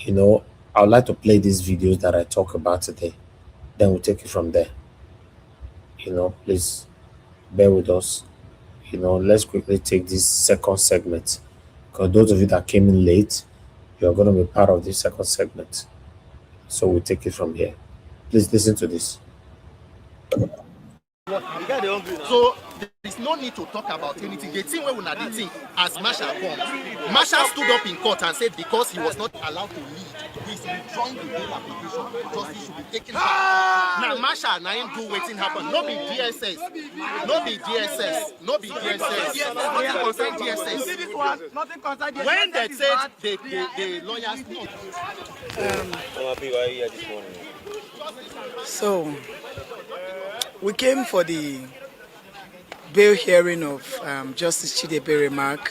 I would like to play these videos that I talk about today. Then we'll take it from there. Please bear with us. Let's quickly take this second segment. Because those of you that came in late, you're going to be part of this second segment. So we'll take it from here. Please listen to this. So there is no need to talk about anything. The thing where we the thing as Marshall comes. Marshall stood up in court and said because he was not allowed to lead, he's withdrawing the bail application. Justice should be taken back. Now Marshall now him do waiting happen. No be DSS. No be DSS. No be DSS. Nothing concern DSS. Nothing concern DSS. When they said the lawyers no. So we came for the bail hearing of Justice Chidebe Remark,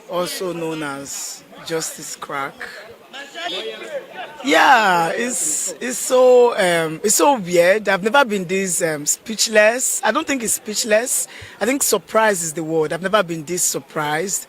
also known as Justice Crack. Yeah, it's so weird. I've never been this speechless. I don't think it's speechless. I think surprise is the word. I've never been this surprised.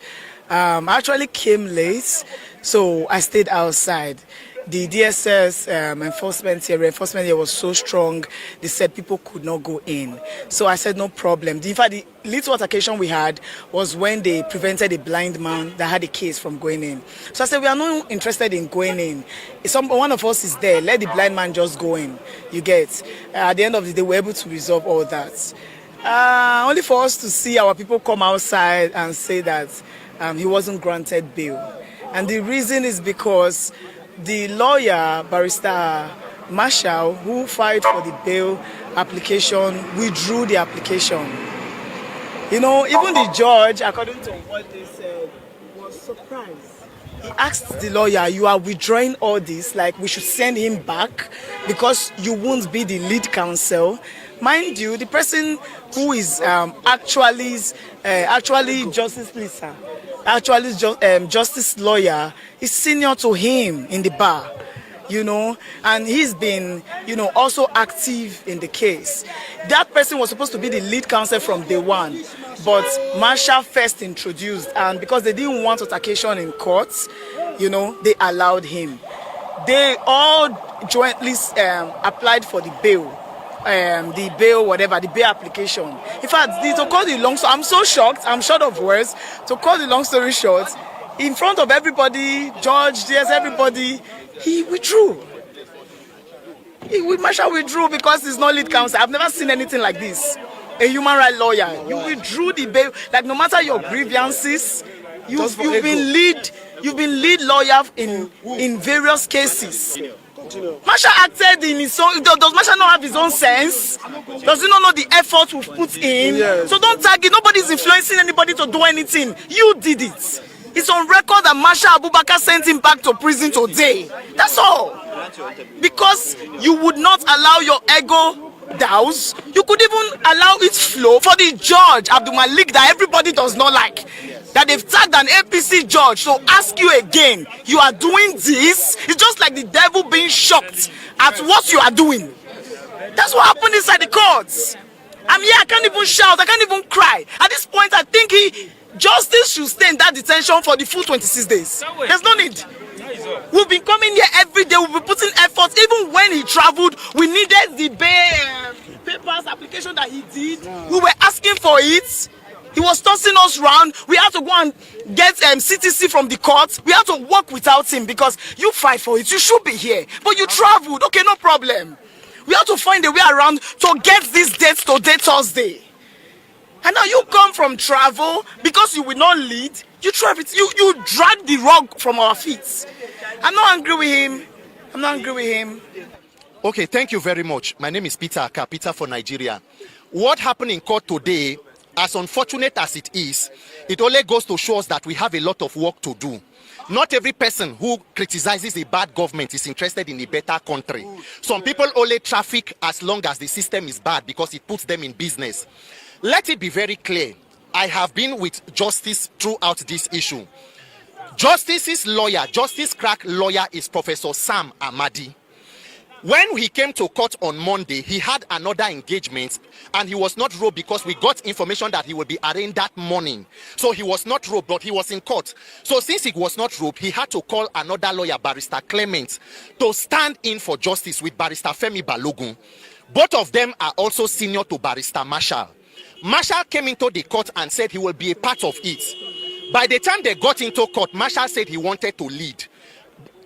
I actually came late, so I stayed outside. The DSS enforcement here was so strong, they said people could not go in. So I said no problem. In fact, the little altercation we had was when they prevented a blind man that had a case from going in. So I said we are not interested in going in. If one of us is there, let the blind man just go in. You get. At the end of the day, we're able to resolve all that. Only for us to see our people come outside and say that he wasn't granted bail. And the reason is because the lawyer, Barrister Marshall, who filed for the bail application, withdrew the application. Even the judge, according to what they said, was surprised. He asked the lawyer, you are withdrawing all this, like we should send him back because you won't be the lead counsel. Mind you, the person who is actually Justice Lisa, justice lawyer is senior to him in the bar, and he's been, also active in the case. That person was supposed to be the lead counsel from day one, but Marshall first introduced, and because they didn't want altercation in courts, they allowed him. They all jointly applied for the bail. The bail application. In fact, to cut the long story, I'm so shocked, I'm short of words. To cut the long story short, in front of everybody, judge, yes, everybody, he withdrew. Marshall withdrew because he's not lead counsel. I've never seen anything like this. A human rights lawyer, you withdrew the bail. Like no matter your grievances, you've been lead lawyer in various cases. Marshall acted in his own. Does Marshall not have his own sense? Does he not know the effort we've put in? Yes. So don't tag it. Nobody's influencing anybody to do anything. You did it. It's on record that Marshall Abubakar sent him back to prison today. That's all. Because you would not allow your ego douse. You could even allow it flow for the judge, Abdul Malik, that everybody does not like. That they've tagged an APC judge to ask you again, you are doing this? It's just like the devil being shocked at what you are doing. That's what happened inside the courts. I'm here, I can't even shout, I can't even cry. At this point, I think justice should stay in that detention for the full 26 days. There's no need. We've been coming here every day, we've been putting effort. Even when he traveled, we needed the bail papers application that he did. We were asking for it. He was tossing us around. We had to go and get CTC from the court. We had to work without him because you fight for it. You should be here. But you traveled. Okay, no problem. We had to find a way around to get this date today, Thursday. And now you come from travel because you will not lead. You travel. You drag the rug from our feet. I'm not angry with him. Okay, thank you very much. My name is Peter Aka, Peter for Nigeria. What happened in court today, as unfortunate as it is, it only goes to show us that we have a lot of work to do. Not every person who criticizes a bad government is interested in a better country. Some people only traffic as long as the system is bad because it puts them in business. Let it be very clear. I have been with Justice throughout this issue. Justice's lawyer, Justice Crack lawyer, is Professor Sam Amadi. When he came to court on Monday, he had another engagement and he was not robed because we got information that he would be arraigned that morning. So he was not robed, but he was in court. So since he was not robed, he had to call another lawyer, Barrister Clement, to stand in for justice with Barrister Femi Balogun. Both of them are also senior to Barrister Marshall. Marshall came into the court and said he will be a part of it. By the time they got into court, Marshall said he wanted to lead.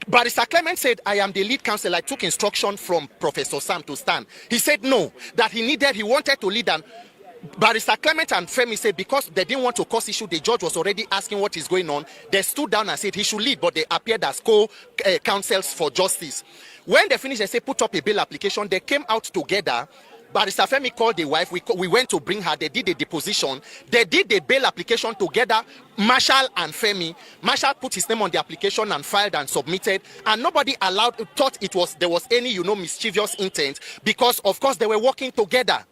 Barrister Clement said, I am the lead counsel. I took instruction from Professor Sam to stand. He said no, that he wanted to lead. And Barrister Clement and Femi said because they didn't want to cause issue, the judge was already asking what is going on. They stood down and said he should lead, but they appeared as co-counsels for justice. When they finished, they said put up a bail application. They came out together. Barrister Femi called the wife. We went to bring her. They did a deposition. They did the bail application together, Marshall and Femi. Marshall put his name on the application and filed and submitted. And nobody thought there was any, mischievous intent because, of course, they were working together.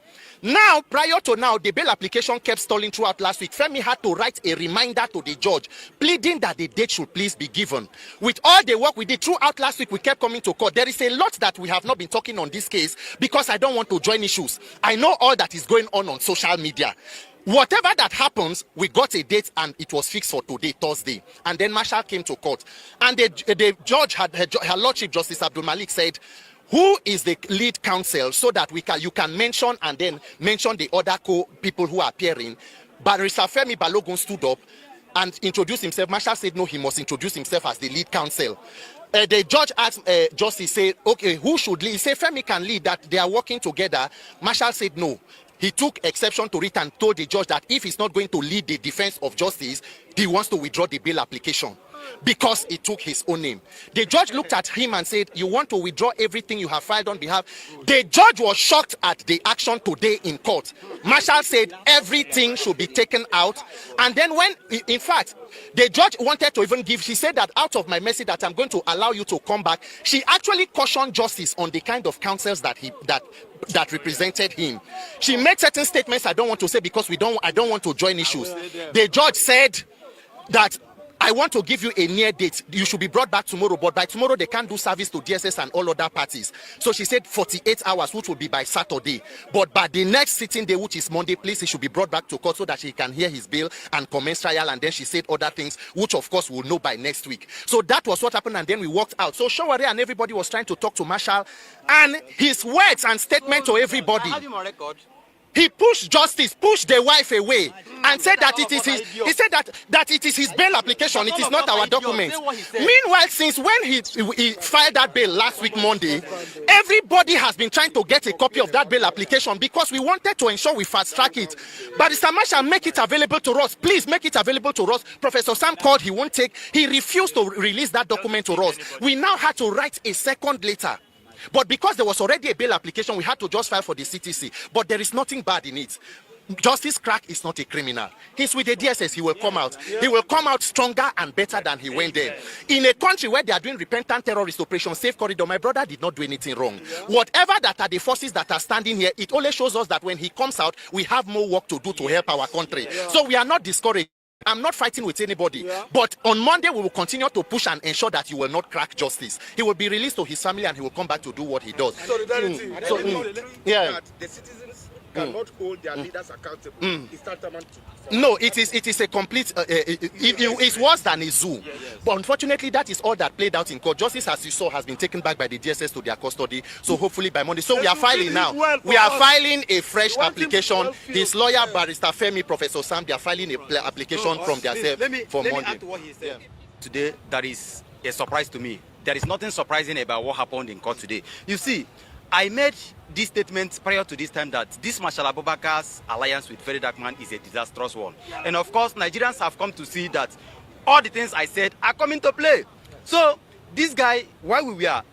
Now, prior to now, the bail application kept stalling throughout last week. Femi had to write a reminder to the judge, pleading that the date should please be given. With all the work we did throughout last week, we kept coming to court. There is a lot that we have not been talking on this case because I don't want to join issues. I know all that is going on social media. Whatever that happens, we got a date and it was fixed for today, Thursday. And then Marshall came to court. And the judge, her Lordship Justice Abdul Malik said, who is the lead counsel so that you can mention and then mention the other people who are appearing. Barrister Femi Balogun stood up and introduced himself. Marshall said no, he must introduce himself as the lead counsel. The judge asked Justice, said, okay, who should lead? He said Femi can lead, that they are working together. Marshall said no. He took exception to it and told the judge that if he's not going to lead the defense of justice, he wants to withdraw the bail application because he took his own name. The judge looked at him and said, you want to withdraw everything you have filed on behalf? The judge was shocked at the action today in court. Marshall said everything should be taken out. And then in fact, the judge wanted to even she said that out of my mercy that I'm going to allow you to come back. She actually cautioned justice on the kind of counsels that represented him. She made certain statements I don't want to say because I don't want to join issues. The judge said that I want to give you a near date. You should be brought back tomorrow, but by tomorrow they can't do service to DSS and all other parties. So she said 48 hours, which will be by Saturday. But by the next sitting day, which is Monday, please, he should be brought back to court so that he can hear his bail and commence trial. And then she said other things, which of course we'll know by next week. So that was what happened, and then we walked out. So Showare and everybody was trying to talk to Marshall, and his words and statement to everybody. He pushed justice, pushed the wife away, and said that it is his. He said that it is his bail application. It is not our document. Meanwhile, since when he filed that bail last week Monday, everybody has been trying to get a copy of that bail application because we wanted to ensure we fast track it. But Mr. Marshall, make it available to us. Please make it available to us. Professor Sam called. He won't take. He refused to release that document to us. We now had to write a second letter. But because there was already a bail application, we had to just file for the CTC. But there is nothing bad in it. Justice Crack is not a criminal. He's with the DSS. He will come out. He will come out stronger and better than he went there. In a country where they are doing repentant terrorist operation, safe corridor, my brother did not do anything wrong. Whatever that are the forces that are standing here, it only shows us that when he comes out, we have more work to do to help our country. So we are not discouraged. I'm not fighting with anybody, but on Monday we will continue to push and ensure that he will not crack justice. He will be released to his family and he will come back to do what he does. Solidarity. Yeah. The citizens cannot hold their leaders accountable. It's tantamount to. No, it is a complete. It's worse than a zoo. But unfortunately, that is all that played out in court. Justice, as you saw, has been taken back by the DSS to their custody. So hopefully by Monday. So we are filing now. We are filing a fresh application. His lawyer, Barrister Femi, Professor Sam, they are filing an application from themselves for Monday. Let me add to what he said. Today, that is a surprise to me. There is nothing surprising about what happened in court today. You see, I made this statement prior to this time that this Marshal Abubakar's alliance with Very Dark Man is a disastrous one. And of course, Nigerians have come to see that all the things I said are coming to play. So this guy, while the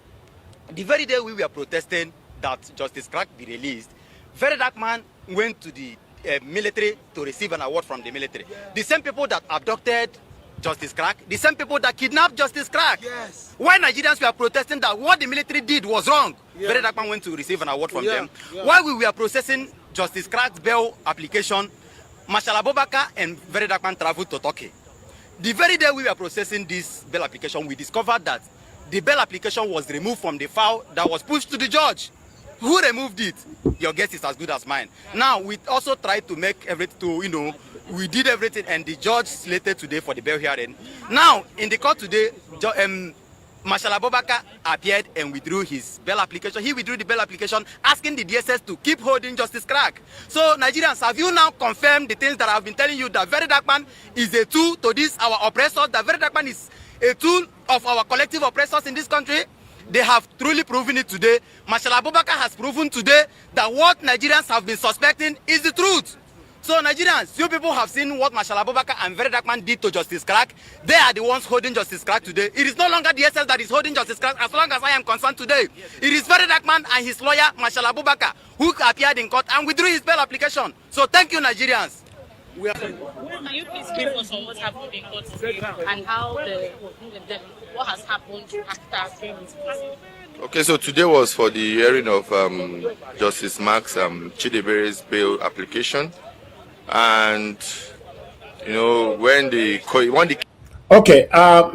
very day we were protesting that Justice Crack be released, Very Dark Man went to the military to receive an award from the military. The same people that abducted Justice Crack, the same people that kidnapped Justice Crack. Yes. Why Nigerians were protesting that what the military did was wrong, Very Dark Man went to receive an award from them. While we were processing Justice Crack's bail application, Marshal Abubakar and Very Dark Man traveled to Turkey. The very day we were processing this bail application, we discovered that the bail application was removed from the file that was pushed to the judge. Who removed it? Your guess is as good as mine. Now, we also tried to make everything we did everything, and the judge slated today for the bail hearing. Now, in the court today, Marshal Abubakar appeared and withdrew his bail application. He withdrew the bail application, asking the DSS to keep holding Justice Crack. So, Nigerians, have you now confirmed the things that I've been telling you, that Very Dark Man is a tool to this, our oppressors, that Very Dark Man is a tool of our collective oppressors in this country? They have truly proven it today. Marshal Abubakar has proven today that what Nigerians have been suspecting is the truth. So Nigerians, you people have seen what Marshal Abubakar and Very Dark Man did to Justice Crack. They are the ones holding Justice Crack today. It is no longer the SS that is holding Justice Crack as long as I am concerned today. It is Very Dark Man and his lawyer, Marshal Abubakar, who appeared in court and withdrew his bail application. So thank you, Nigerians. Can you please give us on what happened in court today and how what has happened after being dismissed? Okay, so today was for the hearing of Justice Max Chidibere's bail application, and Okay,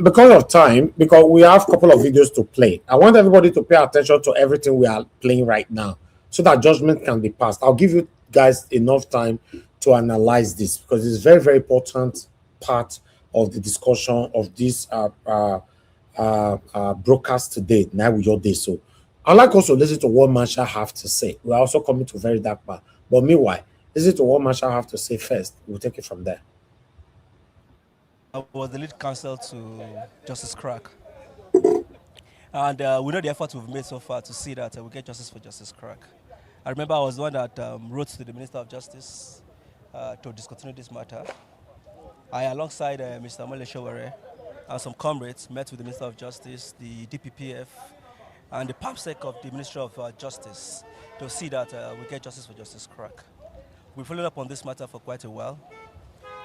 because of time, because we have a couple of videos to play, I want everybody to pay attention to everything we are playing right now so that judgment can be passed. I'll give you guys enough time to analyze this because it's a very, very important part of the discussion of this broadcast today. Now with your day, so I'd like also listen to what Marshall have to say. We're also coming to Very Dark Man, but meanwhile, listen to what Marshall have to say first. We'll take it from there. I was the lead counsel to Justice Crack, and we know the effort we've made so far to see that we get justice for Justice Crack. I remember I was the one that wrote to the Minister of Justice to discontinue this matter. I, alongside Mr. Oshiomhole and some comrades, met with the Minister of Justice, the DPPF, and the PAPSEC of the Ministry of Justice to see that we get justice for Justice Crack. We followed up on this matter for quite a while.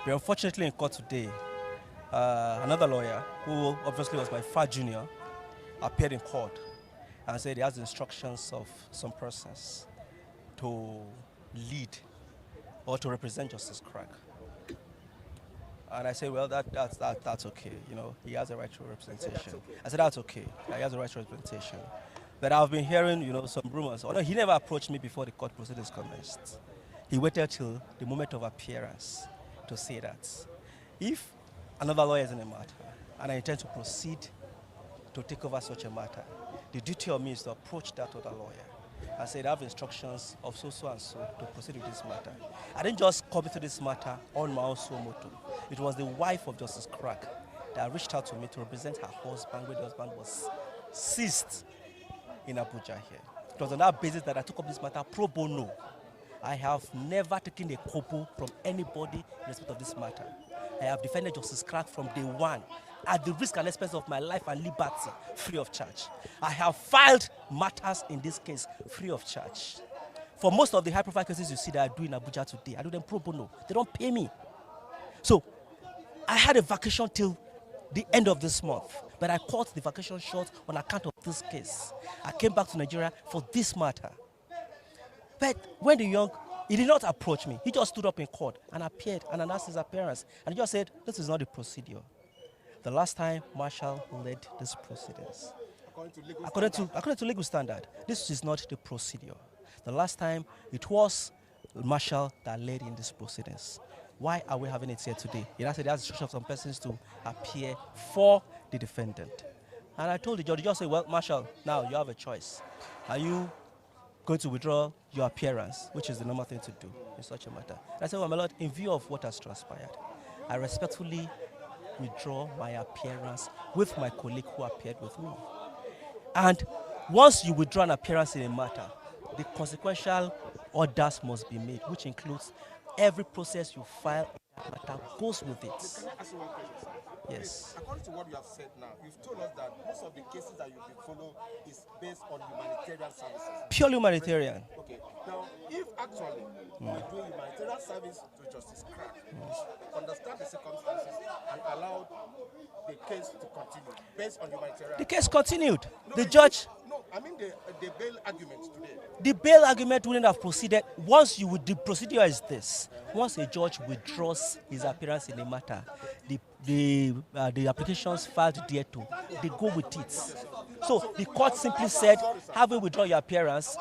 But unfortunately, in court today, another lawyer, who obviously was my far junior, appeared in court and said he has instructions of some persons to lead or to represent Justice Crack. And I said, well, that's okay. He has a right to representation. I said, that's okay. He has a right to representation. But I've been hearing, some rumors. Although he never approached me before the court proceedings commenced. He waited till the moment of appearance to say that if another lawyer is in a matter and I intend to proceed to take over such a matter, the duty of me is to approach that other lawyer and say, I have instructions of so and so to proceed with this matter. I didn't just come into this matter on my own sole motive. It was the wife of Justice Crack that reached out to me to represent her husband when the husband was seized in Abuja here. It was on that basis that I took up this matter pro bono. I have never taken a kobo from anybody in respect of this matter. I have defended Justice Crack from day one, at the risk and expense of my life and liberty, free of charge. I have filed matters in this case free of charge. For most of the high-profile cases you see that I do in Abuja today, I do them pro bono. They don't pay me. So I had a vacation till the end of this month, but I cut the vacation short on account of this case. I came back to Nigeria for this matter. But when he did not approach me. He just stood up in court and appeared and announced his appearance. And he just said, this is not the procedure. The last time Marshall led this proceedings, according to legal standard, this is not the procedure. The last time it was Marshall that led in these proceedings. Why are we having it here today? He said he has instruction of some persons to appear for the defendant. And I told the judge, he just said, well, Marshall, now you have a choice. Are you going to withdraw your appearance, which is the normal thing to do in such a matter? And I said, well, my lord, in view of what has transpired, I respectfully withdraw my appearance with my colleague who appeared with me. And once you withdraw an appearance in a matter, the consequential orders must be made, which includes every process you file in that matter goes with it. Can I ask you one question? Yes. According to what you have said now, you've told us that most of the cases that you've been following is based on humanitarian services. Purely humanitarian. Okay. Now, if actually you do humanitarian service to Justice Crack, understand the circumstances and allow the case to continue based on humanitarian. The case continued. No, the judge. No, I mean the bail argument today. The bail argument wouldn't have proceeded. The procedure is this: once a judge withdraws his appearance in a matter, the applications filed thereto, they go with it. So the court simply said, having withdrawn your appearance,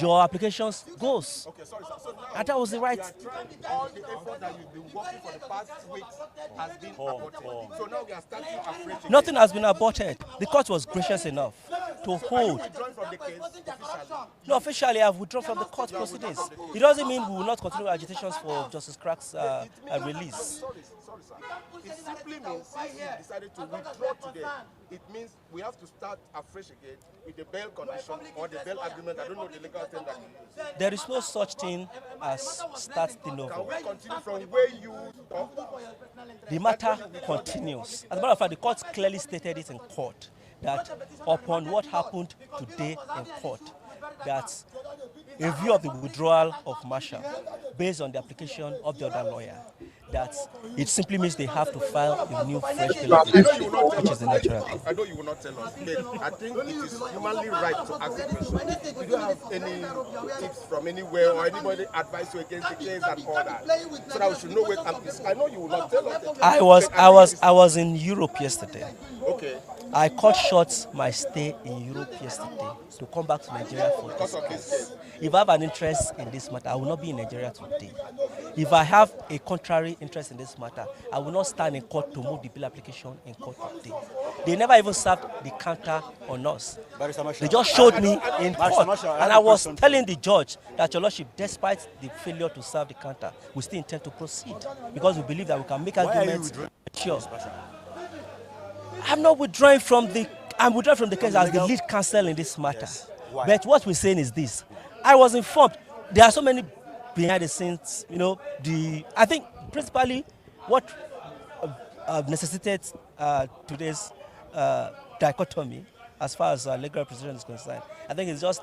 your applications goes. Okay, sorry, sir. So now And that was the right. all the effort that you've been working for the past weeks has been aborted. So now we are starting afresh again. Nothing has been aborted. The court was gracious enough to hold. Withdrawn from the case officially. No, officially, I've withdrawn from the court proceedings. It doesn't mean we will not continue agitations for Justice Crack's release. Sorry, sir. It simply means since you decided to withdraw today, it means we have to start afresh again with the bail condition or the bail agreement. I don't know the legal term that you use. There is no such thing as start de Can novo. we continue from where you stopped? The matter continues. As a matter of fact, the court clearly stated it in court that upon what happened today in court, that in view of the withdrawal of Marshall, based on the application of the other lawyer, that it simply means they have to file a new fresh bill of application, which is the natural thing. I know you will not tell us, but I think it is humanly right to ask a question. Do you have any tips from anywhere or anybody advise you against the case and all that, so that we should know where I know you will not tell us. I was in Europe yesterday. Okay. I cut short my stay in Europe yesterday to come back to Nigeria for this case. If I have an interest in this matter, I will not be in Nigeria today. If I have a contrary interest in this matter, I will not stand in court to move the bill application in court today. They never even served the counter on us. They just showed me in court, and I was telling the judge that, Your Lordship, despite the failure to serve the counter, we still intend to proceed because we believe that we can make arguments. Sure. I'm not withdrawing from the. I'm withdrawing from the case as the lead counsel in this matter. Yes. But what we're saying is this: I was informed. There are so many behind the scenes. I think principally what necessitated today's dichotomy, as far as legal representation is concerned, I think it's just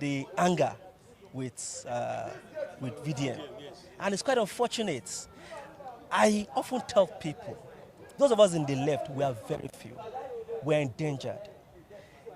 the anger with VDM, and it's quite unfortunate. I often tell people, those of us in the left, we are very few. We are endangered.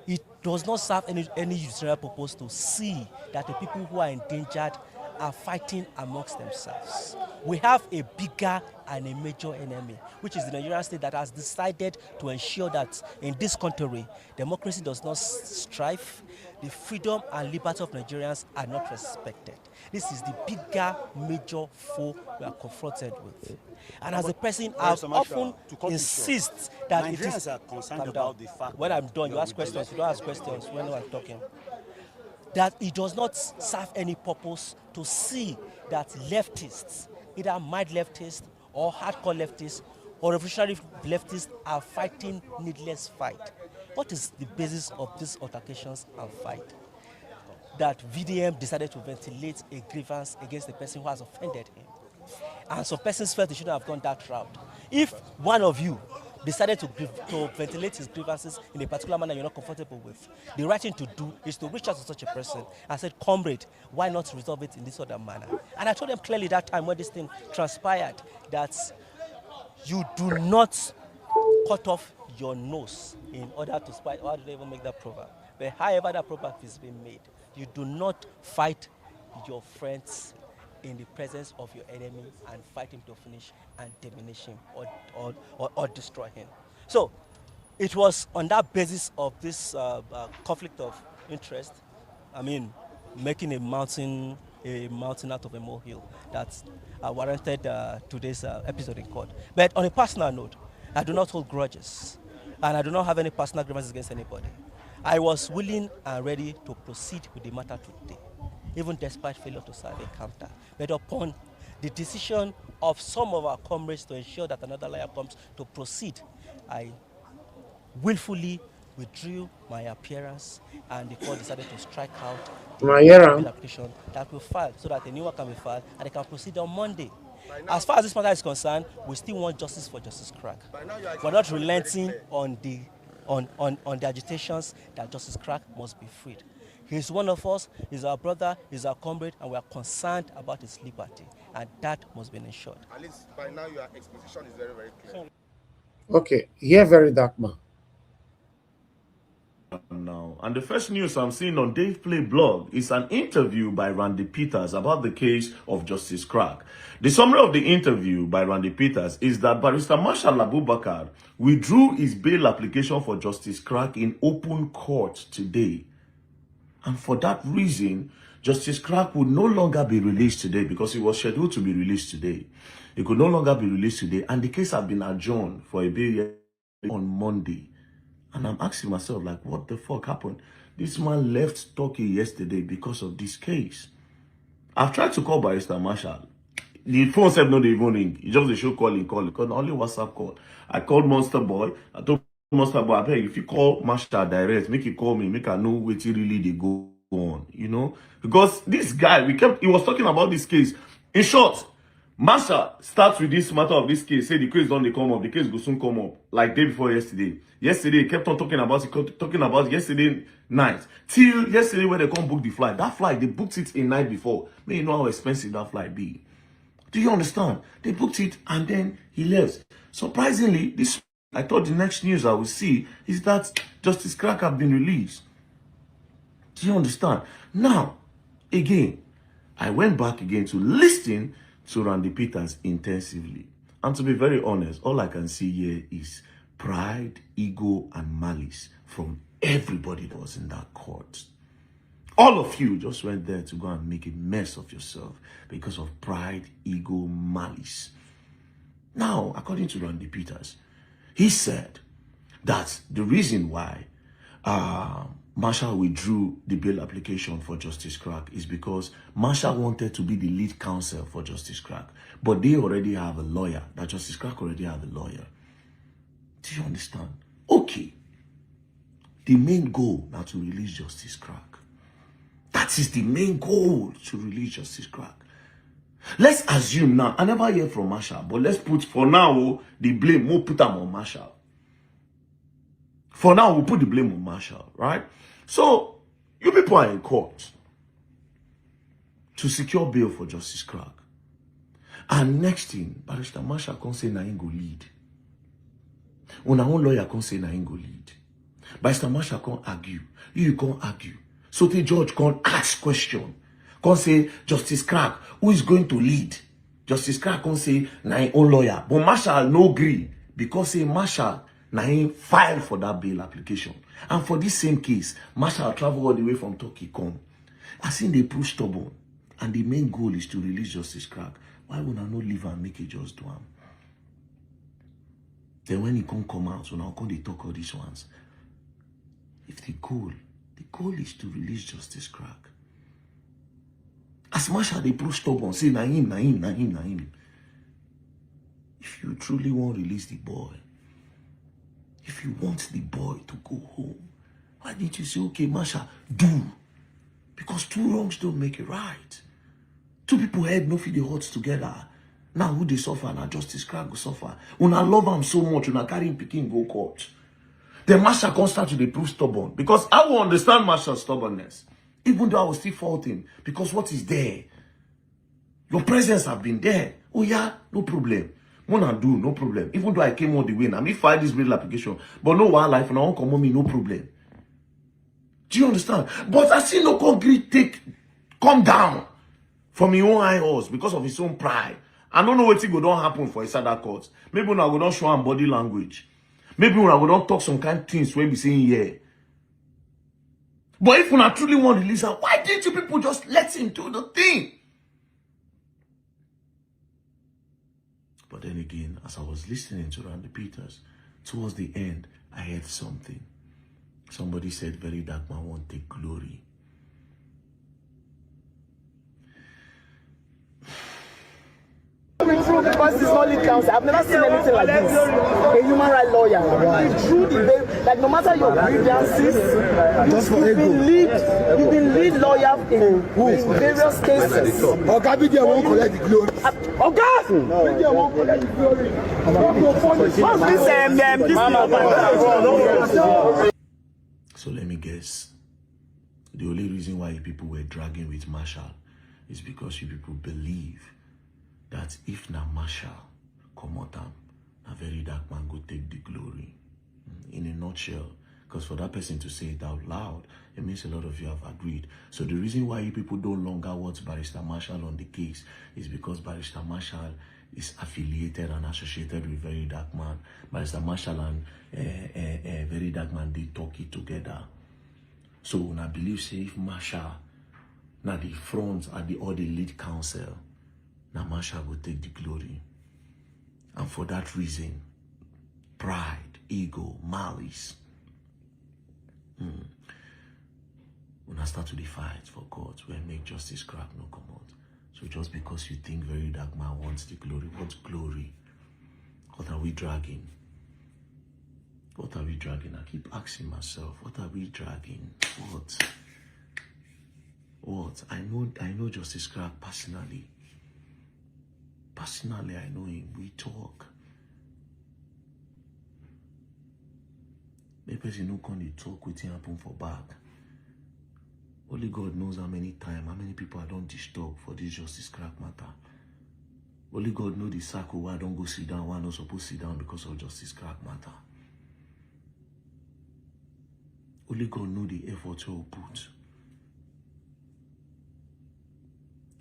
It does not serve any useful purpose to see that the people who are endangered are fighting amongst themselves. We have a bigger and a major enemy, which is the Nigerian state that has decided to ensure that in this country, democracy does not strive, the freedom and liberty of Nigerians are not respected. This is the bigger, major foe we are confronted with. And as a person, I often insist that Nigerians are concerned about the fact when I'm done, you ask questions. You don't ask questions when I'm talking. That it does not serve any purpose to see that leftists, either mild leftists or hardcore leftists or revolutionary leftists, are fighting needless fight. What is the basis of these altercations and fight? That VDM decided to ventilate a grievance against the person who has offended him. And some persons felt they shouldn't have gone that route. If one of you decided to ventilate his grievances in a particular manner you're not comfortable with, the right thing to do is to reach out to such a person and say, comrade, why not resolve it in this other manner? And I told them clearly that time when this thing transpired that you do not cut off your nose in order to spite. How do they even make that proverb? But however that proverb is being made, you do not fight your friends in the presence of your enemy and fight him to finish and diminish him or destroy him. So it was on that basis of this conflict of interest, making a mountain out of a molehill, that warranted today's episode in court. But on a personal note, I do not hold grudges, and I do not have any personal grievances against anybody. I was willing and ready to proceed with the matter today, even despite failure to serve a counter. But upon the decision of some of our comrades to ensure that another lawyer comes to proceed, I willfully withdrew my appearance, and the court decided to strike out the application that we filed so that a new one can be filed and they can proceed on Monday. As far as this matter is concerned, we still want justice for Justice Crack. We're not relenting on the agitations that Justice Crack must be freed. He's one of us, he's our brother, he's our comrade, and we are concerned about his liberty, and that must be ensured. At least by now your exposition is very, very clear. Okay, here very dark man. now. And the first news I'm seeing on Dave Play blog is an interview by Randy Peters about the case of Justice Crack. The summary of the interview by Randy Peters is that Barrister Marshal Abubakar withdrew his bail application for Justice Crack in open court today. And for that reason, Justice Crack would no longer be released today because he was scheduled to be released today. He could no longer be released today, and the case had been adjourned for a bail on Monday. And I'm asking myself, like, what the fuck happened? This man left Turkey yesterday because of this case. I've tried to call Barrister Marshal. The phone said no, they even ring. He just the show calling. Because only WhatsApp call. I called Monster Boy. I told Monster Boy, I beg, if you call Marshal direct, make it call me, make I know what really they go on, you know? Because this guy, he was talking about this case. In short, Marshal starts with this matter of this case, say the case don't come up, the case will soon come up, like day before yesterday. Yesterday, he kept on talking about it, yesterday night. Till yesterday when they come book the flight. That flight, they booked it a night before. May you know how expensive that flight be. Do you understand? They booked it and then he left. Surprisingly, I thought the next news I would see is that Justice Crack have been released. Do you understand? Now, again, I went back again to listen to Randy Peters intensively. And to be very honest, all I can see here is pride, ego, and malice from everybody that was in that court. All of you just went there to go and make a mess of yourself because of pride, ego, malice. Now, according to Randy Peters, he said that the reason why Marshal withdrew the bail application for Justice Crack is because Marshal wanted to be the lead counsel for Justice Crack. But they already have a lawyer. That Justice Crack already have a lawyer. Do you understand? Okay. The main goal now to release Justice Crack. That is the main goal, to release Justice Crack. Let's assume now, I never hear from Marshal, but let's put for now the blame, we'll put them on Marshal. For now, we'll put the blame on Marshal, right? So, you people are in court to secure bail for Justice Crack. And next thing, Barrister Marshal can't say na him go lead. When our own lawyer can't say na him go lead. Barrister Marshal can't argue. You can't argue. So the judge can't ask question. Can't say, Justice Crack, who is going to lead? Justice Crack can't say na him own lawyer. But Marshal no agree. Because say Marshal na him file for that bail application. And for this same case, Marshal travel all the way from Turkey come. I seen they prove stubborn. And the main goal is to release Justice Crack. Why would I not leave and make it just do him? Then when he come out, when I come they talk all these ones. If the goal is to release Justice Crack. As Marshal they prove stubborn, say na him. If you truly want to release the boy, if you want the boy to go home, why didn't you say, okay, Marshal, do? Because two wrongs don't make it right. Two people head no fit the hearts together. Now who they suffer? Now Justice Crack will suffer. When I love him so much, when I carry him picking go court. Then Marshal can't start to be prove stubborn. Because I will understand Marshal's stubbornness. Even though I will still fault him. Because what is there? Your presence have been there. Oh yeah, no problem. Wanna do, no problem. Even though I came all the way, I may file this bail application. But no wildlife, and I won't come on me, no problem. Do you understand? But I see no concrete come down from his own high horse because of his own pride. I don't know what thing don't happen for his other court. Maybe when I go don't show him body language. Maybe when I go don't talk some kind of things where we saying yeah. But if when I truly want to release her, why didn't you people just let him do the thing? But then again, as I was listening to Randy Peters, towards the end, I heard something. Somebody said, very dark man won't take glory. Because it's not lead counsel. I've never seen anything like this. A human rights lawyer. Through the bail, like no matter your grievances, you've been lead lawyer in various cases. Oga BDM won't collect the glory. Oga! BDM won't collect the glory. So let me guess. The only reason why people were dragging with Marshal is because you people believe that if na Marshal come out, a very dark man go take the glory. In a nutshell, Because for that person to say it out loud, it means a lot of you have agreed. So the reason why you people don't longer want Barrister Marshall on the case is because Barrister Marshall is affiliated and associated with Very Dark Man. Barrister Marshall and Very Dark Man, they talk it together. So I believe, say, if Marshall, now the front or the lead counsel, now Marshall will take the glory. And for that reason, pride, ego, malice, when I start to the fight for God, when make justice crack no come out. So just because you think Very Dark Man wants the glory, what glory? What are we dragging? What are we dragging? I keep asking myself, what are we dragging? What? I know Justice Crack personally. Personally, I know him. We talk. The person who can talk with him happen for back. Only God knows how many people I don't disturb for this Justice Crack matter. Only God knows the circle why I don't go sit down, why I'm not supposed to sit down because of Justice Crack matter. Only God knows the effort you put.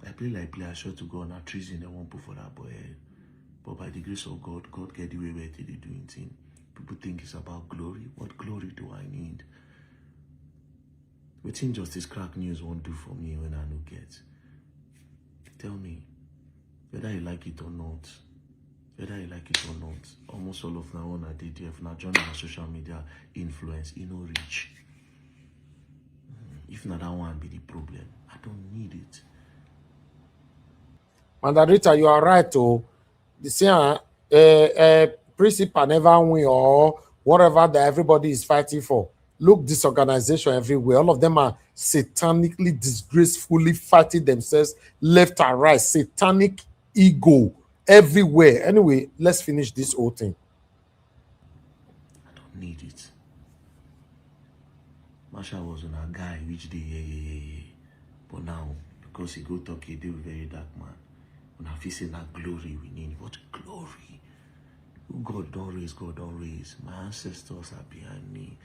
I play, I swear to God, not treason they won't put for that boy. But by the grace of God, God get the way where they doing things. People think it's about glory. What glory do I need? What thing Justice Crack News won't do for me when I no get? Tell me, whether you like it or not. Whether you like it or not. Almost all of now on I did if now join our social media influence, you know, reach. If not that one be the problem, I don't need it. Mandarita, you are right. Oh, the same principal never win or whatever that everybody is fighting for. Look, this organization everywhere, all of them are satanically, disgracefully fighting themselves left and right. Satanic ego everywhere. Anyway, let's finish this whole thing. I don't need it. Marshall was on a guy which day, but now because he go talk, he do Very Dark Man. When I feel say that glory we need, what glory? Who God don't raise, God don't raise. My ancestors are behind me.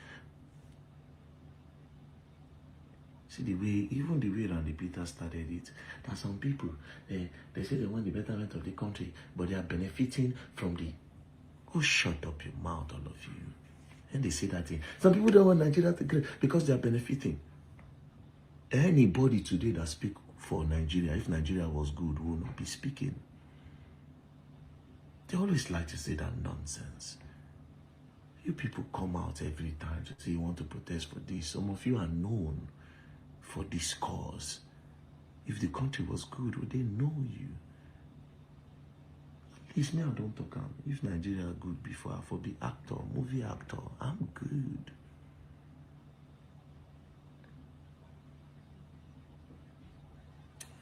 See the way, even the way Randy Peter started it, that some people, they say they want the betterment of the country, but they are benefiting from the, oh, shut up your mouth, all of you. And they say that thing. Some people don't want Nigeria to grow because they are benefiting. Anybody today that speak for Nigeria, if Nigeria was good, will not be speaking. They always like to say that nonsense. You people come out every time to say you want to protest for this. Some of you are known for this cause. If the country was good, would they know you? At least me, I don't talk. If Nigeria good before, for be actor, movie actor, I'm good.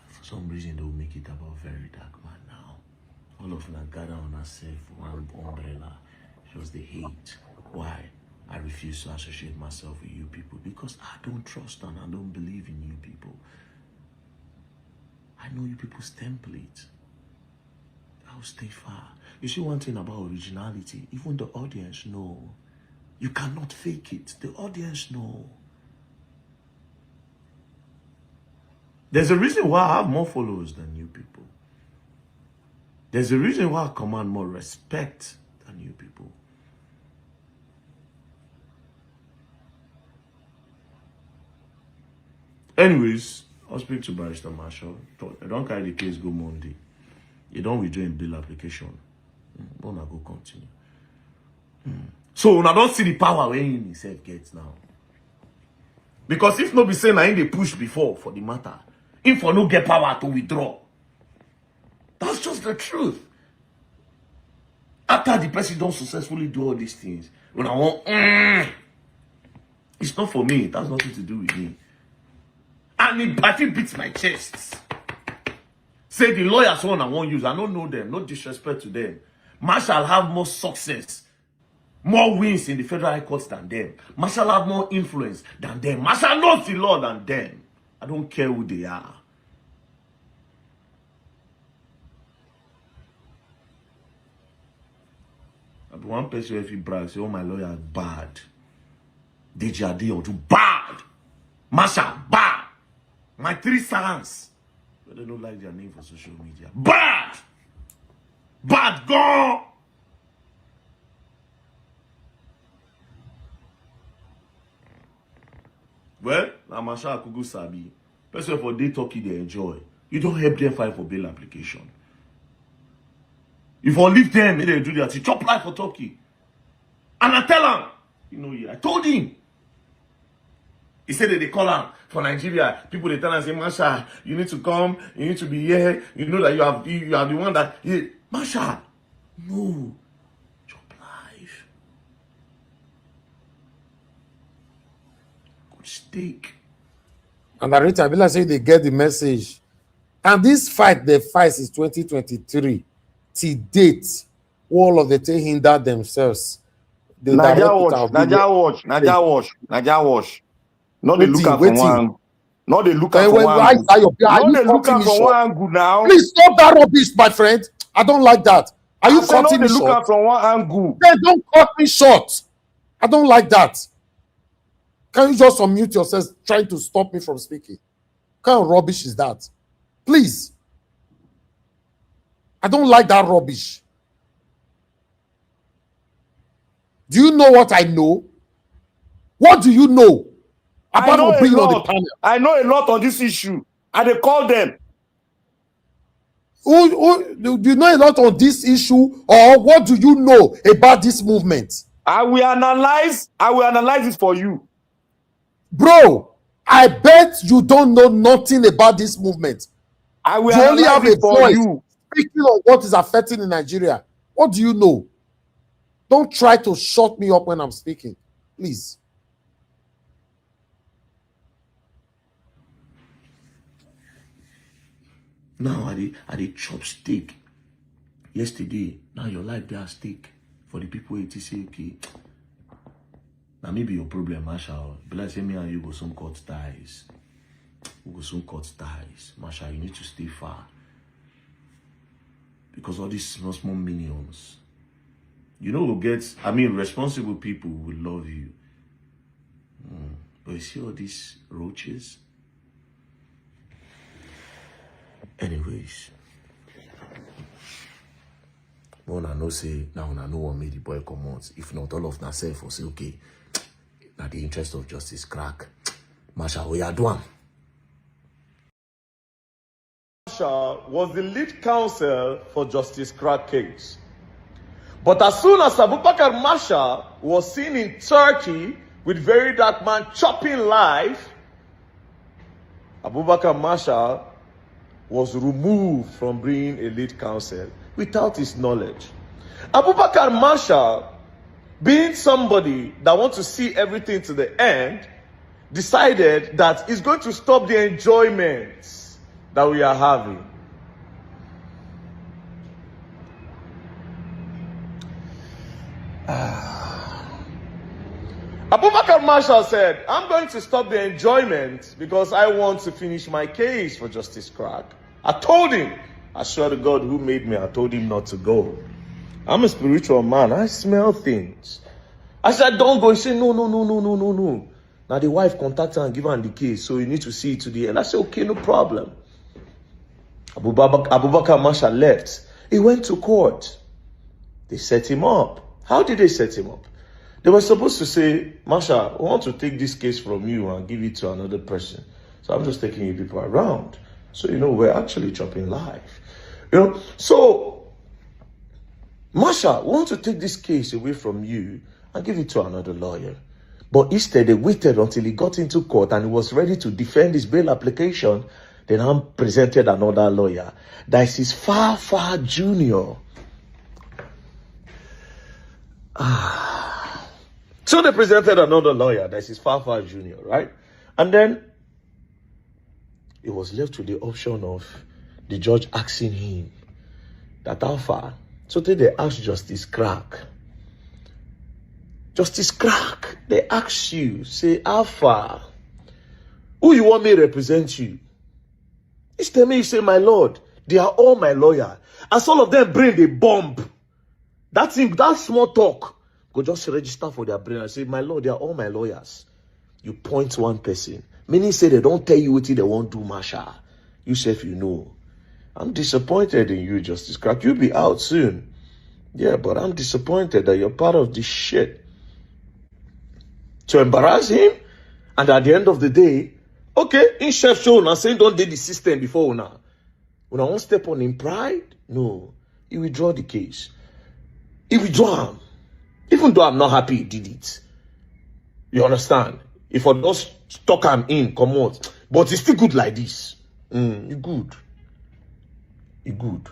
For some reason, they'll make it about Very Dark Man now. All of them gather on herself, one umbrella. Shows the hate. Why? I refuse to associate myself with you people because I don't trust and I don't believe in you people. I know you people's template. I'll stay far. You see one thing about originality, even the audience know. You cannot fake it. The audience know. There's a reason why I have more followers than you people. There's a reason why I command more respect than you people. Anyways, I'll speak to Barrister Marshall. I don't carry the case go Monday. You don't withdraw in bill application. Don't go continue. So I don't see the power when you himself gets now. Because if no be saying I ain't they push before for the matter, if for no get power to withdraw. That's just the truth. After the person don't successfully do all these things, when I want, it's not for me. It has nothing to do with me. And I feel beats my chest. Say the lawyers one I won't use. I don't know them. No disrespect to them. Marshall have more success, more wins in the federal high courts than them. Marshall have more influence than them. Marshall knows the law than them. I don't care who they are. One person if he brags, say, oh, my lawyer is bad. Deji Adeoju, bad. Masha, bad. My 3 sons. But they don't like their name for social media. Bad. Bad, go. Well, now Masha Akugu Sabi. Person for day talkie they enjoy. You don't help them file for bail application. If I leave them, they do that. He chop life for Turkey. And I tell him, you know, I told him. He said that they call him for Nigeria. People they tell him, say, Masha, you need to come, you need to be here. You know that you are the one that Masha, no. Chop life. Good steak. And Arita, I be like say they get the message. And this fight, they fight since 2023. Till date, all of the thing hinder themselves. Naija watch. Not they look at from one. Not they look at from one. Not they look at from one angle now. Please stop that rubbish, my friend. I don't like that. Are you cutting me short? Look at from one angle. Then don't cut me short. I don't like that. Can you just unmute yourself trying to stop me from speaking? What kind of rubbish is that? Please. I don't like that rubbish. Do you know what I know? What do you know? I know a lot. I know a lot on this issue. And they call them. Do you know a lot on this issue, or what do you know about this movement? I will analyze it for you. Bro, I bet you don't know nothing about this movement. I will you only have analyze it for you. Speaking of what is affecting in Nigeria, what do you know? Don't try to shut me up when I'm speaking, please. Now I did chop steak. Yesterday, now your life they are steak. For the people who say, okay, now maybe your problem, Masha. But let's say me and you go some cut ties. We go some cut ties. Masha, you need to stay far. Because all these small minions. You know, responsible people will love you. But you see all these roaches? Anyways. When I know say, now I know what made the boy come out. If not, all of myself will say, okay, now the interest of justice crack. Masha, we are doing. Masha was the lead counsel for Justice Crack case. But as soon as Abubakar Masha was seen in Turkey with very dark man chopping life, Abubakar Masha was removed from being a lead counsel without his knowledge. Abubakar Masha, being somebody that wants to see everything to the end, decided that he's going to stop the enjoyments that we are having. Abubakar Masha said, I'm going to stop the enjoyment because I want to finish my case for Justice Crack. I told him, I swear to God who made me, I told him not to go. I'm a spiritual man. I smell things. I said, don't go. He said, no. Now the wife contacted her and give her the case, so you need to see it to the end. I said, okay, no problem. Abubakar Masha left. He went to court. They set him up. How did they set him up? They were supposed to say, Masha, I want to take this case from you and give it to another person. So I'm just taking you people around. So, we're actually chopping life. So Masha, we want to take this case away from you and give it to another lawyer. But instead, they waited until he got into court and he was ready to defend his bail application. Then I presented another lawyer. That is his far junior. So they presented another lawyer. That is his far junior, right? And then it was left to the option of the judge asking him that how far. So then they asked Justice Crack. Justice Crack, they ask you, say, how far? Who you want me to represent you? Each time you say, my lord, they are all my lawyer. As all of them bring a bomb. That small talk, go just register for their brain and say, my lord, they are all my lawyers. You point one person. Many say they don't tell you what they won't do, Masha. You say if you know. I'm disappointed in you, Justice Crack. You'll be out soon. Yeah, but I'm disappointed that you're part of this shit. To embarrass him, and at the end of the day, okay, in chef show now saying don't did the system before now. When I won't step on in pride, no. He withdraw the case. He withdraw him. Even though I'm not happy he did it. You understand? If I just stuck him in, come out. But it's still good like this. He good. He good.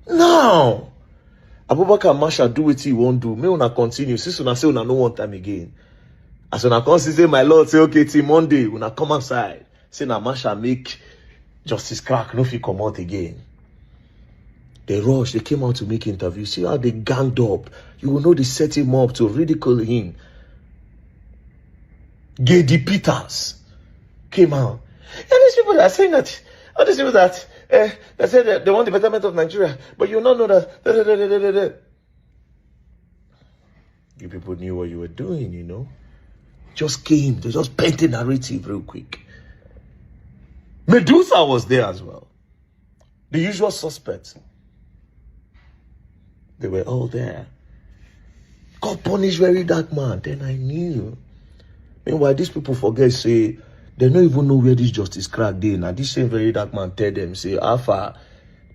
Now, Abubakar Masha do what he won't do. Me una continue. Since una say una no want time again. As una come say, my lord, say, okay, till Monday, una come outside. Say na Masha make Justice Crack no fit come out again. They rushed, they came out to make interviews. See how they ganged up. You will know they set him up to ridicule him. Gady Peters came out. And these people are saying that, all these people that, they say that they want the betterment of Nigeria, but you don't know that. You people knew what you were doing, you know. Just came, they just paint a narrative real quick. Medusa was there as well. The usual suspects. They were all there. God punished very dark man. Then I knew. Meanwhile, these people forget, say, they don't even know where this Justice Crack did. Now, this same very dark man tell them, say, Alpha,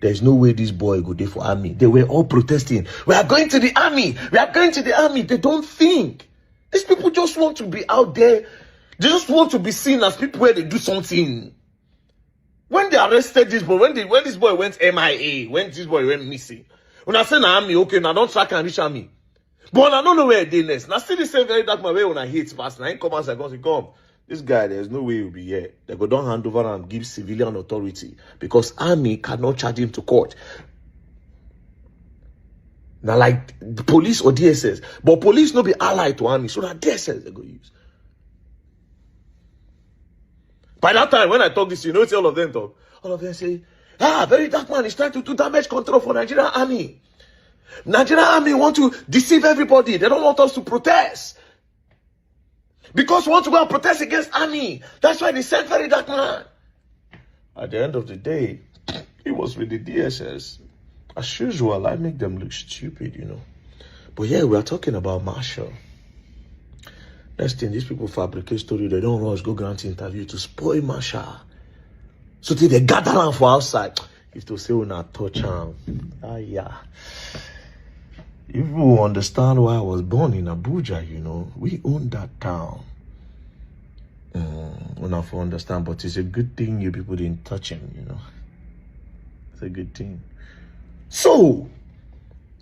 there's no way this boy go there for army. They were all protesting. We are going to the army. We are going to the army. They don't think. These people just want to be out there. They just want to be seen as people where they do something. When they arrested this boy, when this boy went MIA, when this boy went missing, when I say na army, okay, now don't track and reach army. But I don't know where they next. Now still the same very dark man where when I hate fast. Now he come and say, come. This guy, there's no way he'll be here. They go don't hand over and give civilian authority. Because army cannot charge him to court. Now like the police or DSS. But police no be allied to army. So that DSS they go use. By that time, when I talk this, you know, all of them talk. All of them say, very dark man is trying to do damage control for Nigerian army. Nigerian army want to deceive everybody. They don't want us to protest. Because we want to go and protest against army. That's why they sent very dark man. At the end of the day, he was with the DSS. As usual, I make them look stupid, you know. But yeah, we are talking about Marshall. Next thing, these people fabricate story. They don't rush, go grant interview to spoil Marshall. So till they gather around for outside. If to say we not touch him. Yeah. If you understand why I was born in Abuja, you know, we own that town. We not for understand, but it's a good thing you people didn't touch him, you know. It's a good thing. So,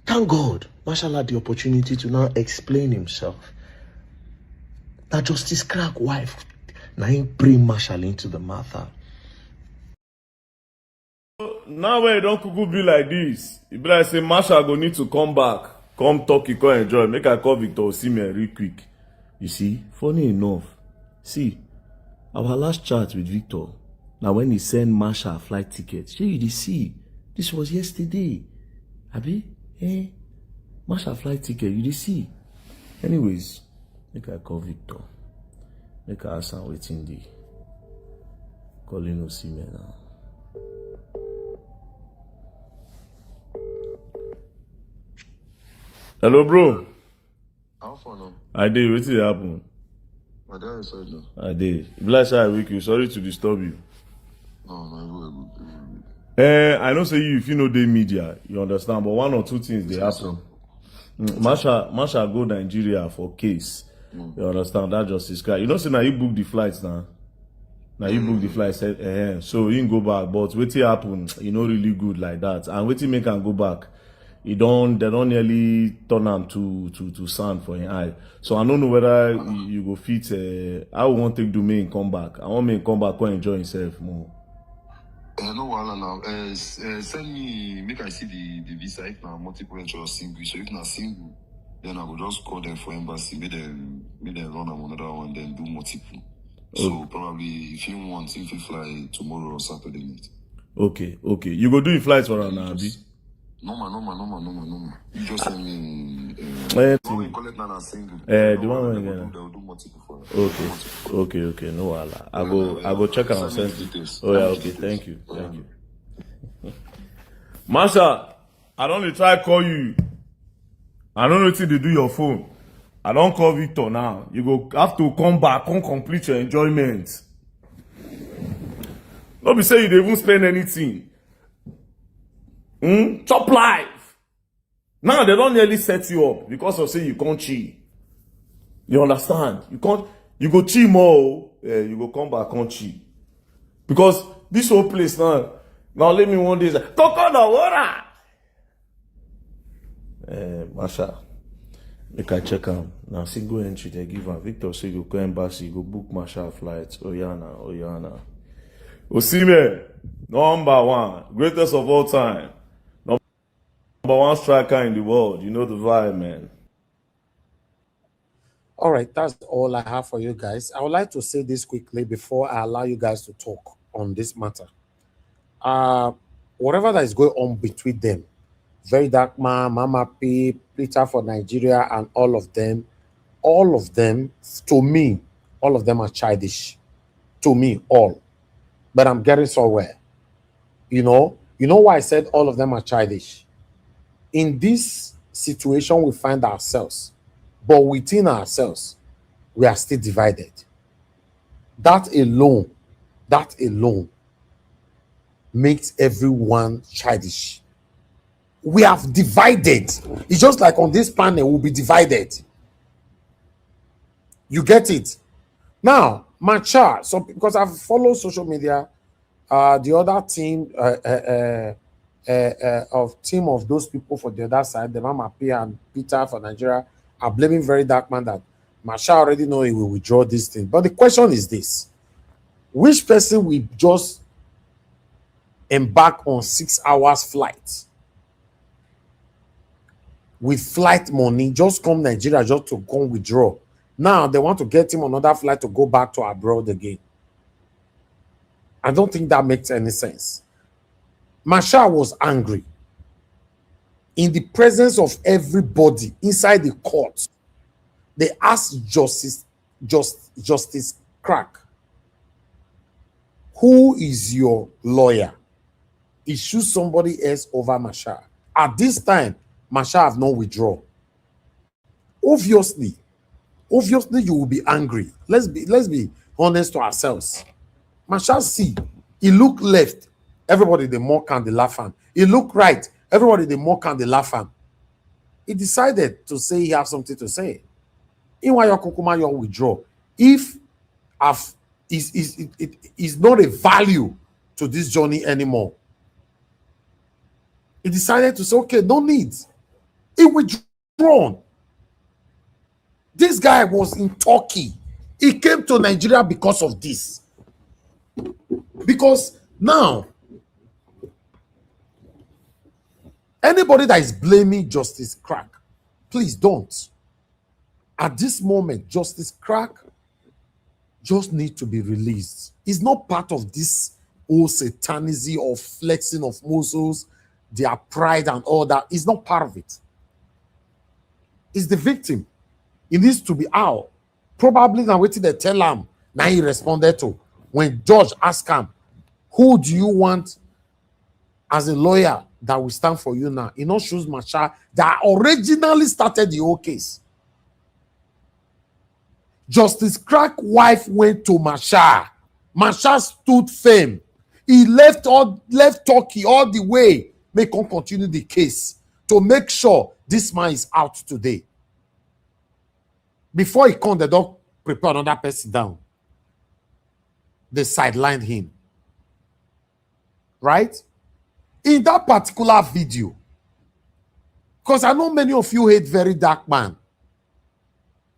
thank God, Marshall had the opportunity to now explain himself. That Justice Crack wife, now he bring Marshall into the matter. Now when you don't cuckoo be like this, it be like say Marshall go need to come back, come talk, you come enjoy. Make I call Victor Osimhen real quick. You see, funny enough, see, our last chat with Victor, now when he sent Marshall flight tickets, you did see, this was yesterday. Abi, Marshall flight ticket, you did see. Anyways, make I call Victor. Make I ask him waiting the calling Osimhen now. Hello, bro. How far now? I did. What did happen? My dad is sorry now. I did. Bless I wake you. Sorry to disturb you. No, I don't say you if you know the media, you understand. But one or two things they happen. Masha go Nigeria for case. You understand that Justice Crack. You know, say now you book the flights now. Now you book the flights, so you can go back. But what happen? You know, really good like that. And what make can go back? They don't nearly turn them to sand for your eye. So I don't know whether you go fit. I want to do me come back. I want me come back and enjoy himself more. No, now. Send me. Make I see the visa if now multiple entry or single. So if not single, then I will just call them for embassy. Make them run another one, then do multiple. Okay. So probably if you want, if you fly tomorrow or Saturday night. Okay. You go do your flights for an Abi. No man. You just send me. The one we call it now single. The one we get. Okay. No, I go check and send it. Oh yeah, okay. Thank you. Masha, I don't try call you. I don't know till they do your phone. I don't call Victor now. You go have to come back, come complete your enjoyment. Don't be saying you don't even spend anything. Chop life. Now they don't nearly set you up because of saying you can't cheat. You understand? You can't. You go cheat more. Yeah, you go come back and cheat. Because this whole place now let me one day say, Coco the water. Masha, make I check am. Now single entry they give am. Victor say you go embassy, you go book Masha flight. Oyana. Osime, number one, greatest of all time. Number one striker in the world. You know the vibe, man. All right, that's all I have for you guys. I would like to say this quickly before I allow you guys to talk on this matter. Whatever that is going on between them, Very Dark Man, Mama P, Peter for Nigeria, and all of them, to me, all of them are childish. To me, all. But I'm getting somewhere. You know why I said all of them are childish? In this situation, we find ourselves, but within ourselves, we are still divided. That alone makes everyone childish. We have divided. It's just like on this panel, we'll be divided. You get it? Now, my chart, so because I've followed social media, the other team of those people for the other side, the Mama P and Peter for Nigeria, are blaming Very Dark Man that Masha already know he will withdraw this thing. But the question is this: which person will just embark on 6 hours flight with flight money, just come Nigeria just to come withdraw? Now they want to get him another flight to go back to abroad again. I don't think that makes any sense. Masha was angry in the presence of everybody inside the court. They asked Justice Crack, who is your lawyer? Issue somebody else over Masha. At this time, Masha have no withdraw. Obviously you will be angry. Let's be honest to ourselves. Masha see, he look left, everybody they mock and they laugh at. He look right, everybody they mock and they laugh at. He decided to say he have something to say. In why your Kukuma your withdraw? If is not a value to this journey anymore. He decided to say, okay, no need. He withdrawn. This guy was in Turkey. He came to Nigeria because of this. Because now, anybody that is blaming Justice Crack, please don't. At this moment, Justice Crack just need to be released. He's not part of this whole satanism of flexing of muscles, their pride and all that. He's not part of it. He's the victim. He needs to be out. Probably now waiting they tell him. Now he responded to when George asked him, who do you want as a lawyer that will stand for you now? He not choose Masha that originally started the whole case. Justice Crack wife went to Masha. Masha stood firm. He left Turkey all the way. Make him continue the case to make sure this man is out today. Before he come, they don't prepare another person down. They sidelined him. Right? In that particular video, because I know many of you hate Very Dark Man.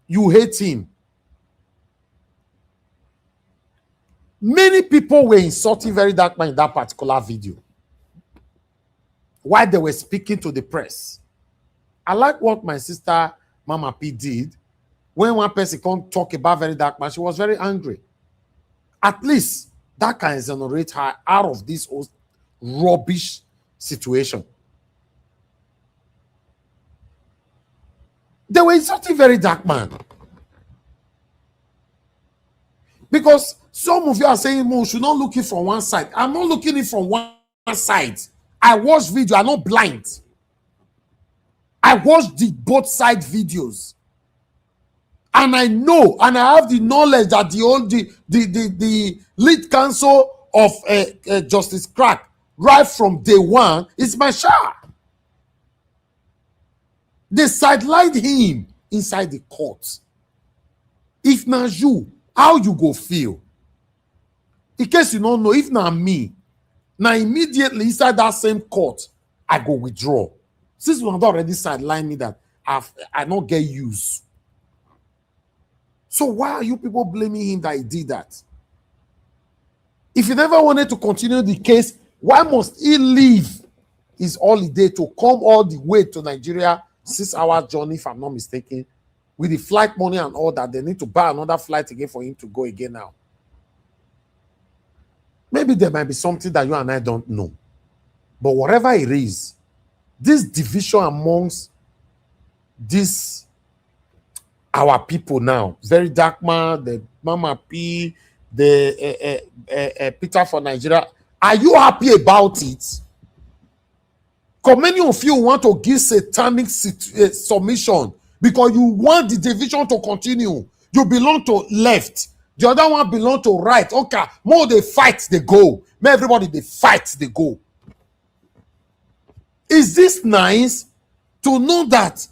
You hate him. Many people were insulting Very Dark Man in that particular video while they were speaking to the press. I like what my sister Mama P did. When one person can't talk about Very Dark Man, she was very angry. At least that can exonerate her out of this rubbish situation. They were insulting Very Dark Man. Because some of you are saying, "Mo, should not look it from one side." I'm not looking it from one side. I watch video. I'm not blind. I watch the both side videos, and I know, and I have the knowledge that the lead counsel of Justice Crack right from day one is Mashar. They sidelined him inside the court. If na you, how you go feel? In case you don't know, if na me, now immediately inside that same court, I go withdraw. Since we have already sidelined me that I don't get used. So why are you people blaming him that he did that? If he never wanted to continue the case, why must he leave his holiday to come all the way to Nigeria, 6-hour journey, if I'm not mistaken, with the flight money and all that? They need to buy another flight again for him to go again now. Maybe there might be something that you and I don't know. But whatever it is, this division amongst this our people now, very dark man, the Mama P, the Peter for Nigeria, are you happy about it? Because many of you want to give satanic submission because you want the division to continue. You belong to left, the other one belong to right. Okay, more they fight, they go. More everybody they fight, they go. Is this nice to know that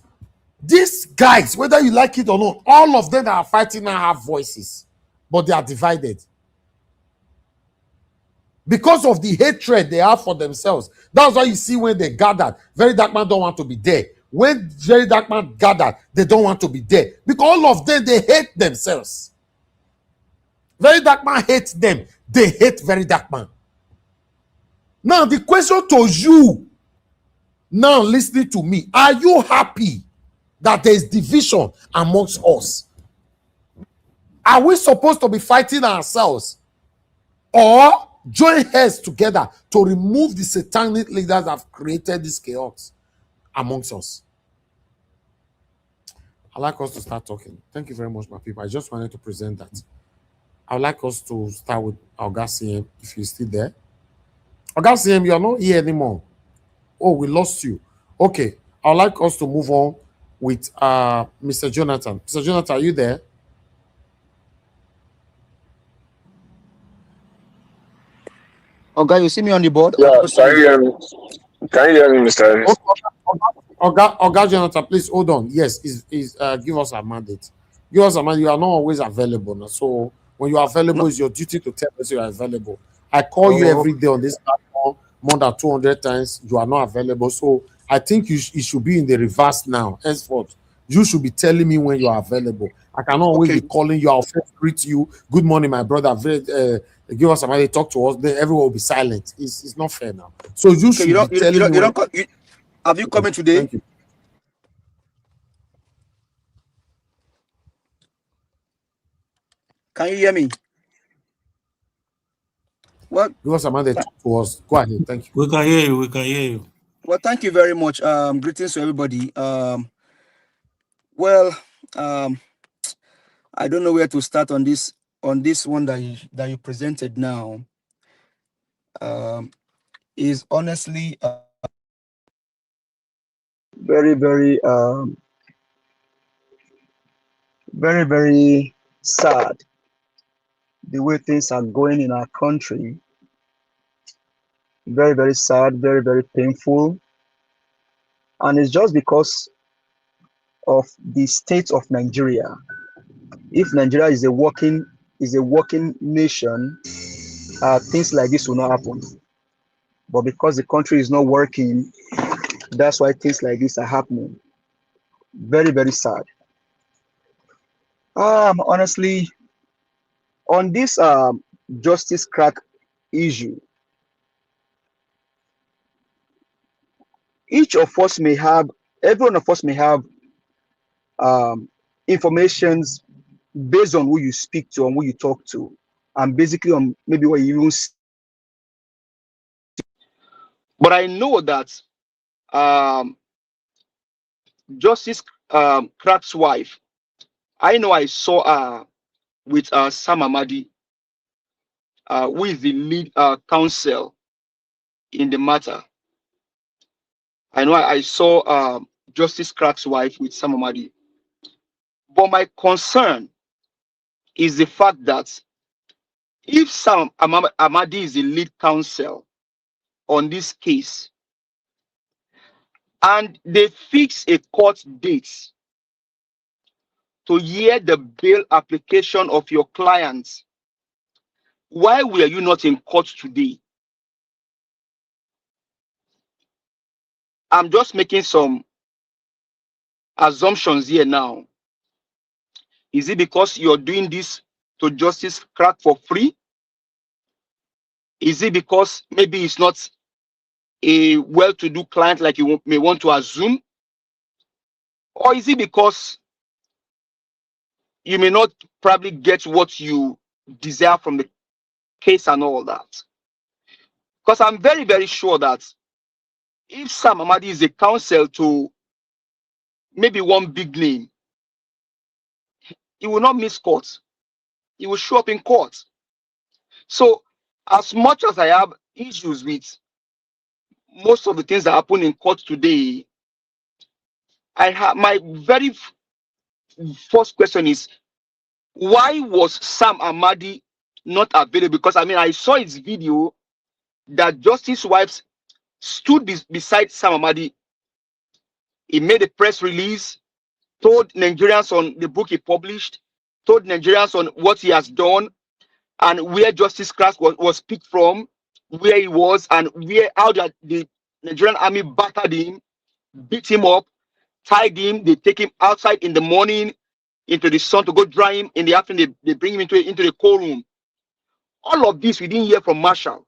these guys, whether you like it or not, all of them that are fighting now have voices, but they are divided because of the hatred they have for themselves. That's why you see when they gathered, very dark man don't want to be there. When very dark man gathered, they don't want to be there because all of them, they hate themselves. Very dark man hates them. They hate very dark man. Now the question to you, now listening to me, are you happy that there is division amongst us? Are we supposed to be fighting ourselves or join heads together to remove the satanic leaders that have created this chaos amongst us? I'd like us to start talking. Thank you very much, my people. I just wanted to present that. I'd like us to start with Oga CM, if you're still there. Oga CM, you're not here anymore. Oh, we lost you. Okay, I'd like us to move on with Mr. Jonathan. Mr. Jonathan, are you there? Okay, you see me on the board? Yeah, can you hear me? Can you hear me, Mr. Ellis? Oga Jonathan, please hold on. Yes, give us a mandate. Give us a mandate. You are not always available. Now. So when you are available, it's your duty to tell us you are available. I call you every day on this platform more than 200 times. You are not available. So I think it should be in the reverse now. Henceforth, you should be telling me when you are available. I cannot always be calling you. I'll first greet you. Good morning, my brother. Give us somebody talk to us. Then everyone will be silent. It's not fair now. So you should be telling me. Have you come in today? Thank you. Can you hear me? What? Give us somebody talk to us. Go ahead. Thank you. We can hear you. We can hear you. Well, thank you very much. Greetings to everybody. I don't know where to start on this one that you presented now. Is honestly very, very, very, very sad the way things are going in our country. Very, very sad, very, very painful. And it's just because of the state of Nigeria. If Nigeria is a working nation, things like this will not happen. But because the country is not working, that's why things like this are happening. Very, very sad. Honestly, on this justice crack issue, every one of us may have informations based on who you speak to and who you talk to, and basically on maybe what you even see. But I know that Justice Crack's wife, I know I saw her with Sam Amadi who is the lead counsel in the matter. I know I saw Justice Crack's wife with Sam Amadi. But my concern is the fact that if Sam Amadi is the lead counsel on this case and they fix a court date to hear the bail application of your clients, why were you not in court today? I'm just making some assumptions here now. Is it because you're doing this to Justice Crack for free? Is it because maybe it's not a well-to-do client like you may want to assume? Or is it because you may not probably get what you desire from the case and all that? Because I'm very, very sure that if Sam Amadi is a counsel to maybe one big name, he will not miss court. He will show up in court. So as much as I have issues with most of the things that happen in court today, I have my very first question is, why was Sam Amadi not available? Because I mean, I saw his video that Justice Wives stood beside Sam Amadi. He made a press release, told Nigerians on the book he published, told Nigerians on what he has done, and where Justice Crack was picked from, where he was, and how the Nigerian army battered him, beat him up, tied him. They take him outside in the morning into the sun to go dry him. In the afternoon, they bring him into the cold room. All of this we didn't hear from Marshall.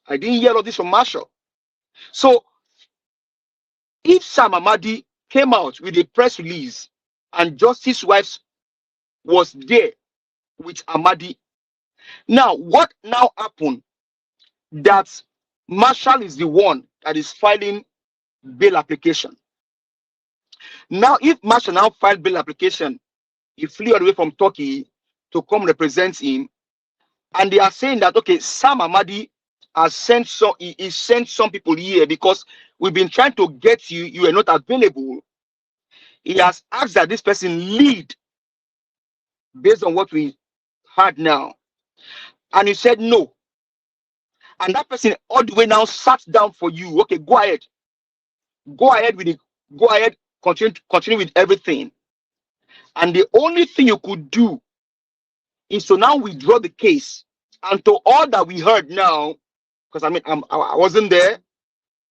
I didn't hear all of this from Marshall. So if Sam Amadi came out with a press release and Justice Wives was there with Amadi, now what now happened that Marshall is the one that is filing bail application? Now, if Marshall now filed bail application, he flew all the way from Turkey to come represent him, and they are saying that okay, Sam Amadi has sent some people here because we've been trying to get you, you are not available. He has asked that this person lead based on what we heard now, and he said no. And that person all the way now sat down for you. Okay, go ahead with it. Go ahead, continue with everything. And the only thing you could do is to now withdraw the case. And to all that we heard now, because I mean I wasn't there,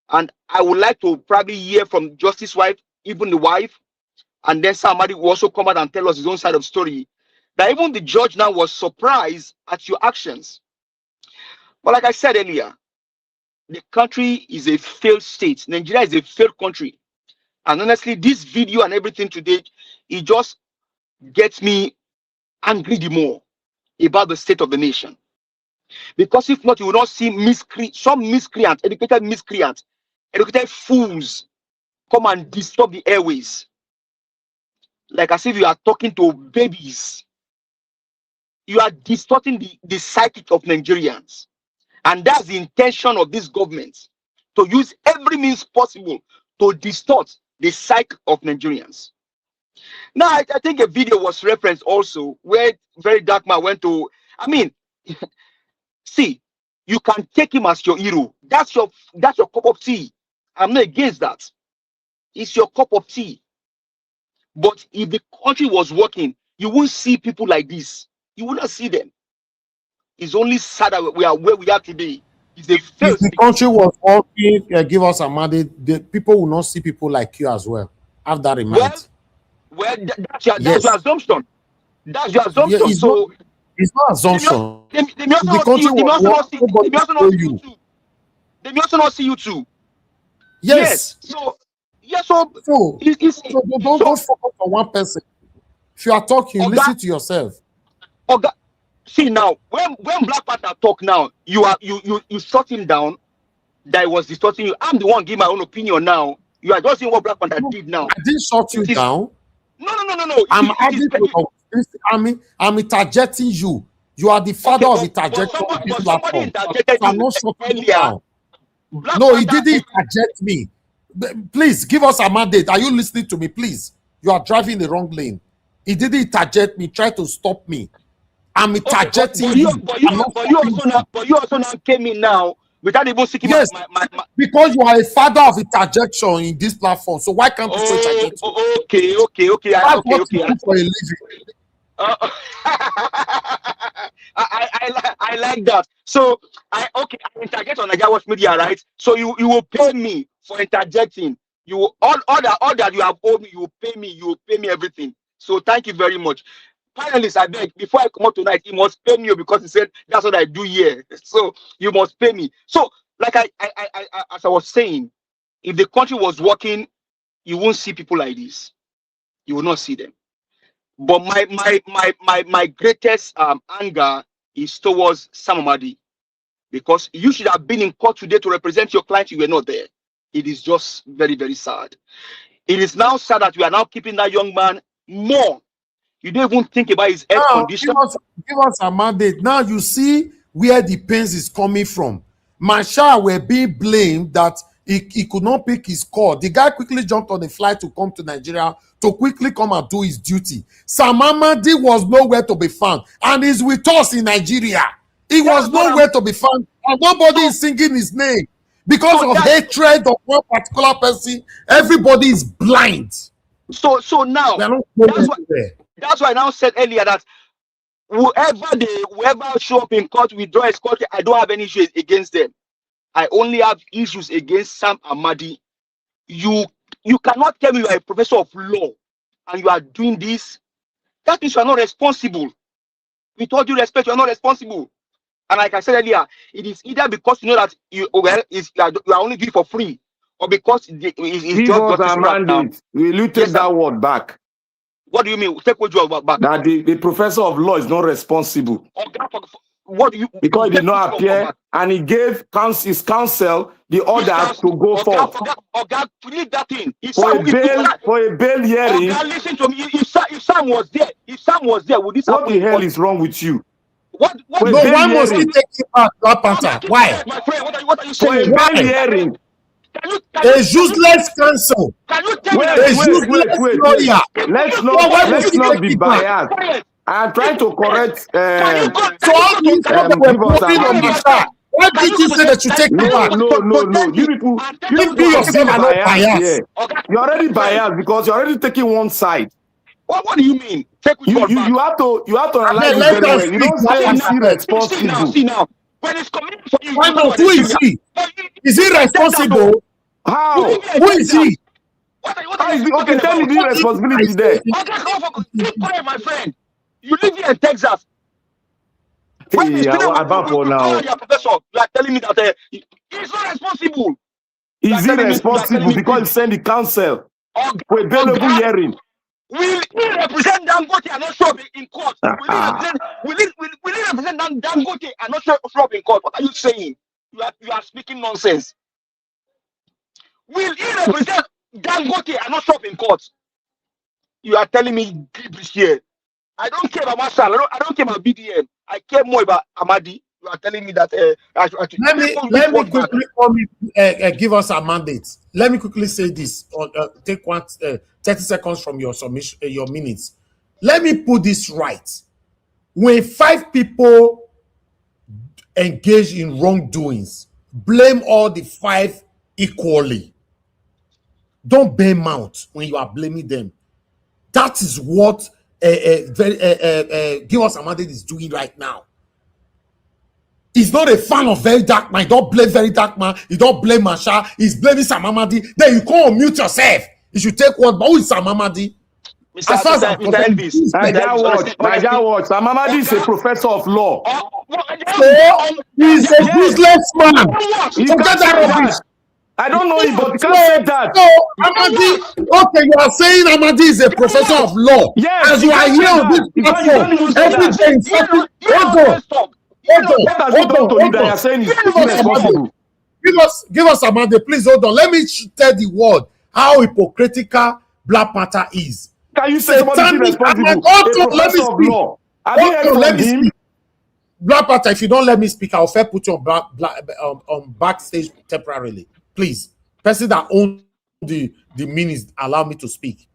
and I would like to probably hear from Justice Wife, even the wife, and then somebody will also come out and tell us his own side of the story. That even the judge now was surprised at your actions. But like I said earlier, the country is a failed state. Nigeria is a failed country. And honestly, this video and everything today, it just gets me angry the more about the state of the nation. Because if not, you will not see some miscreants, educated fools come and disturb the airways. Like as if you are talking to babies. You are distorting the psychic of Nigerians. And that's the intention of this government, to use every means possible to distort the psyche of Nigerians. Now, I think a video was referenced also where Very Dark Man went to, I mean, see, you can take him as your hero. That's your cup of tea. I'm not against that. It's your cup of tea. But if the country was working, you won't see people like this. You will not see them. It's only sad that we are where we are today. It's a failed if the country was working, give us a money, the people will not see people like you as well. Have that in mind. Well, that's your assumption. That's your assumption. Yeah, it's not assumption. They may also not see you too. Yes. So don't focus on one person. If you are talking, listen to yourself. See now, when Black Panther talk now, you shut him down. That was distorting you. I'm the one giving my own opinion now. You are just seeing what Black Panther did now. I didn't shut you down. No. I'm interjecting you. You are the father of but interjection on this somebody platform. interjected So I'm you not shutting you earlier. down. No, he didn't interject me. Please give us a mandate. Are you listening to me? Please. You are driving the wrong lane. He didn't interject me, try to stop me. I'm interjecting you. But you also now came in now without even seeking yes, my because you are a father of interjection in this platform. So why can't you interject? Okay. That's what you do for a living. I like that. So I interject on Nigeria Watch Media, right? So you will pay me for interjecting. You will, all that you have owed me, you will pay me everything. So thank you very much. Panelists, I beg, before I come out tonight, you must pay me because he said that's what I do here. So you must pay me. So like I as I was saying, if the country was working, you won't see people like this. You will not see them. But my greatest anger is towards Sam Amadi, because you should have been in court today to represent your client. You were not there. It is just very, very sad. It is now sad that we are now keeping that young man more. You don't even think about his health condition. Give us a mandate. Now you see where the pains is coming from. Marshal were being blamed that he could not pick his call. The guy quickly jumped on the flight to come to Nigeria to quickly come and do his duty. Sam Amadi was nowhere to be found, and he's with us in Nigeria. He was nowhere to be found, and nobody is singing his name because of hatred of one particular person. Everybody is blind. So now that's why I now said earlier that whoever show up in court, withdraw his court, I don't have any issues against them. I only have issues against Sam Amadi. You cannot tell me you are a professor of law and you are doing this. That means you are not responsible. With all due respect, you are not responsible. And like I said earlier, it is either because you know that you are only doing it for free, or because it's give us a mandate. Will you take that word back? What do you mean? Take what you back? That the professor of law is not responsible. What do you? Because he did not appear and he gave his counsel the order to go forth. Leave that thing. For a bail hearing. Listen to me. If Sam was there, would this happen? What the hell is wrong with you? What why must he take him back, Black Panther? Why? My friend, what are you saying? For a bail hearing. A useless counsel. Wait. Let's not be biased. I'm trying to correct. So how do you say that we're putting on the side? Why did you say that you take me back? No. You people are not biased. You're already biased because you're already taking one side. What do you mean? You have to analyze it very well. You don't say it's irresponsible. See now. When it's coming for you, why not? Who is he? Is he responsible? How? Who is he? Okay, tell me the responsibility there. Keep quiet, my friend. You live here in Texas. Hey, about for now. You are telling me that he's not responsible. Is he responsible because he sent the counsel for a bailable hearing? Will he represent Dangote and not show up in court? Will he represent Dangote and not show up in court? What are you saying? You are speaking nonsense. Will he represent Dangote and not show up in court? You are telling me gibberish here. I don't care about Marshall. I don't care about VDM. I care more about Amadi. You are telling me that. Let me quickly give us a mandate. Let me quickly say this. Take 30 seconds from your submission, your minutes. Let me put this right. When 5 people engage in wrongdoings, blame all the 5 equally. Don't bear mouth when you are blaming them. That is what Give Us a Mandate is doing right now. He's not a fan of Very Dark Man. He don't blame Very Dark Man. He don't blame Masha. He's blaming Sam Amadi. Then you can't mute yourself. You should take one. But who is Sam Amadi? Naija Watch. Sam Amadi is a professor of law. So he's a useless man. Forget that rubbish. I don't know him, but you can't say that. So Amadi, okay, you are saying Amadi is a professor of law. Yes. As you are here on this platform, everything. Give us Amadi, please hold on. Let me tell the world how hypocritical Black Panther is. Can you say somebody is responsible? A professor of law. Have you heard from him? Black Panther, if you don't let me speak, I'll fair put you on backstage temporarily. Please. Person that owns the minutes, allow me to speak.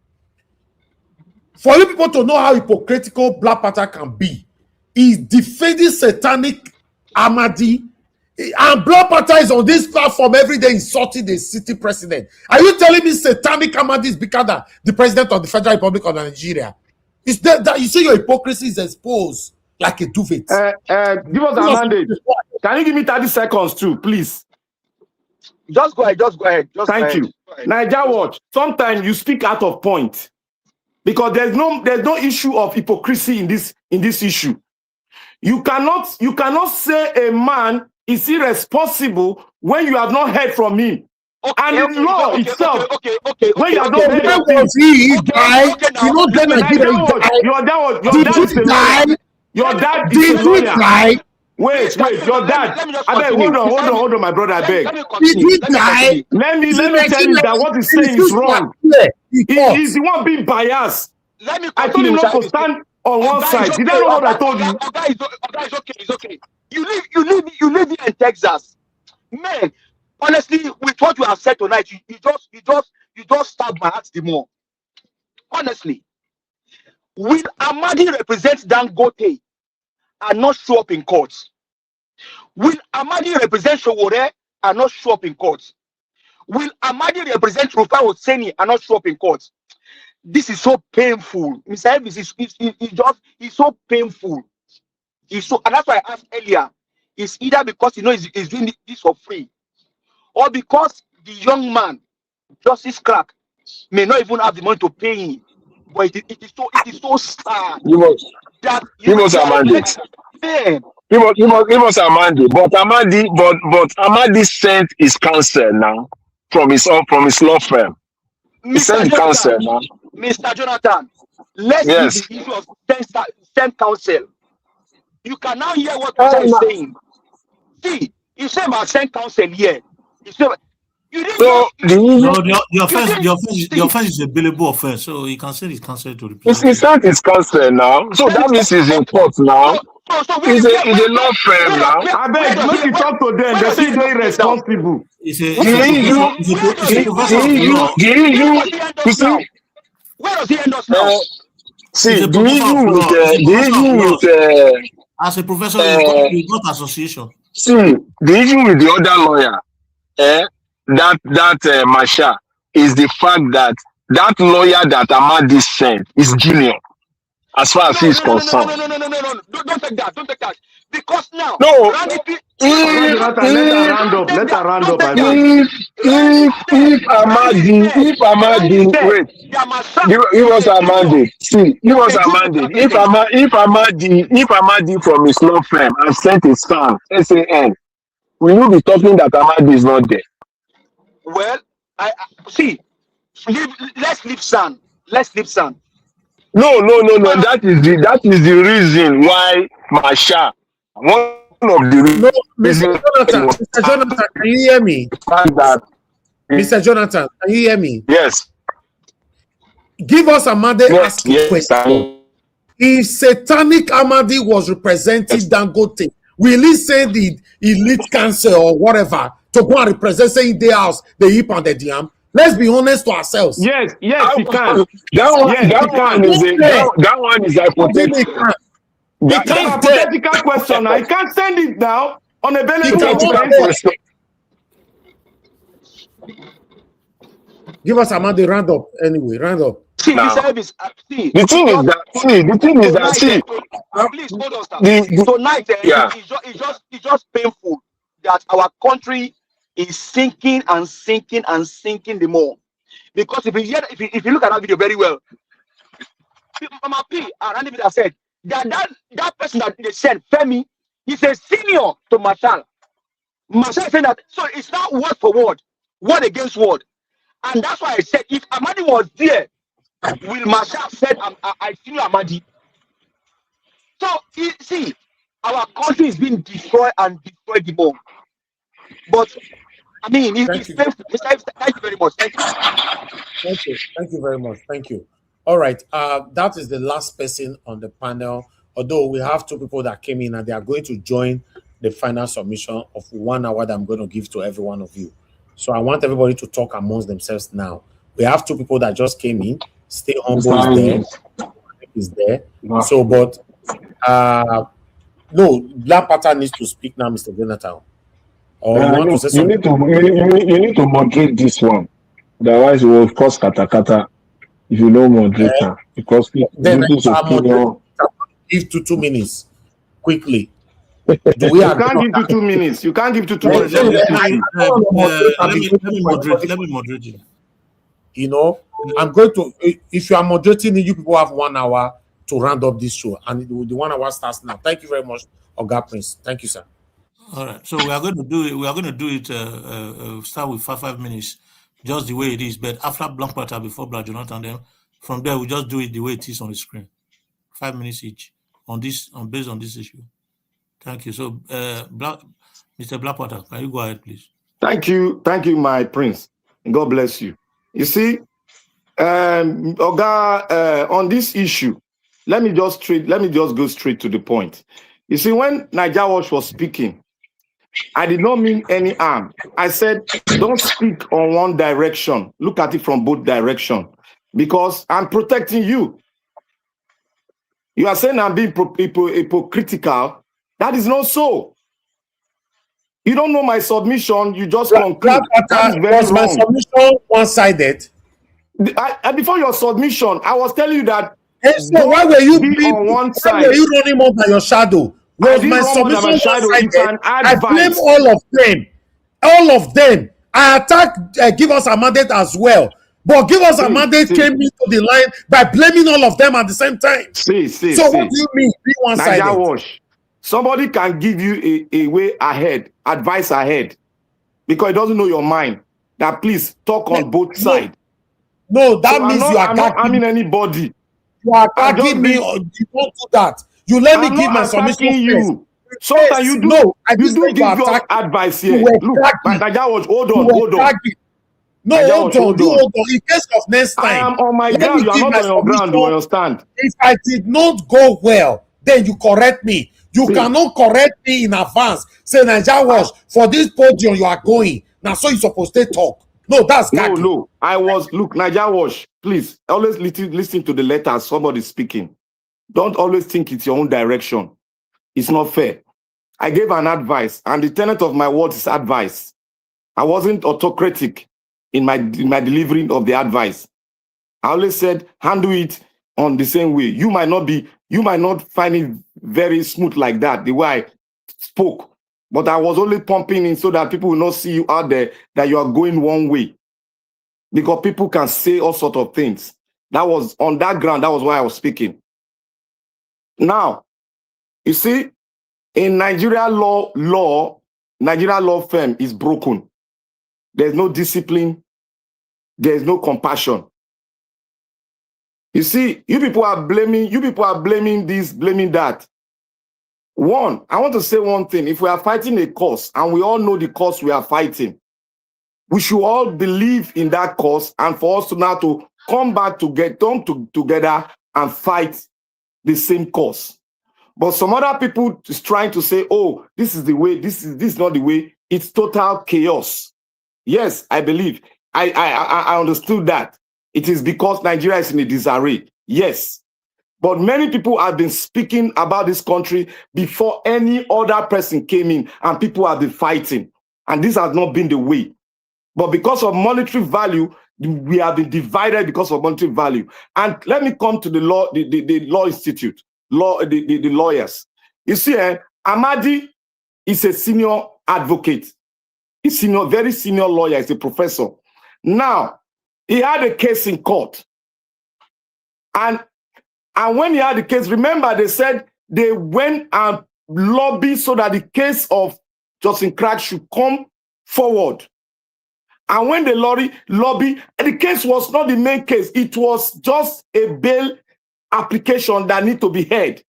For you people to know how hypocritical Black Panther can be, is defending satanic Ahmadi, and Black Panther is on this platform every day insulting the city president. Are you telling me satanic Ahmadi is bigger than the president of the Federal Republic of Nigeria? Is that you see your hypocrisy is exposed like a duvet? Give us a mandate. Can you give me 30 seconds too, please? Just go ahead. Thank you. Niger Watch, sometimes you speak out of point. Because there's no issue of hypocrisy in this issue. You cannot say a man is irresponsible when you have not heard from him. And the law itself, when you have not heard from him. Your dad is a lawyer. Wait, your dad. I beg, hold on, my brother, I beg. Did he die? Let me tell you that what he's saying is wrong. He's the one being biased. I told him not to stand on one side. Did I know what I told you? It's okay. You live here in Texas, man. Honestly, with what you have said tonight, you just stab my heart the more. Honestly, will Ahmadi represent Dangote and not show up in courts? Will Ahmadi represent Showore and not show up in courts? Will Ahmadi represent Rufai Hosseini and not show up in courts? This is so painful. Mr. Elvis is so painful. And that's why I asked earlier. It's either because he's doing this for free, or because the young man, Justice Crack, may not even have the money to pay him. But it is so sad. He must have mandate. He must have mandate. But Ahmadi sent his counsel now from his law firm. He sent the counsel now. Mr. Jonathan, let's leave the issue of send counsel. You can now hear what Peter is saying. See, you say about send counsel here. The offense is a billable offense, so he can send his counsel to the police. He sent his counsel now, so that means he's in court now. He's a law firm now. I beg, make you talk to them. They say they're irresponsible. Where does he end us now? See, the issue with as a professor, we got association. See, the issue with the other lawyer, that Masha, is the fact that lawyer that Ahmadi sent is junior, as far as he is concerned. No. Don't take that. Because now, no. Let her round up. If Ahmadi, wait, he was Ahmadi. See, he was Ahmadi. If Ahmadi from his law firm and sent his son, SAN, will you be talking that Ahmadi is not there? Well, I see. Let's leave San. No. That is the reason why Masha. One of the Mr. Jonathan, can you hear me? Mr. Jonathan, can you hear me? Yes. Give us Ahmadi asking question. If satanic Ahmadi was representing Dangote, will he send the elite council or whatever to go and represent, saying their house, the hip and the diam? Let's be honest to ourselves. Yes, he can. That one is hypothetical. That's a hypothetical question. I can't send it now on a benefit. Give us Ahmadi round up anyway. Round up. See, now, the thing is that please hold on, sir. Tonight, it's just painful that our country is sinking the more. Because if you look at that video very well, Mama P and Randy Peter said that person that they sent, Femi, he's a senior to Marshall. Marshall said that, so it's not word for word against word. And that's why I said, if Ahmadi was there, will Marshall said, I feel Ahmadi. So, see, our country is being destroyed the more. But, I mean, thank you very much. Thank you. Thank you very much. Thank you. All right. That is the last person on the panel although we have 2 people that came in and they are going to join the final submission of 1 hour that I'm going to give to every one of you. So I want everybody to talk amongst themselves now. We have 2 people that just came in. Stay Humble is there. Is there. So, but no, Black Panther needs to speak now, Mr. Jonathan. Or you want to say You something? you need to moderate this one. Otherwise, it will cause katakata if you don't moderate her. Because Then people's opinion. give 2 minutes quickly. Do we You agree can't on give to that? 2 minutes. You can't give to 2 Let minutes. me moderate it. You know, I'm going to, if you are moderating it, you people have 1 hour to round up this show, and the 1 hour starts now. Thank you very much, Oga Prince. Thank you, sir. All right, so we are going to do it. We are going to do it. Start with 5 minutes, just the way it is. But after Black Panther, before Black Jonathan, then from there we just do it the way it is on the screen. 5 minutes each on this, based on this issue. Thank you. So, Mr. Black Panther, can you go ahead, please? Thank you, my prince. God bless you. You see, Oga, on this issue, let me just go straight to the point. You see, when Naija Watch was speaking, I did not mean any harm. I said, don't speak on one direction. Look at it from both directions, because I'm protecting you. You are saying I'm being hypocritical. That is not so. You don't know my submission. You just conclude. That is very was my wrong. submission one-sided? Before your submission, I was telling you that. So why were you on one side? Why were you running more than your shadow? Was my submission one-sided? I blame all of them. All of them. I attacked Give Us a Mandate as well. But Give Us a Mandate came into the line by blaming all of them at the same time. So what do you mean be one-sided? Naija Watch. Somebody can give you a way ahead, advice ahead, because it doesn't know your mind. That please talk on both sides. No, that means you are not harming anybody. You are attacking me, or you don't do that. You let me give my submission you. Sometimes you do. No, you do give your advice here. Look, Naija Watch, hold on. No, hold on. In case of next time, I am on my ground. You are not on your ground. Do you understand? If I did not go well, then you correct me. You cannot correct me in advance. Say, Naija Watch, for this podium you are going. Now, so you supposed to talk. No, that's khaki. No. Look, Naija Watch, please, always listen to the letters somebody speaking. Don't always think it's your own direction. It's not fair. I gave an advice, and the tenet of my words is advice. I wasn't autocratic in my delivery of the advice. I always said, handle it on the same way. You might not find it very smooth like that, the way I spoke. But I was only pumping in so that people will not see you out there that you are going one way. Because people can say all sorts of things. That was on that ground, that was why I was speaking. Now, you see, in Nigeria Nigeria law firm is broken. There's no discipline. There's no compassion. You see, you people are blaming this, blaming that. One, I want to say one thing. If we are fighting a cause, and we all know the cause we are fighting, we should all believe in that cause, and for us to now to come back to together and fight the same cause. But some other people is trying to say, oh, this is the way, this is not the way. It's total chaos. Yes, I believe. I understood that. It is because Nigeria is in a disarray. Yes. But many people have been speaking about this country before any other person came in, and people have been fighting. And this has not been the way. But because of monetary value, we have been divided because of monetary value. And let me come to the law, the law institute, the lawyers. You see, Amadi is a senior advocate. He's very senior lawyer. He's a professor. Now, he had a case in court. And when he had the case, remember they said they went and lobbied so that the case of Justin Crack should come forward. And when the lobby, the case was not the main case. It was just a bail application that need to be heard.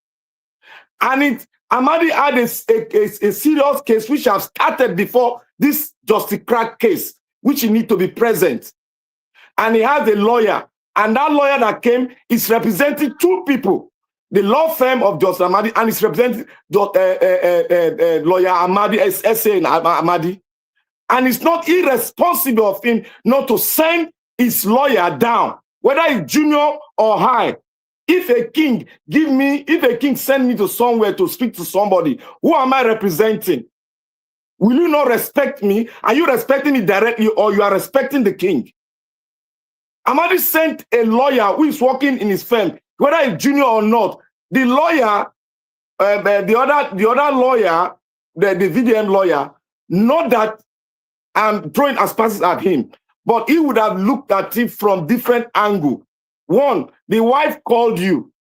And Amadi had a serious case which has started before this Justin Crack case, which he need to be present. And he has a lawyer. And that lawyer that came is representing two people. the law firm of Justice Amadi, and it's representing lawyer Amadi, S.A. Amadi. And it's not irresponsible of him not to send his lawyer down, whether it's junior or high. If a king send me to somewhere to speak to somebody, who am I representing? Will you not respect me? Are you respecting me directly, or you are respecting the king? Amadi sent a lawyer who is working in his firm, whether it's junior or not. The lawyer, the other lawyer, the VDM lawyer, not that I'm throwing aspersions at him, but he would have looked at it from different angle. One, the wife called you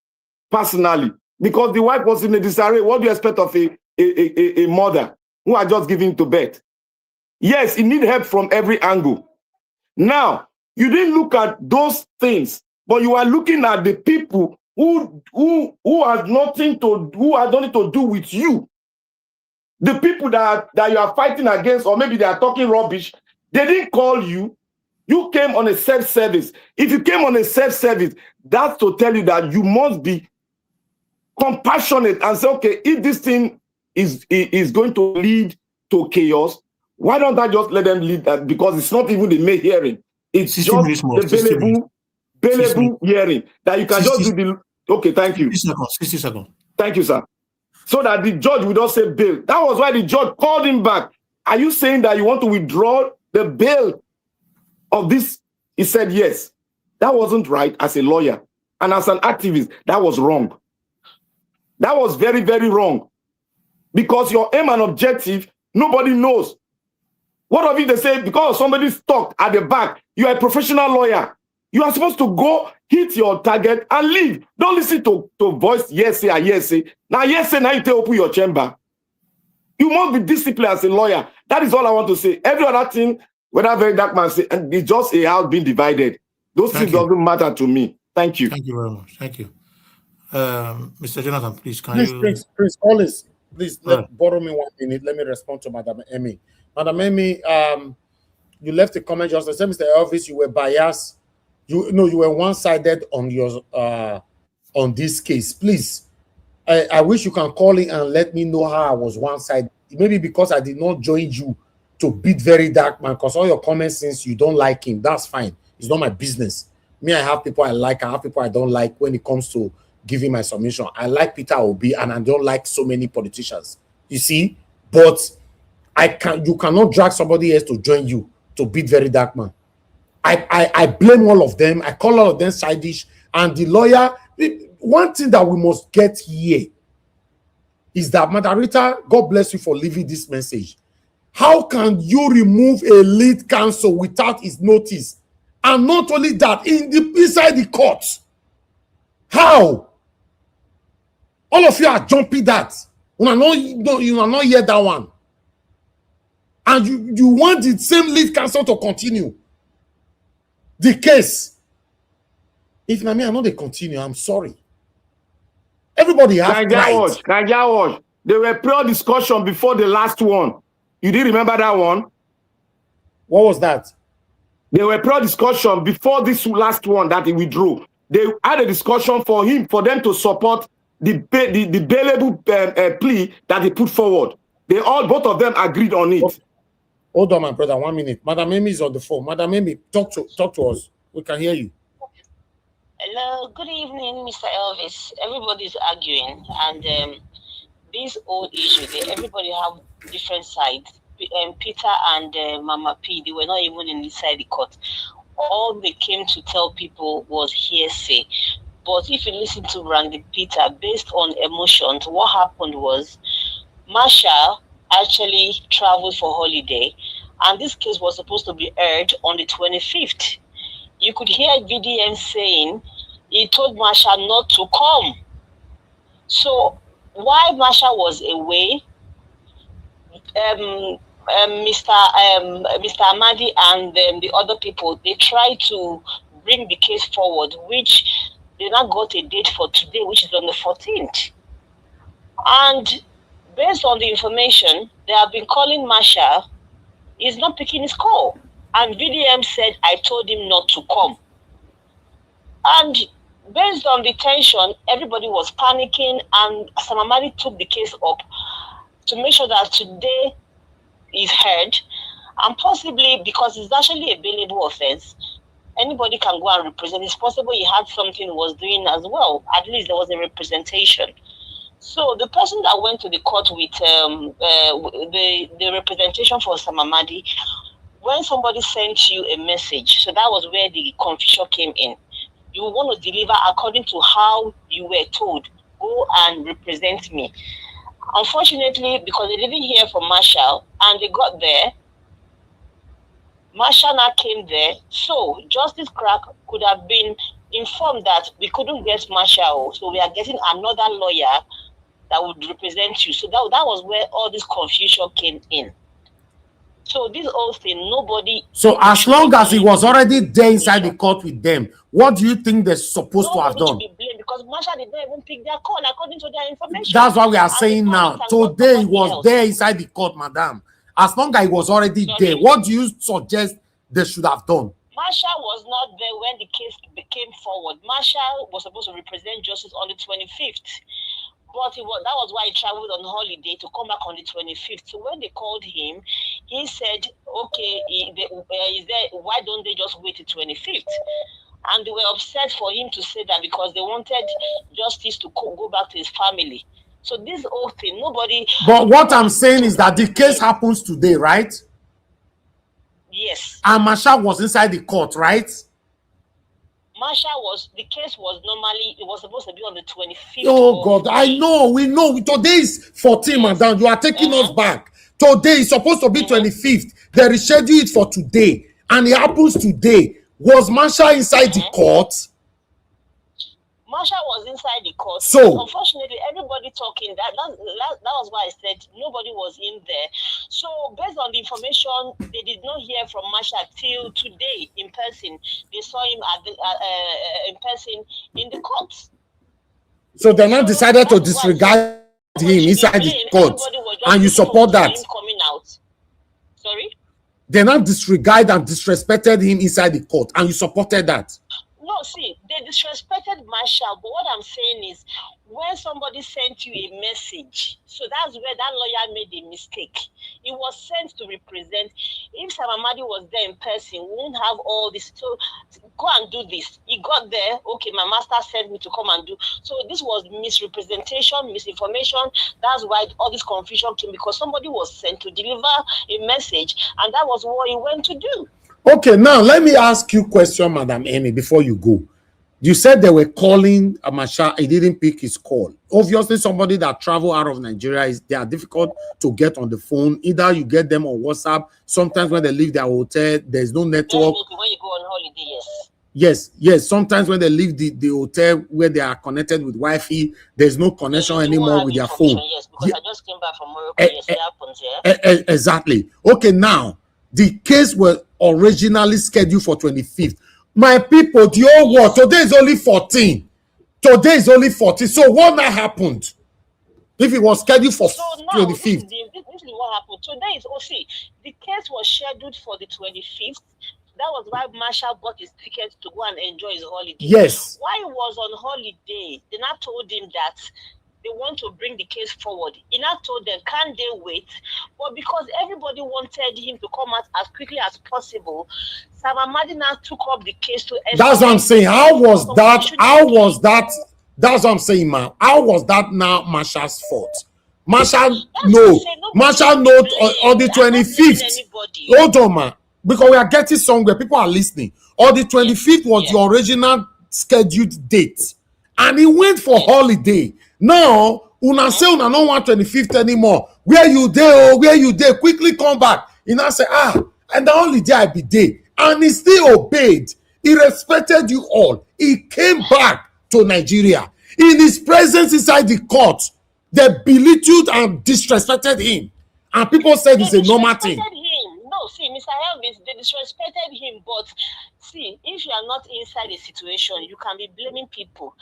personally because the wife was in a disarray. What do you expect of a mother who are just giving to birth? Yes, he need help from every angle. Now, you didn't look at those things, but you are looking at the people who have nothing to do with you. The people that you are fighting against, or maybe they are talking rubbish, they didn't call you. You came on a self-service. If you came on a self-service, that's to tell you that you must be compassionate and say, okay, if this thing is going to lead to chaos, why don't I just let them lead that? Because it's not even the main hearing. It's just the billable hearing that you can just do the... Okay, thank you. 60 seconds. Thank you, sir. So that the judge would not say bail. That was why the judge called him back. Are you saying that you want to withdraw the bail of this? He said yes. That wasn't right as a lawyer. And as an activist, that was wrong. That was very, very wrong. Because your aim and objective, nobody knows. What of it they say, because somebody stuck at the back, you are a professional lawyer. You are supposed to go hit your target and leave. Don't listen to voice yes say or yes say. Now yes say, now you take open your chamber. You must be disciplined as a lawyer. That is all I want to say. Every other thing, whether very dark man say, and it's just a house being divided. Those things doesn't matter to me. Thank you. Thank you very much. Thank you. Mr. Jonathan, please, can you... Prince, always, please, borrow me 1 minute. Let me respond to Madam Emmy. Madam Emmy, you left a comment just the same, Mr. Elvis, you were biased. You were one-sided on your on this case. Please, I wish you can call in and let me know how I was one-sided. Maybe because I did not join you to beat very dark man, because all your comments since you don't like him, that's fine. It's not my business. Me, I have people I like, I have people I don't like when it comes to giving my submission. I like Peter Obi and I don't like so many politicians. You see? But you cannot drag somebody else to join you to beat very dark man. I blame all of them. I call all of them childish. And the lawyer, one thing that we must get here is that, Madarita, God bless you for leaving this message. How can you remove a lead counsel without his notice? And not only that, inside the court. How? All of you are jumping that. You are not hear that one. And you want the same lead counsel to continue the case. If I know they continue, I'm sorry. Everybody has Watch. There were prior discussion before the last one. You didn't remember that one? What was that? There were prior discussion before this last one that he withdrew. They had a discussion for them to support the bailable plea that he put forward. Both of them agreed on it. Hold on, my brother, 1 minute. Madam Amy is on the phone. Madam Amy, talk to us. We can hear you. Hello, good evening, Mr. Elvis. Everybody's arguing, and this whole issue, everybody have different sides. Peter and Mama P, they were not even inside the court. All they came to tell people was hearsay. But if you listen to Randy Peter, based on emotions, what happened was Marsha actually traveled for holiday, and this case was supposed to be heard on the 25th. You could hear VDM saying he told Marsha not to come. So while Marsha was away, Mr. Amadi and the other people, they tried to bring the case forward, which they now got a date for today, which is on the 14th. And based on the information, they have been calling Marsha. He's not picking his call. And VDM said, I told him not to come. And based on the tension, everybody was panicking, and Samamadi took the case up to make sure that today is heard, and possibly because it's actually a bailable offense, anybody can go and represent. It's possible he had something he was doing as well. At least there was a representation. So the person that went to the court with the representation for Samamadi, when somebody sent you a message, so that was where the confusion came in. You want to deliver according to how you were told. Go and represent me. Unfortunately, because they didn't hear from Marshall and they got there, Marshall now came there. So Justice Crack could have been informed that we couldn't get Marshall, so we are getting another lawyer that would represent you. So that was where all this confusion came in. So this whole thing, nobody. So as long as he was already there inside the court with them, what do you think they're supposed to have done? Be blamed because Marshall did not even pick their call according to their information. That's what we are saying now. Today he was there inside the court, madam. As long as he was already there, what do you suggest they should have done? Marshall was not there when the case came forward. Marshall was supposed to represent justice on the 25th. But that was why he traveled on holiday to come back on the 25th. So when they called him, he said, okay, why don't they just wait till 25th? And they were upset for him to say that because they wanted justice to go back to his family. So this whole thing, nobody... But what I'm saying is that the case happens today, right? Yes. And Marshall was inside the court, right? The case was normally, it was supposed to be on the 25th. Oh God, I know, we know. Today is 14, madam. You are taking us back. Today is supposed to be 25th. They rescheduled it for today. And it happens today. Was Marshall inside the court? Marshall was inside the court. So unfortunately, everybody talking, that was why I said nobody was in there. So based on the information, they did not hear from Marshall till today in person. They saw him in person in the court. So they now decided to disregard him inside the court, and you support that? Coming out. Sorry? They now disregard and disrespected him inside the court, and you supported that? No, see, they disrespected Marshall, but what I'm saying is, when somebody sent you a message, so that's where that lawyer made a mistake. It was sent to represent. If Samamadi was there in person, we wouldn't have all this. So go and do this. He got there. Okay, my master sent me to come and do. So this was misrepresentation, misinformation. That's why all this confusion came, because somebody was sent to deliver a message, and that was what he went to do. Okay, now let me ask you a question, Madam Amy, before you go. You said they were calling Marshall. He didn't pick his call. Obviously, somebody that travel out of Nigeria, they are difficult to get on the phone. Either you get them on WhatsApp. Sometimes when they leave their hotel, there's no network. Definitely when you go on holiday, yes. Sometimes when they leave the hotel where they are connected with Wi-Fi, there's no connection anymore with their phone. Yes, because I just came back from Morocco. Yes, it happens, yeah. Exactly. Okay, now, the case was originally scheduled for 25th. My people, the whole world, today is only 14. Today is only 14. So what now happened? If it was scheduled for 25th. This is what happened. Today is OC. The case was scheduled for the 25th. That was why Marshall bought his ticket to go and enjoy his holiday. Yes. While he was on holiday, they now told him that they want to bring the case forward. He now told them, can't they wait? But because everybody wanted him to come out as quickly as possible, Samamadi now took up the case to... That's what I'm saying. How was that? That's what I'm saying, man. How was that now Marshall's fault? Marshall on the 25th. Hold on, man. Because we are getting somewhere. People are listening. On the 25th was the original scheduled date. And he went for holiday. Now, una say una no want 25th anymore. Where you there? Where you there? Quickly come back. He now say, and the only day I be there. And he still obeyed. He respected you all. He came back to Nigeria. In his presence inside the court, they belittled and disrespected him. And people said it's a normal thing. No, see, Mr. Elvis, they disrespected him. But see, if you are not inside a situation, you can be blaming people.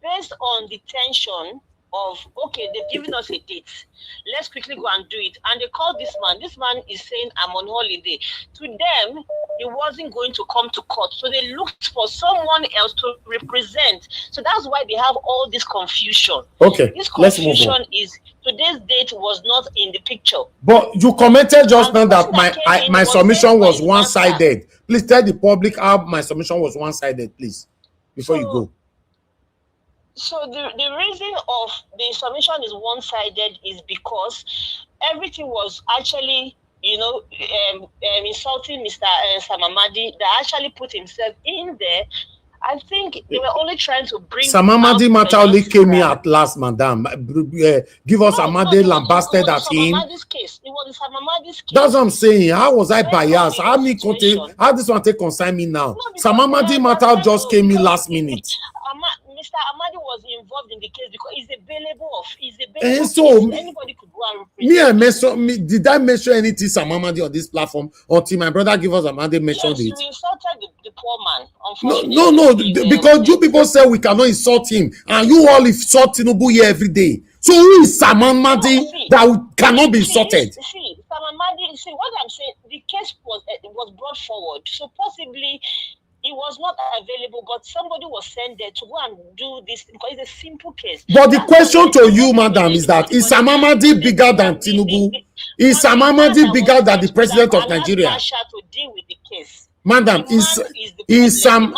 Based on the tension, of, okay, they've given us a date. Let's quickly go and do it. And they called this man. This man is saying, I'm on holiday. To them, he wasn't going to come to court. So they looked for someone else to represent. So that's why they have all this confusion. Okay, This let's move confusion on. is today's date was not in the picture. But you commented just now that came in my was submission based by was his one-sided. Please tell the public how my submission was one-sided, please, before you go. So the reason of the submission is one-sided is because everything was actually, insulting Mr. Samamadi that actually put himself in there. I think they were only trying to bring Samamadi matter only came here at last, madam. Give us Amade lambasted at him. Case. It was Samamadi's case. That's what I'm saying. How was I biased? How this one take concern me now? Samamadi matter just came in last minute. Mr. Amadi was involved in the case because he's available. So anybody could go and represent. Did I mention anything Samamadi on this platform until my brother give us Amadi mentioned it? You insulted the poor man. Unfortunately, no, because you people say we cannot insult him, and you all insult Tinubu here every day. So who is Samamadi that cannot be insulted? See, Samamadi. See what I'm saying. The case was brought forward, so possibly. It was not available, but somebody was sent there to go and do this because it's a simple case. But the question to you, madam, is that is Samamadi bigger than Tinubu? Is Samamadi bigger than the president of Nigeria? To deal with the case. Madam, is Sam?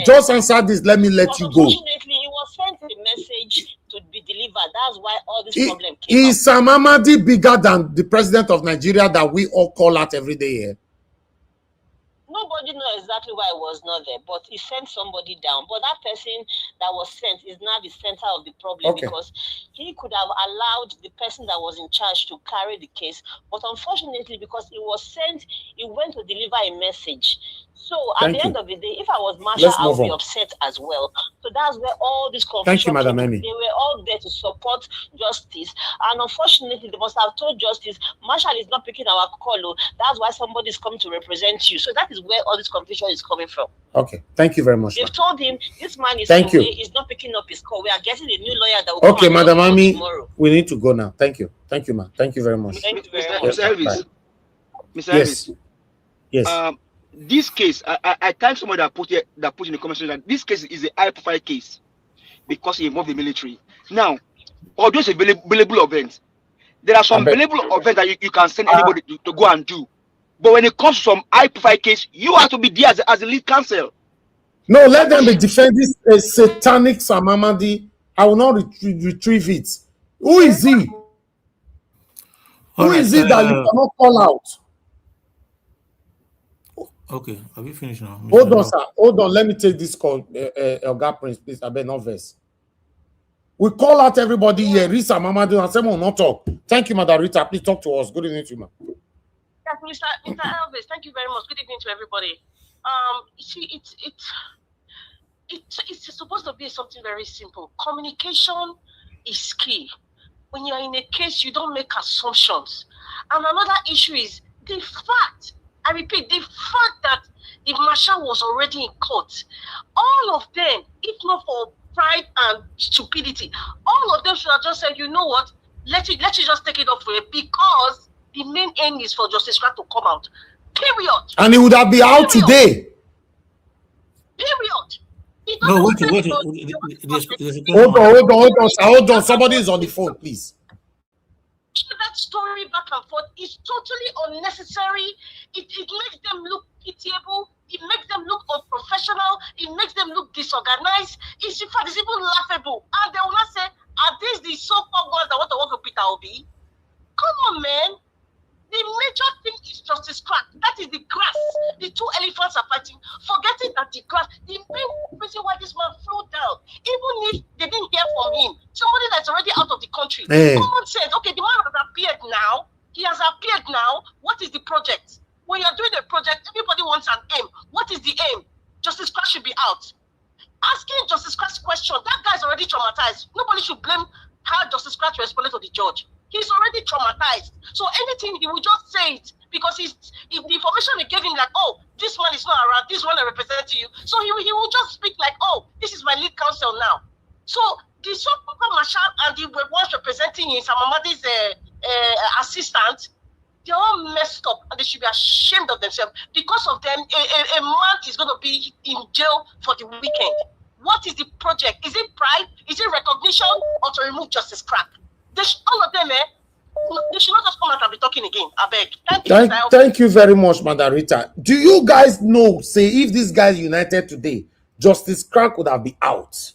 Just answer this. Let me let you go. Unfortunately, he was sent a message to be delivered. That's why all this problem came. Is Samamadi bigger than the president of Nigeria that we all call out every day here? Nobody knows exactly why I was not there, but he sent somebody down. But that person that was sent is now the center of the problem because he could have allowed the person that was in charge to carry the case. But unfortunately, because he was sent, he went to deliver a message. So at the end of the day, if I was Marshall, I would be upset as well. So that's where all this confusion Thank you, Madam Amy. They were all there to support justice. And unfortunately, they must have told justice, Marshall is not picking our call. That's why somebody is coming to represent you. So that is where all this confusion is coming from. Okay. Thank you very much. They've told him, this man is he's not picking up his call. We are getting a new lawyer that will come Madam Amy, tomorrow. we need to go now. Thank you. Thank you, ma'am. Thank you very much. Thank you very much. Mr. Elvis. Mr. Elvis. Yes. This case, I thank somebody that put in the comment section that this case is a high-profile case because it involved the military. Now, although it's a billable event, there are some billable events that you can send anybody to go and do. But when it comes to some high-profile case, you have to be there as a lead counsel. No, let them be defending a satanic Samamadi. I will not retrieve it. Who is he? Who is it that you cannot call out? Okay, have you finished now? Hold on, sir. Hold on. Let me take this call. Elgar Prince, please. I bet not verse. We call out everybody here. Risa, Mamadu, and someone will not talk. Thank you, Madam Rita. Please talk to us. Good evening to you, ma'am. Yes, Mr. Elvis, thank you very much. Good evening to everybody. See, it's supposed to be something very simple. Communication is key. When you're in a case, you don't make assumptions. And another issue is the fact. I repeat, the fact that the marshal was already in court, all of them, if not for pride and stupidity, all of them should have just said, you know what, let you just take it off for it because the main aim is for Justice Clark to come out. Period. And he would have been out today. Period. No, wait. Hold on. Somebody is on the phone, please. That story back and forth is totally unnecessary. It makes them look pitiable. It makes them look unprofessional. It makes them look disorganized. It's in fact, it's even laughable. And they will not say, are these the so-called ones that want to work with Peter Obi? Come on, man. The major thing is Justice Clark. That is the grass. The two elephants are fighting, forgetting that the grass, the main reason why this man flew down, even if they didn't hear from him, somebody that's already out of the country. Someone says, okay, the man has appeared now. He has appeared now. What is the project? When you're doing a project, everybody wants an aim. What is the aim? Justice Clark should be out. Asking Justice Clark's question, that guy's already traumatized. Nobody should blame how Justice Clark responded to the judge. He's already traumatized. So anything, he will just say it because if the information they gave him, like, oh, this one is not around, this one is representing you. So he will just speak like, oh, this is my lead counsel now. So The super marshal and the ones representing him, Samamadi's assistant, they're all messed up and they should be ashamed of themselves. Because of them, a man is going to be in jail for the weekend. What is the project? Is it pride? Is it recognition? Or to remove Justice Crack? All of them, they should not just come out and be talking again. I beg. Thank you very much, Madam Rita. Do you guys know, say, if these guys united today, Justice Crack would have been out.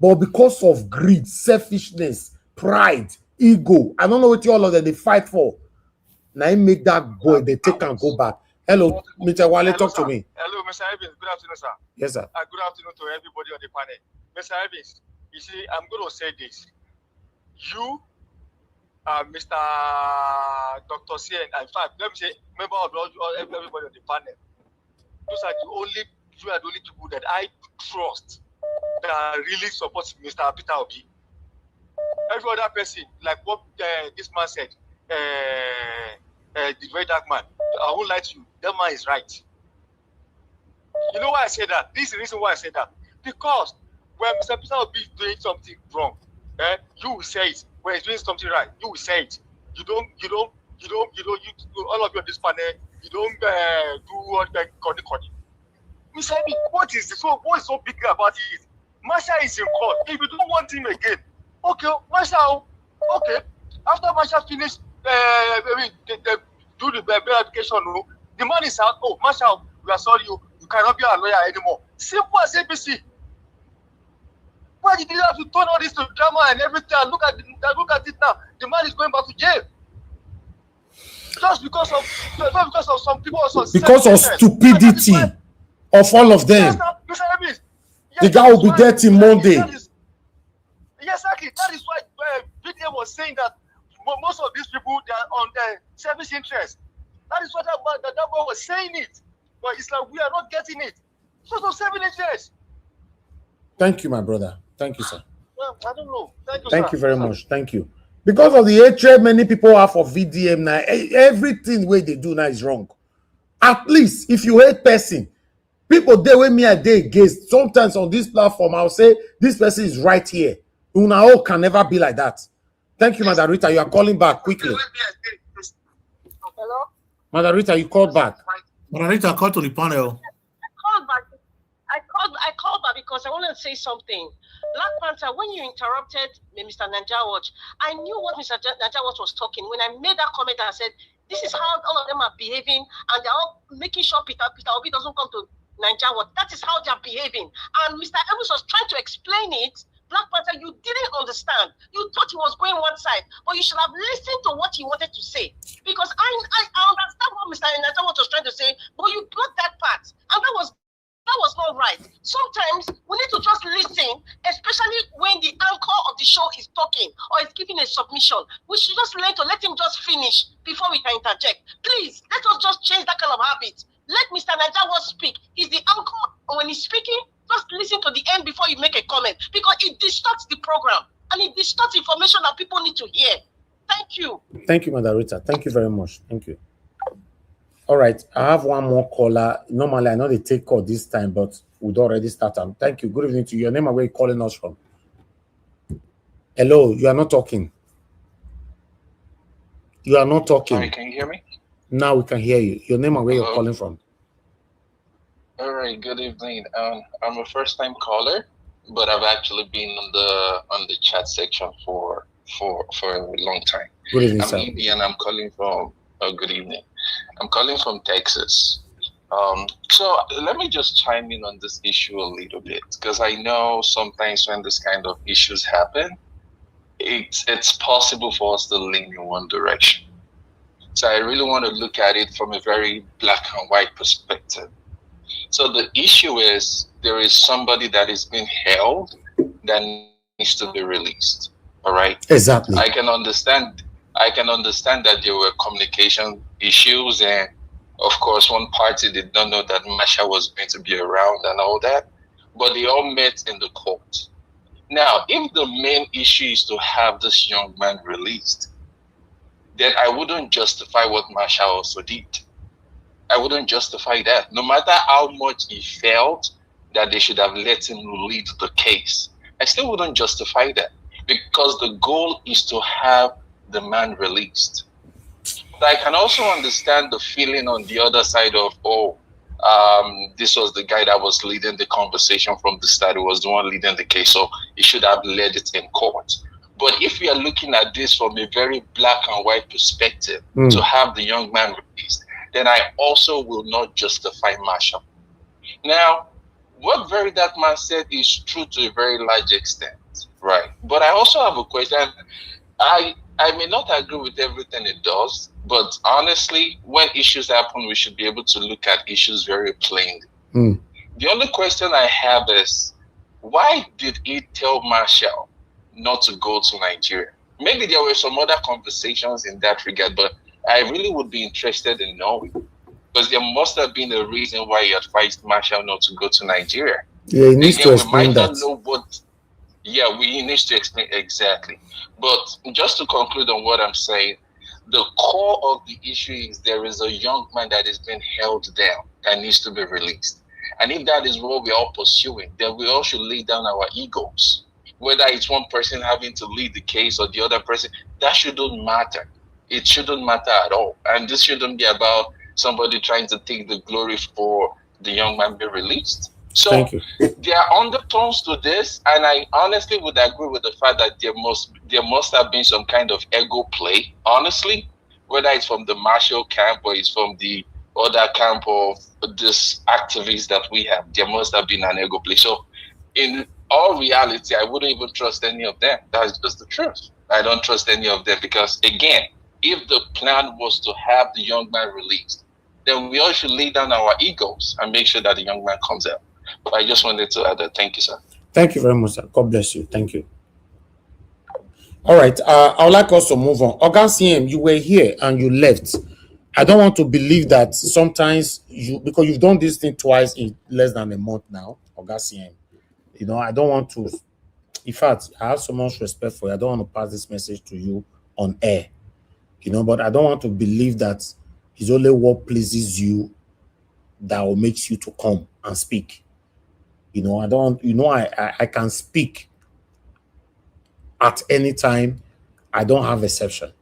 But because of greed, selfishness, pride, ego, I don't know what all of them they fight for. Now make that boy, they take and go back. Hello, Mr. Wale, talk to me. Hello, Mr. Evans. Good afternoon, sir. Yes, sir. Good afternoon to everybody on the panel. Mr. Evans, you see, I'm going to say this. You, Mr. Dr. Sien, in fact, let me say, member of everybody on the panel, those are the only people that I trust that really supports Mr. Peter Obi. Every other person, like what this man said, the very dark man, I won't lie to you, that man is right. You know why I say that? This is the reason why I say that. Because when Mr. Peter Obi is doing something wrong, you will say it. When he's doing something right, you will say it. You don't, all of you on this panel, you don't do what they call it. Mr. Obi, what is so big about it? Marshall is in court. If you don't want him again, okay, Marshall, okay. After Marshall finished, they do the bail application, the man is out. Oh, Marshall, we are sorry, you cannot be a lawyer anymore. Simple as ABC. Why did you have to turn all this to drama and everything? And look at it now. The man is going back to jail. Just because of some people also. Because of stupidity of all of them. Yes, the guy will be there till Monday. Exactly. That is why VDM was saying that most of these people, they are on their service interest. That is what that boy was saying it. But it's like we are not getting it. So 7 interest. Thank you, my brother. Thank you, sir. Well, I don't know. Thank you very much. Thank you. Because of the hatred many people have for VDM now, everything way they do now is wrong. At least if you hate person, people they with me at day against. Sometimes on this platform, I'll say this person is right here. Unao can never be like that. Thank you, Madam Rita. You are calling back quickly. Hello? Madam Rita, you called back. Madam Rita, call to the panel. I called back because I wanted to say something. Black Panther, when you interrupted Mr. Nanjawatch, I knew what Mr. Nanjawatch was talking. When I made that comment, I said, this is how all of them are behaving, and they're all making sure Peter Obi doesn't come to Nanjawatch. That is how they're behaving. And Mr. Evans was trying to explain it. Black Panther, you didn't understand. You thought he was going one side, but you should have listened to what he wanted to say. Because I understand what Mr. Nanjawatch was trying to say, but you got that part. And that was not right. Sometimes we need to just listen, especially when the anchor of the show is talking or is giving a submission. We should just learn to let him just finish before we can interject. Please, let us just change that kind of habit. Let Mr. Nanjawatch speak. He's the anchor, and when he's speaking, just listen to the end before you make a comment, because it distorts the program and it distorts information that people need to hear. Thank you. Thank you, Madam Rita. Thank you very much. Thank you. All right, I have one more caller. Normally, I know they take call this time, but we'd already started. Thank you. Good evening to you. Your name and where you calling us from? Hello, you are not talking. You are not talking. Sorry, can you hear me? Now we can hear you. Your name and where you're calling from? All right, good evening. I'm a first-time caller, but I've actually been on the chat section for a long time. Good evening, I'm sir. Indian. I'm calling from. Good evening. I'm calling from Texas. So let me just chime in on this issue a little bit, because I know sometimes when this kind of issues happen, it's possible for us to lean in one direction. So I really want to look at it from a very black and white perspective. So the issue is there is somebody that is being held that needs to be released. All right. Exactly. I can understand that there were communication issues, and of course one party did not know that Masha was going to be around and all that, but they all met in the court. Now, if the main issue is to have this young man released, then I wouldn't justify what Masha also did. I wouldn't justify that, no matter how much he felt that they should have let him lead the case. I still wouldn't justify that because the goal is to have the man released. But I can also understand the feeling on the other side of, this was the guy that was leading the conversation from the start. He was the one leading the case, so he should have led it in court. But if we are looking at this from a very black and white perspective, to have the young man released, then I also will not justify Marshall. Now, what that man said is true to a very large extent, right? But I also have a question. I may not agree with everything it does, but honestly, when issues happen, we should be able to look at issues very plainly. The only question I have is, why did he tell Marshall not to go to Nigeria? Maybe there were some other conversations in that regard, but I really would be interested in knowing, because there must have been a reason why he advised Marshall not to go to Nigeria. Yeah, he needs to explain that. We need to explain exactly. But just to conclude on what I'm saying, the core of the issue is there is a young man that is being held down and needs to be released. And if that is what we're all pursuing, then we all should lay down our egos. Whether it's one person having to lead the case or the other person, that shouldn't matter. It shouldn't matter at all. And this shouldn't be about somebody trying to take the glory for the young man being released. So there are undertones to this, and I honestly would agree with the fact that there must have been some kind of ego play, honestly, whether it's from the Marshall camp or it's from the other camp of this activists that we have. There must have been an ego play. So in all reality, I wouldn't even trust any of them. That's just the truth. I don't trust any of them because, again, if the plan was to have the young man released, then we all should lay down our egos and make sure that the young man comes out. But I just wanted to add that. Thank you, sir. Thank you very much, sir. God bless you. Thank you. All right. I would like us to move on. Oga CM, you were here and you left. I don't want to believe that sometimes because you've done this thing twice in less than a month now, Oga CM. You know, I don't want to. In fact, I have so much respect for you. I don't want to pass this message to you on air. You know, but I don't want to believe that it's only what pleases you that will make you to come and speak. You know, I can speak at any time. I don't have exception,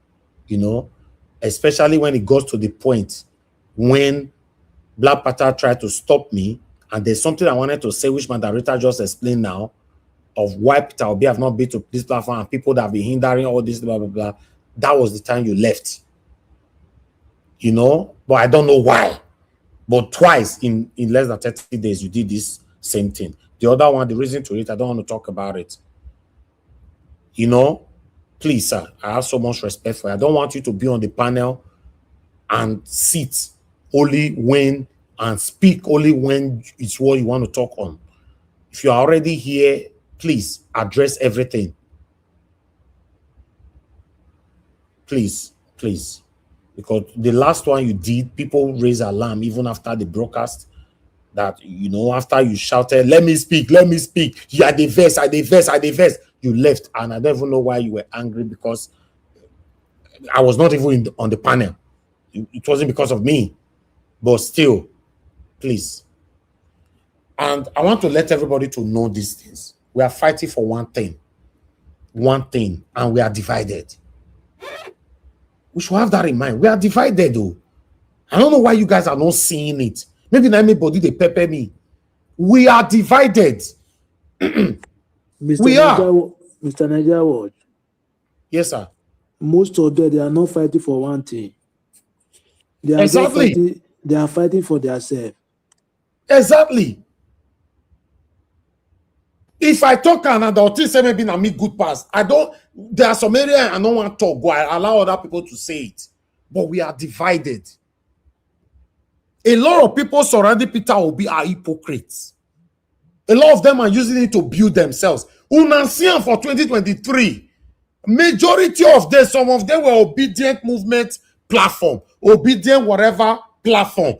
you know, especially when it goes to the point when Black Panther tried to stop me. And there's something I wanted to say, which my director just explained now, of why Peter Obi have not been to this platform and people that have been hindering all this, blah, blah, blah. That was the time you left. You know, but I don't know why. But twice in less than 30 days, you did this same thing. The other one, the reason to it, I don't want to talk about it. You know, please, sir, I have so much respect for you. I don't want you to be on the panel and sit only when and speak only when it's what you want to talk on. If you're already here, please address everything. Please, please. Because the last one you did, people raised alarm even after the broadcast that, you know, after you shouted, let me speak, you are the verse, you left. And I don't even know why you were angry, because I was not even on the panel. It wasn't because of me, but still, please. And I want to let everybody to know these things. We are fighting for one thing, and we are divided. We should have that in mind. We are divided, though. I don't know why you guys are not seeing it. Maybe not anybody, they pepper me. We are divided. Mr. We are. Mr. Nigeria Watch. Yes, sir. Most of them, they are not fighting for one thing. They are exactly. They are fighting for themselves. Exactly. If I talk and the say maybe na me good pass, there are some areas I don't want to talk, go. I allow other people to say it. But we are divided. A lot of people surrounding Peter Obi are hypocrites. A lot of them are using it to build themselves. Unansien for 2023. Majority of them, some of them were obedient movement platform, obedient whatever platform.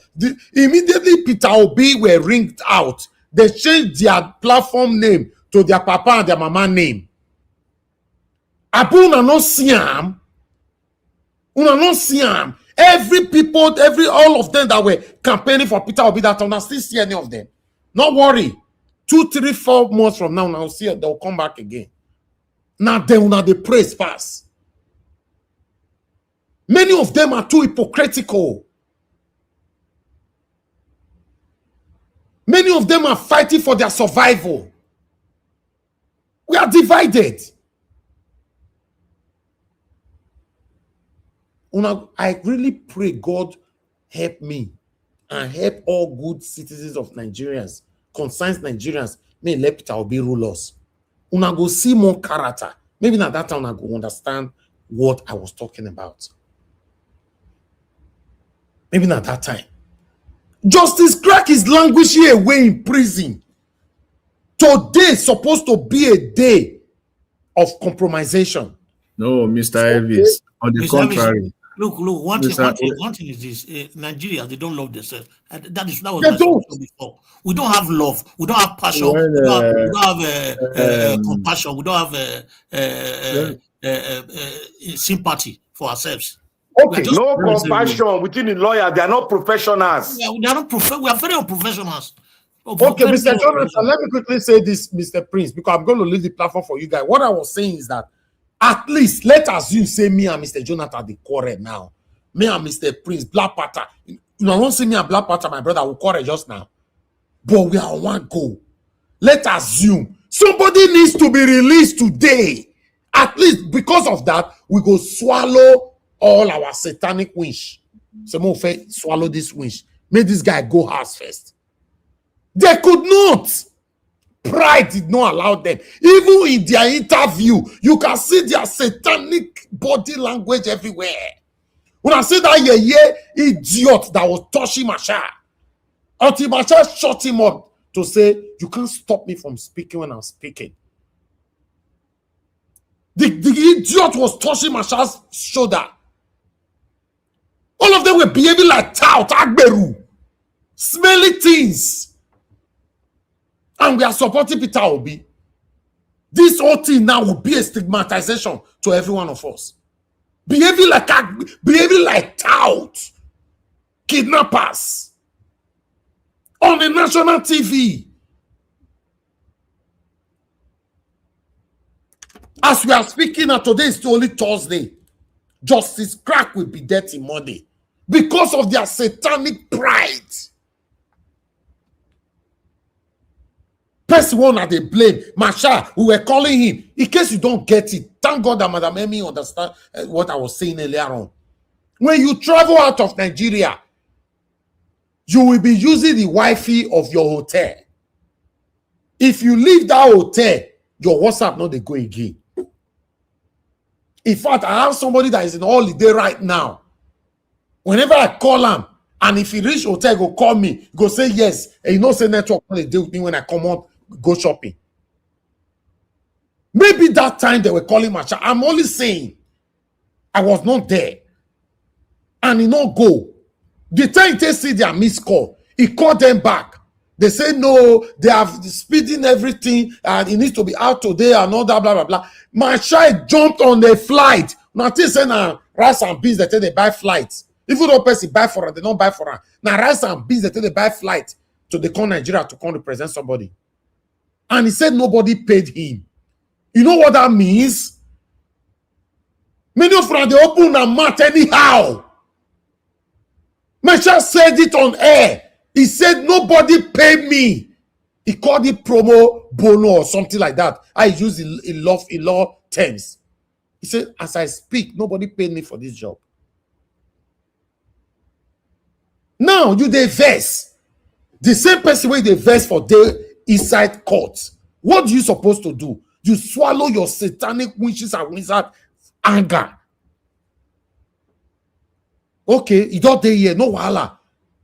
Immediately Peter Obi were ringed out. They changed their platform name to their papa and their mama name. Abuna no siam. Una no siam. All of them that were campaigning for Peter Obi, that una still see any of them. Not worry. 2, 3, 4 months from now, I'll see it, they'll come back again. Now they praise pass. Many of them are too hypocritical. Many of them are fighting for their survival. We are divided. I really pray God help me and help all good citizens of Nigerians, concerned Nigerians, may let Peter Obi rule us. Una go see more character. Maybe at that time I go understand what I was talking about. Maybe at that time. Justice Crack is languishing away in prison. Today is supposed to be a day of compromisation. No, Mr. Elvis. On the Mr. contrary. Elvis, look, one thing is this: Nigeria, they don't love themselves. That was my solution before. We don't have love. We don't have passion. We don't have compassion. We don't have sympathy for ourselves. Okay, no compassion within the lawyer. They are not professionals. Yeah, they are not we are very unprofessionals. Okay, Mr. Jonathan, let me quickly say this, Mr. Prince, because I'm going to leave the platform for you guys. What I was saying is that at least let us say me and Mr. Jonathan the quarrel now. Me and Mr. Prince, Black Panther. You don't see me and Black Panther, my brother, will quarrel just now. But we are on one goal. Let us assume somebody needs to be released today. At least because of that, we go swallow all our satanic wish. Someone swallow this wish. Make this guy go house first. They could not. Pride did not allow them. Even in their interview, you can see their satanic body language everywhere. When I see that idiot that was touching Masha, until Masha shut him up to say, you can't stop me from speaking when I'm speaking. The idiot was touching Masha's shoulder. All of them were behaving like tout, agberu, smelly things. And we are supporting Peter Obi. This whole thing now will be a stigmatization to every one of us. Behaving like tout, kidnappers on the national TV. As we are speaking now, today is only Thursday. Justice Crack will be dead in Monday because of their satanic pride. Person one that they blame. Masha, we were calling him. In case you don't get it, thank God that Madam Emi understand what I was saying earlier on. When you travel out of Nigeria, you will be using the Wi-Fi of your hotel. If you leave that hotel, your WhatsApp not they go again. In fact, I have somebody that is in holiday right now. Whenever I call him, and if he reach hotel, go call me, go say yes. And you know, say network when they deal with me when I come out, go shopping. Maybe that time they were calling Masha. I'm only saying I was not there. And he not go. The time they see their missed call, he called them back. They say no, they are speeding everything and it needs to be out today and all that, blah, blah, blah. My child jumped on the flight. Now, they say now, rice and beans, they tell they buy flights. Even though person buy for her, they don't buy for her. Now, rice and beans, they tell they buy flight to the come Nigeria to come represent somebody. And he said nobody paid him. You know what that means? Many of them, they open a mouth anyhow. My child said it on air. He said, nobody paid me. He called it promo bono or something like that. I use in law terms. He said, as I speak, nobody paid me for this job. Now, you they verse. The same person where they verse for the inside court. What do you supposed to do? You swallow your satanic witches and wizard anger. Okay, you don't there here, no wahala.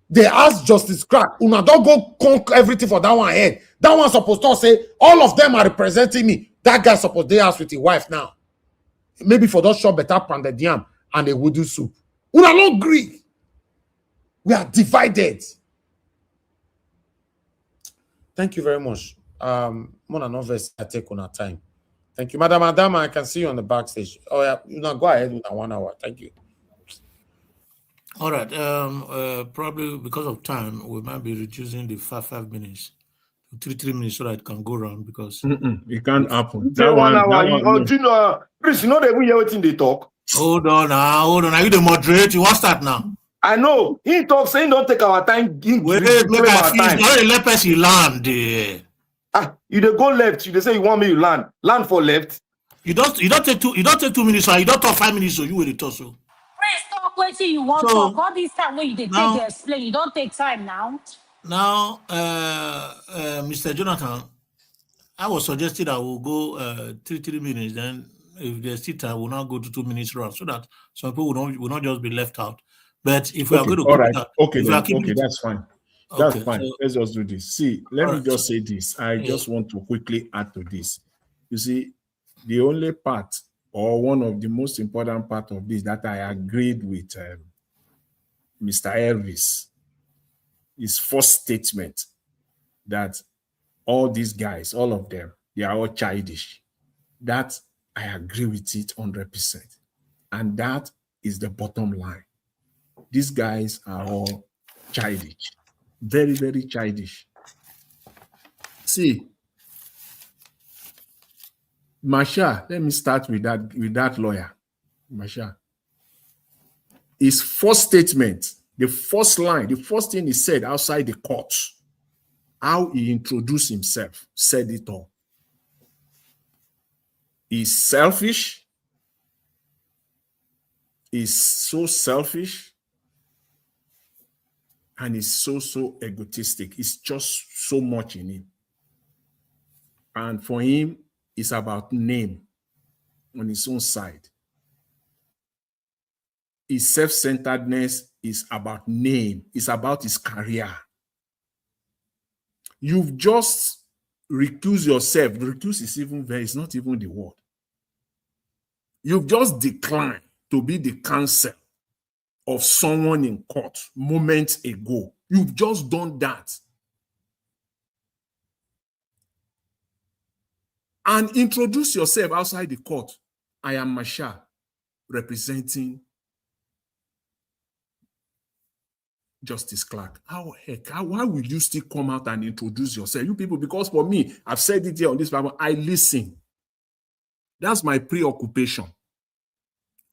They asked Justice Crack, una don't go conk everything for that one head. That one supposed to say, all of them are representing me. That guy supposed to ask with his wife now. Maybe for those shop better pounded yam and a wood soup. Una don't agree. We are divided. Thank you very much. Mona Noves, I take on our time. Thank you. Madam, I can see you on the backstage. Oh yeah, you know, go ahead with 1 hour. Thank you. All right. Probably because of time, we might be reducing the 5 minutes 3 minutes so that it can go round because it can't happen. Say That 1 one, hour. no. Do you know, Chris, you know they will hear what they talk. Hold on now. Are you the moderator? You want start now? I know. He talks saying don't take our time. Wait, make I finish. Don't let person land there. You dey go left. You dey say you want me to land. Land for left. You don't take 2 minutes, so you don't talk 5 minutes, so you will talk so. Please talk waiting you want to talk. All this time when you take the explain, you don't take time now. Now, Mr. Jonathan, I was suggesting that we'll go 3 minutes. Then, if there's still time, we'll now go to 2 minutes round so that some people will not just be left out. But if we are going to all right, that, that's fine. That's fine. So, let's just do this. See, let me just say this. I Yeah. just want to quickly add to this. You see, the only part or one of the most important part of this that I agreed with Mr. Elvis, his first statement that all these guys, all of them, they are all childish. That I agree with it 100%. And that is the bottom line. These guys are all childish. Very, very childish. See, Masha, let me start with that lawyer, Masha. His first statement, the first line, the first thing he said outside the court, how he introduced himself, said it all. He's selfish. He's so selfish. And he's so egotistic. It's just so much in him. And for him, it's about name on his own side. His self-centeredness is about name. It's about his career. You've just recused yourself. Recuse is it's not even the word. You've just declined to be the counsel of someone in court moments ago. You've just done that. And introduce yourself outside the court. I am Masha, representing Justice Clark. Why will you still come out and introduce yourself? You people, because for me, I've said it here on this platform, I listen. That's my preoccupation.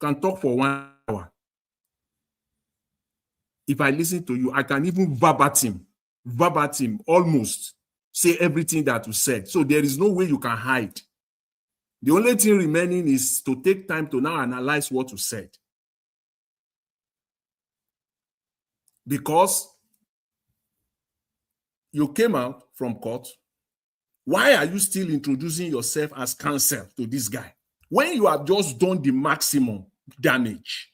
Can talk for 1 hour. If I listen to you, I can even verbatim, almost say everything that you said. So there is no way you can hide. The only thing remaining is to take time to now analyze what you said. Because you came out from court, why are you still introducing yourself as counsel to this guy? When you have just done the maximum damage.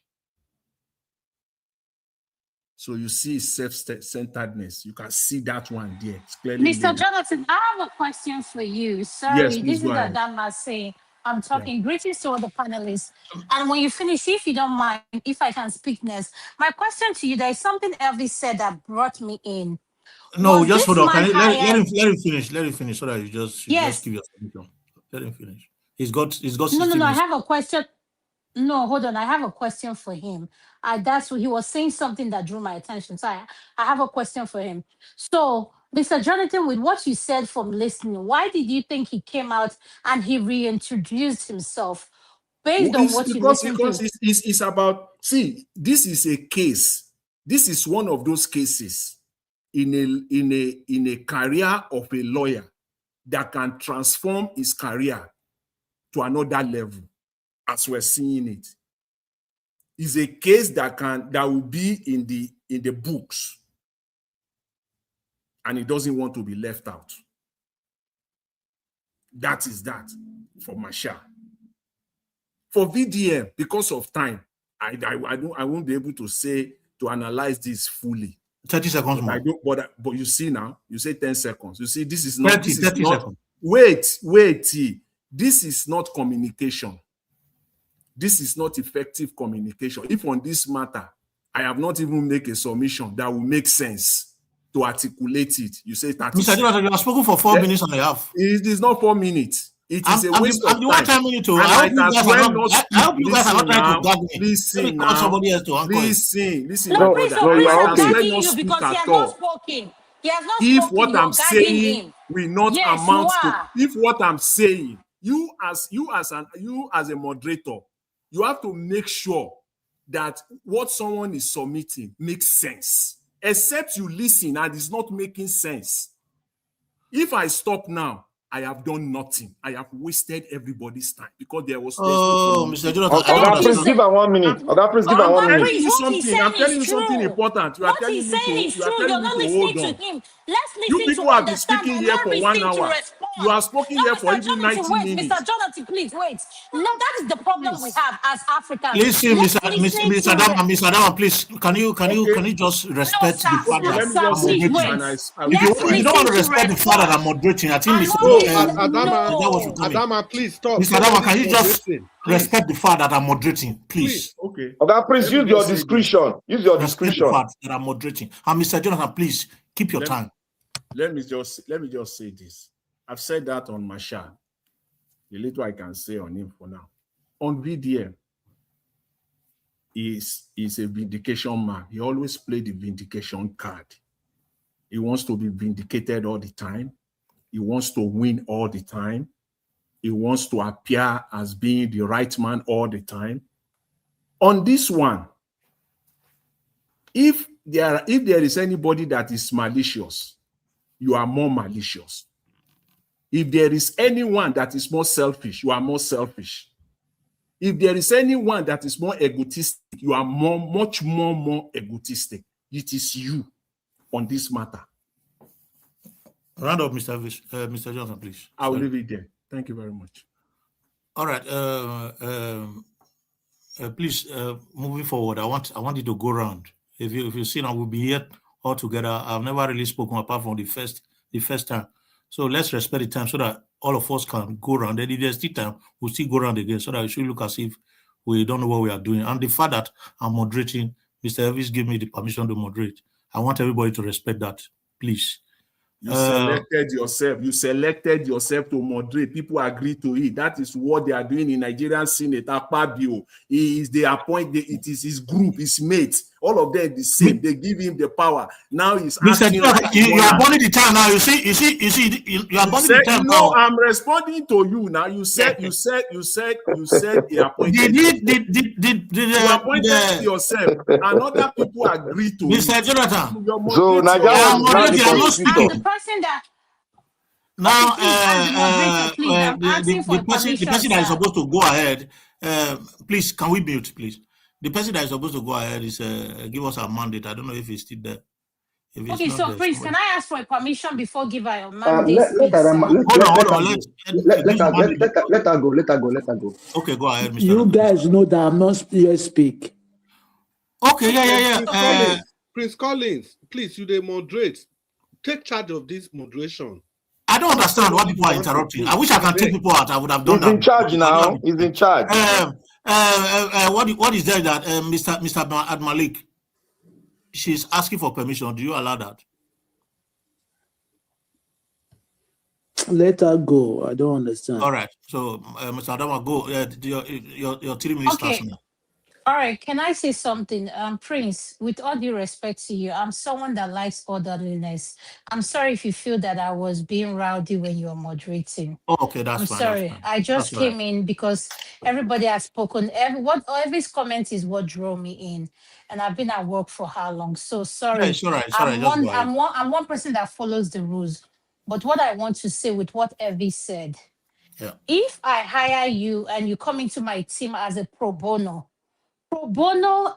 So you see self-centeredness. You can see that one there. It's clearly Mr. there. Jonathan, I have a question for you. Sorry, Yes, please this is go ahead. Adama saying, I'm talking. Greetings to all the panelists. And when you finish, if you don't mind, if I can speak next, my question to you, there is something Elvis said that brought me in. No, Was just this hold on. man Let hired? him finish. Let him finish so that you just give your submission. Let him finish. He's got 60 No, I minutes. have a question. No, hold on. I have a question for him. That's what he was saying, something that drew my attention. So I have a question for him. So, Mr. Jonathan, with what you said from listening, why did you think he came out and he reintroduced himself based on what you listened Because to? it's about, see, this is a case. This is one of those cases in a career of a lawyer that can transform his career to another level, as we're seeing it. Is a case that will be in the books, and he doesn't want to be left out. That is that for Masha. For VDM, because of time, I won't be able to analyze this fully. 30 seconds more. But you see now, you say 10 seconds. You see, this is not 30 seconds. Wait. This is not communication. This is not effective communication. If on this matter, I have not even made a submission that will make sense to articulate it. You say 30 Mr. Jonathan, you have spoken for 4 minutes and a half. It is not 4 minutes. It is a waste of time. I hope you guys are not trying to gag me. Listen now. Somebody else to listen. No, please, I'm gagging you because he has not spoken. He has not If spoken. what You're I'm guiding saying him. will not Yes, you amount to, are. if what I'm saying, you as a moderator, you have to make sure that what someone is submitting makes sense. Except you listen and it's not making sense. If I stop now, I have done nothing. I have wasted everybody's time because there's no Mr. Jonathan, I don't Oga, please understand. give her 1 minute. Oga, please give her I'm 1 telling minute. Prince, you what he's something. I'm saying telling is you something true. important. What he's saying is true. You're not To listening hold to on. him. Let's You listen people to have been understand speaking and here not for 1 listen to hour. respond. You have spoken No, here for Mr. even Jonathan, 90 wait. minutes. Mr. Jonathan, please wait. No, that is the problem we have as Africans. Listen, Let's listen Mr. to Adama, please, can you just No, respect sir, the fact that let me sir, I'm just say please this moderating? wait. and I will be Let's If you don't quiet. want listen to to respect the fact that I'm respond. moderating, I think I'm Mr. not No, Adama should no. come in. Adama, please stop. Mr. Adama, Somebody's can you just moderating. Please, respect the fact that I'm moderating, please. please? Okay. Oga, please Let me use your just say this. discretion. Use your Respect the discretion. fact that I'm moderating. And Mr. Jonathan, please keep your time. Let me just say this. I've said that on Mashal. The little I can say on him for now. On VDM, he's a vindication man. He always plays the vindication card. He wants to be vindicated all the time. He wants to win all the time. He wants to appear as being the right man all the time. On this one, if there is anybody that is malicious, you are more malicious. If there is anyone that is more selfish, you are more selfish. If there is anyone that is more egotistic, you are much more egotistic. It is you on this matter. Round up, Mr. Johnson, please. I will leave it there. Thank you very much. All right. Please, moving forward, I want you to go round. If you see now, we'll be here all together. I've never really spoken apart from the first time. So let's respect the time so that all of us can go around. And if there's still time, we'll still go around again so that we should look as if we don't know what we are doing. And the fact that I'm moderating, Mr. Elvis gave me the permission to moderate. I want everybody to respect that, please. You selected yourself to moderate. People agree to it. That is what they are doing in Nigerian Senate. Akpabio, it is his group, his mates. All of them the same. They give him the power. Now he's Mr. acting Like you are burning the time now. You see, you are burning the time now. I'm responding to you now. You said he appointed. You appointed yourself, and other people agree to Mr. it. Jonathan. So Nigeria is not the I'm the person that. Now, the person that is supposed to go ahead, please, can we mute, please? The person that is supposed to go ahead is give us a mandate. I don't know if he's still there. Okay, so there, please, can I ask for a permission before give her a Let her go. Okay, go ahead, Mr. You guys know that I'm not here speak. Okay, yeah. Prince Collins, please, you moderate. Take charge of this moderation. I don't understand why people are interrupting. I wish I can take people out. I would have done that. He's in charge now. He's in charge. What is there that Mr. Malik? She's asking for permission. Do you allow that? Let her go. I don't understand. All right. So, Mr. Adama, go. Your 3 minutes starts now. All right, can I say something? Prince, with all due respect to you, I'm someone that likes orderliness. I'm sorry if you feel that I was being rowdy when you were moderating. Oh, okay, that's I'm fine. sorry. That's fine. I just came in because everybody has spoken. Everybody's comment is what drew me in. And I've been at work for how long? So sorry. Yeah, it's all right. I'm one person that follows the rules. But what I want to say with what Evie said, if I hire you and you come into my team as a pro bono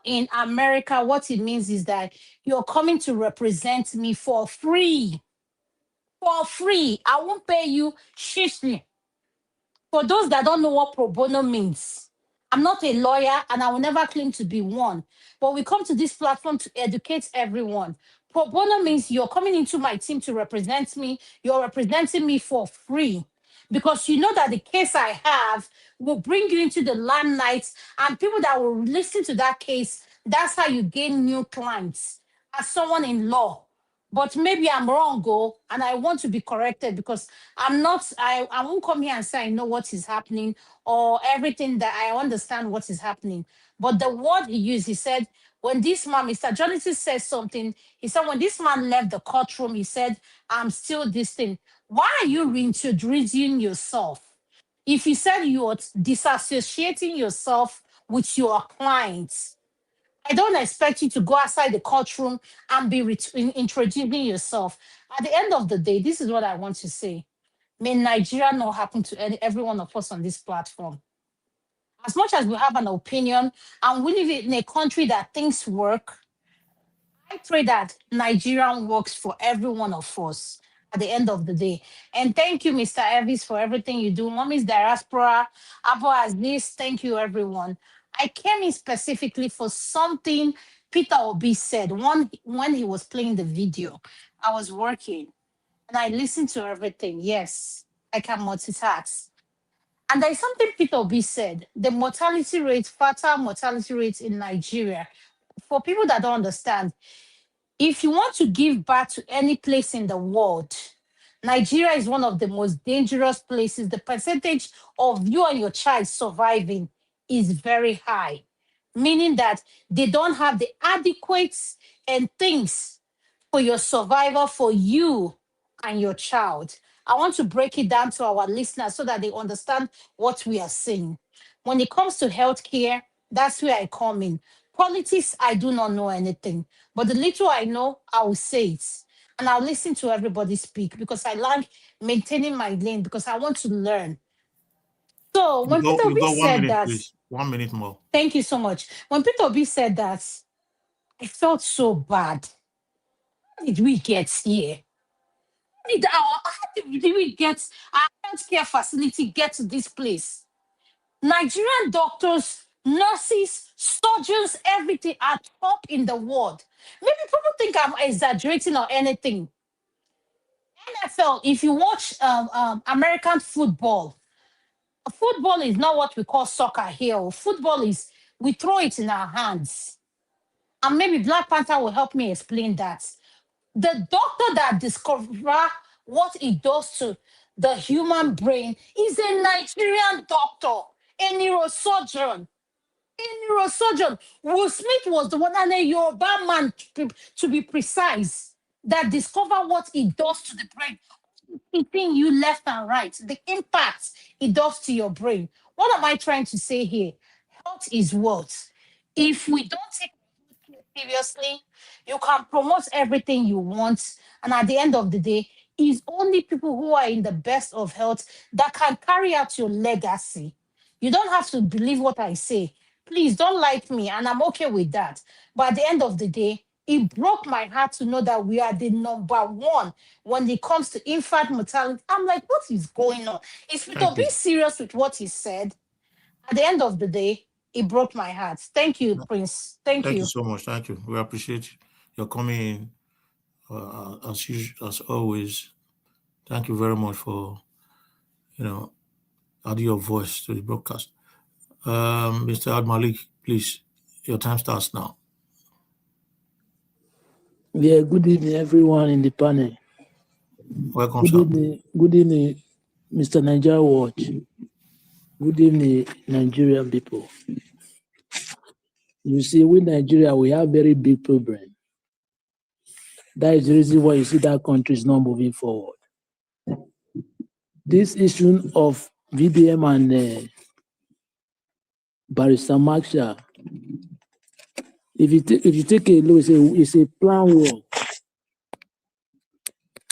in America, what it means is that you're coming to represent me for free. For free. I won't pay you shishly. For those that don't know what pro bono means, I'm not a lawyer and I will never claim to be one. But we come to this platform to educate everyone. Pro bono means you're coming into my team to represent me. You're representing me for free. Because you know that the case I have will bring you into the limelight, and people that will listen to that case, that's how you gain new clients as someone in law. But maybe I'm wrong, and I want to be corrected because I'm not, I won't come here and say I know what is happening or everything that I understand what is happening. But the word he used, he said, When this man, Mr. Jonathan, said something, he said, when this man left the courtroom, he said, I'm still this thing. Why are you reintroducing yourself? If you said you're disassociating yourself with your clients, I don't expect you to go outside the courtroom and be introducing yourself. At the end of the day, this is what I want to say. May Nigeria not happen to every one of us on this platform. As much as we have an opinion and we live in a country that things work, I pray that Nigeria works for every one of us at the end of the day. And thank you, Mr. Elvis, for everything you do. Mommy's Diaspora, Abo as this, thank you, everyone. I came in specifically for something Peter Obi said when he was playing the video. I was working and I listened to everything. Yes, I can multitask. And there's something Peter Obi said, the mortality rate, fatal mortality rate in Nigeria. For people that don't understand, if you want to give birth to any place in the world, Nigeria is one of the most dangerous places. The percentage of you and your child surviving is very high, meaning that they don't have the adequate and things for your survival for you and your child. I want to break it down to our listeners so that they understand what we are saying. When it comes to healthcare, that's where I come in. Politics, I do not know anything, but the little I know, I will say it. And I'll listen to everybody speak because I like maintaining my lane because I want to learn. So when Peter You Obi got 1 said minute, that, please. 1 minute more. thank you so much. When Peter Obi said that, I felt so bad. How did we get here? How did we get our healthcare facility get to this place? Nigerian doctors, nurses, surgeons, everything are top in the world. Maybe people think I'm exaggerating or anything. NFL, if you watch American football is not what we call soccer here. Football is, we throw it in our hands. And maybe Black Panther will help me explain that. The doctor that discovered what it does to the human brain is a Nigerian doctor, a neurosurgeon. Will Smith was the one, and a Yoruba man, to be precise, that discovered what it does to the brain. Hitting you left and right, the impact it does to your brain. What am I trying to say here? Health is wealth. If we don't take it seriously, you can promote everything you want, and at the end of the day, it's only people who are in the best of health that can carry out your legacy. You don't have to believe what I say. Please don't like me, and I'm okay with that. But at the end of the day, it broke my heart to know that we are the number one when it comes to infant mortality. I'm like, what is going on? If we don't be serious with what he said, at the end of the day, it broke my heart. Thank you, Prince. Thank you. Thank you so much. Thank you. We appreciate your coming in as always. Thank you very much for, adding your voice to the broadcast. Mr. Ad Malik, please, your time starts now. Yeah, good evening, everyone in the panel. Welcome, sir. Good evening, Mr. Nigeria Watch. Good evening, Nigerian people. You see, with Nigeria, we have very big problem. That is the reason why you see that country is not moving forward. This issue of VDM and Barrister Marshall, if you take a look, it's a plan work.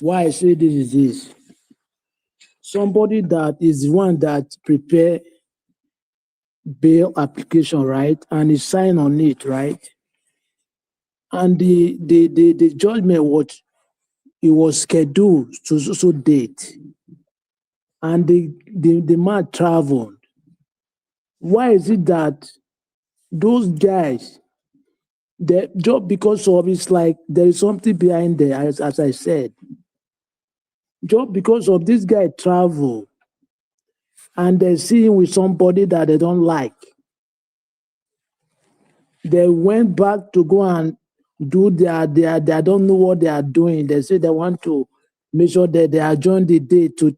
Why I say this is this. Somebody that is the one that prepare bail application, right? And he sign on it, right? And the judgment was scheduled to so date. And the man traveled. Why is it that those guys, just because of it's like there is something behind there, as I said. Just because of this guy travel and they see him with somebody that they don't like, they went back to go and do their they don't know what they are doing. They say they want to make sure that they adjourn the day to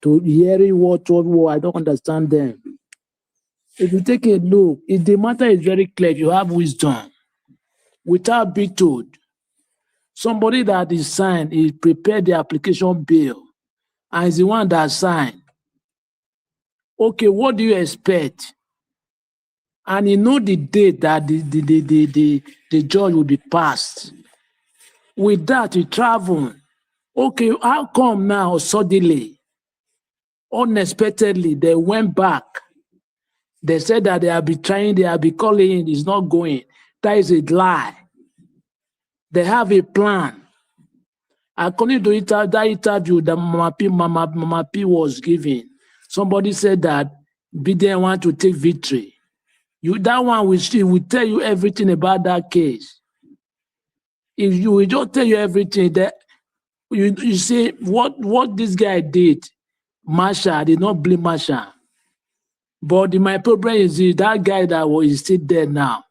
hearing what I don't understand them. If you take a look, if the matter is very clear, if you have wisdom, without being told, somebody that is signed, he prepared the application bill, and is the one that signed. Okay, what do you expect? And you know the date that the judge will be passed. With that, you travel. Okay, how come now suddenly, unexpectedly, they went back? They said that they have been trying, they have been calling, it's not going. That is a lie. They have a plan. According to that interview that Mama P was giving, somebody said that BDM want to take victory. That one will tell you everything about that case. If you will just tell you everything, that you see what this guy did, Masha, I did not blame Masha. But my problem is that guy that was still there now.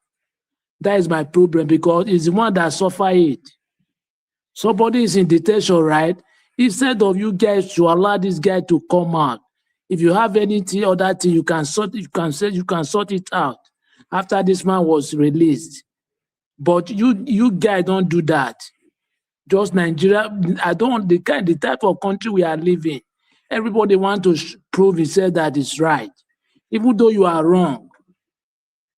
That is my problem because he's the one that suffered it. Somebody is in detention, right? Instead of you guys to allow this guy to come out, if you have anything or that thing, you can sort it out after this man was released. But you guys don't do that. Just Nigeria, the type of country we are living. Everybody want to prove himself that it's right, even though you are wrong.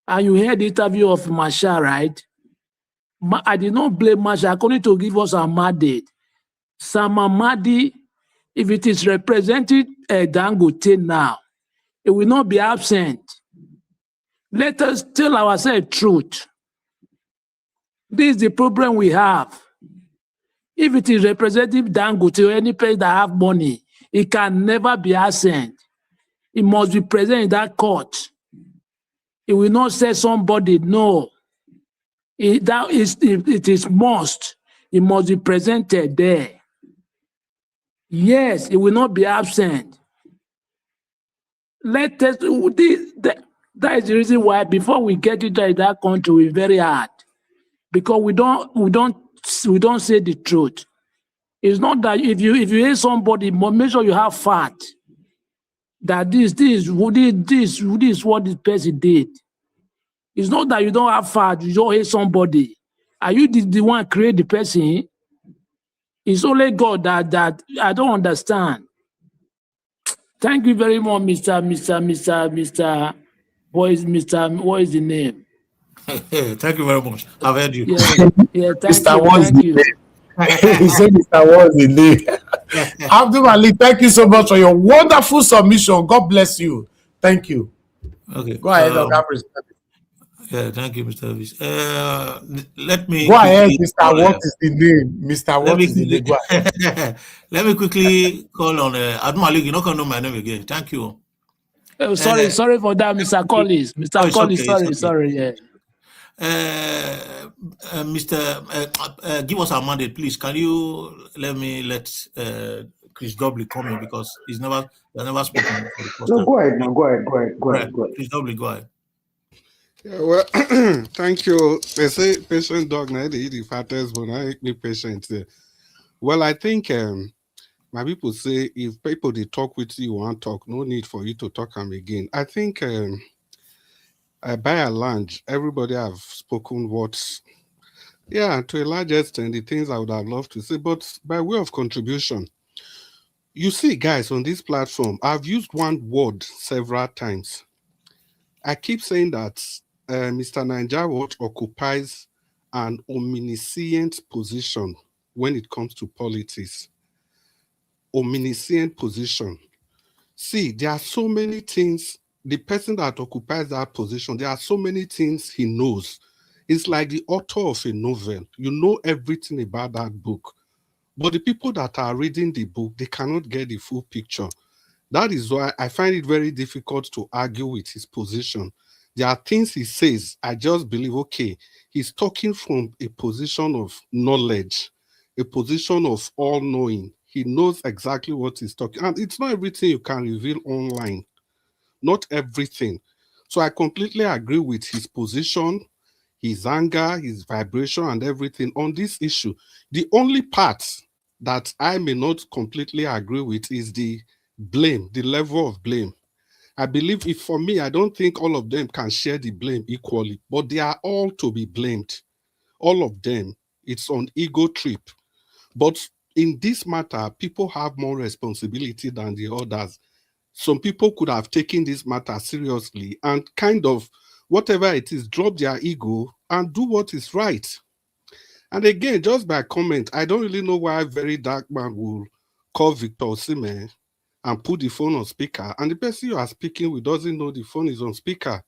And you heard the interview of Masha, right? I did not blame Masha. According to give us a mandate, Sam Amadi, if it is represented Dangote now, it will not be absent. Let us tell ourselves truth. This is the problem we have. If it is Representative Dangote or any place that have money, it can never be absent. It must be present in that court. It will not say somebody, no. It is must. It must be presented there. Yes, it will not be absent. That is the reason why before we get into that country, it's very hard. Because we don't say the truth. It's not that if you hate somebody, make sure you have fact that this is what this person did. It's not that you don't have fact, you don't hate somebody. Are you the one create the person? It's only God that I don't understand. Thank you very much, Mr. What is the name? Thank you very much. I've heard you. Yeah, thank you. He said Mr. What's the name? Abdul Ali, thank you so much for your wonderful submission. God bless you. Thank you. Okay. Go ahead, Dr. Yeah, thank you, Mr. Elvis. Let me go ahead, Mr. What is the name? Mr. What is the name? Go ahead. Let me quickly call on Abdul Malik. You're not going to know my name again. Thank you. Oh, sorry for that, Mr. Collins. Mr. Collins, sorry. Yeah. Mr. Give us our mandate, please. Can you let Chris Dobley come in because he's never spoken for the first time. Go ahead now. Go ahead. Chris Dobley, go ahead. Yeah, well, thank you. They say patient dog now they eat the fattest, but I make me patient. Well, I think my people say if people they talk with you want talk, no need for you to talk them again. I think by and large, everybody have spoken what's to a large extent the things I would have loved to say, but by way of contribution, you see, guys, on this platform, I've used one word several times. I keep saying that Mr. Naija occupies an omniscient position when it comes to politics. Omniscient position. See, there are so many things, the person that occupies that position, there are so many things he knows. It's like the author of a novel. You know everything about that book. But the people that are reading the book, they cannot get the full picture. That is why I find it very difficult to argue with his position. There are things he says, I just believe, okay, he's talking from a position of knowledge, a position of all-knowing. He knows exactly what he's talking. And it's not everything you can reveal online. Not everything. So I completely agree with his position, his anger, his vibration, and everything on this issue. The only part that I may not completely agree with is the blame, the level of blame. I believe if for me, I don't think all of them can share the blame equally, but they are all to be blamed. All of them. It's on ego trip. But in this matter, people have more responsibility than the others. Some people could have taken this matter seriously and kind of, whatever it is, drop their ego and do what is right. And again, just by comment, I don't really know why Very Dark Man will call Victor Osimhen and put the phone on speaker, and the person you are speaking with doesn't know the phone is on speaker.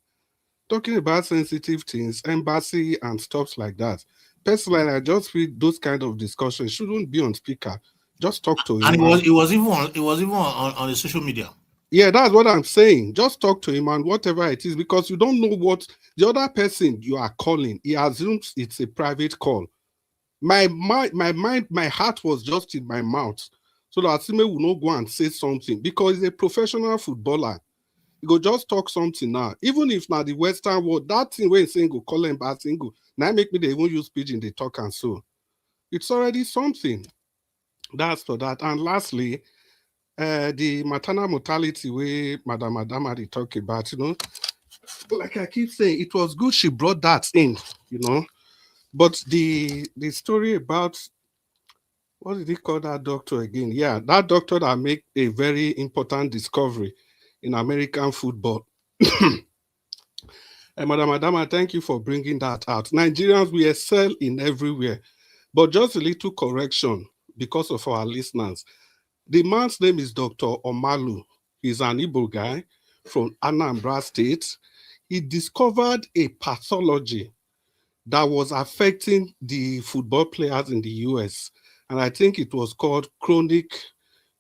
Talking about sensitive things, embassy and stuff like that. Personally, I just feel those kind of discussions shouldn't be on speaker. Just talk to him. And it was even on the social media. Yeah, that's what I'm saying. Just talk to him and whatever it is, because you don't know what the other person you are calling, he assumes it's a private call. My mind, my heart was just in my mouth. So that Asime will not go and say something because he's a professional footballer. He go just talk something now. Even if now the Western world, that thing when saying go call him bad thing go, now make me they won't use pidgin, they talk and so. It's already something. That's for that. And lastly, the maternal mortality way Madam Adamadi talk about, like I keep saying, it was good she brought that in, But the story about, what did he call that doctor again? Yeah, that doctor that made a very important discovery in American football. Madam Adama, thank you for bringing that out. Nigerians, we excel in everywhere. But just a little correction because of our listeners. The man's name is Dr. Omalu. He's an Igbo guy from Anambra State. He discovered a pathology that was affecting the football players in the US. And I think it was called chronic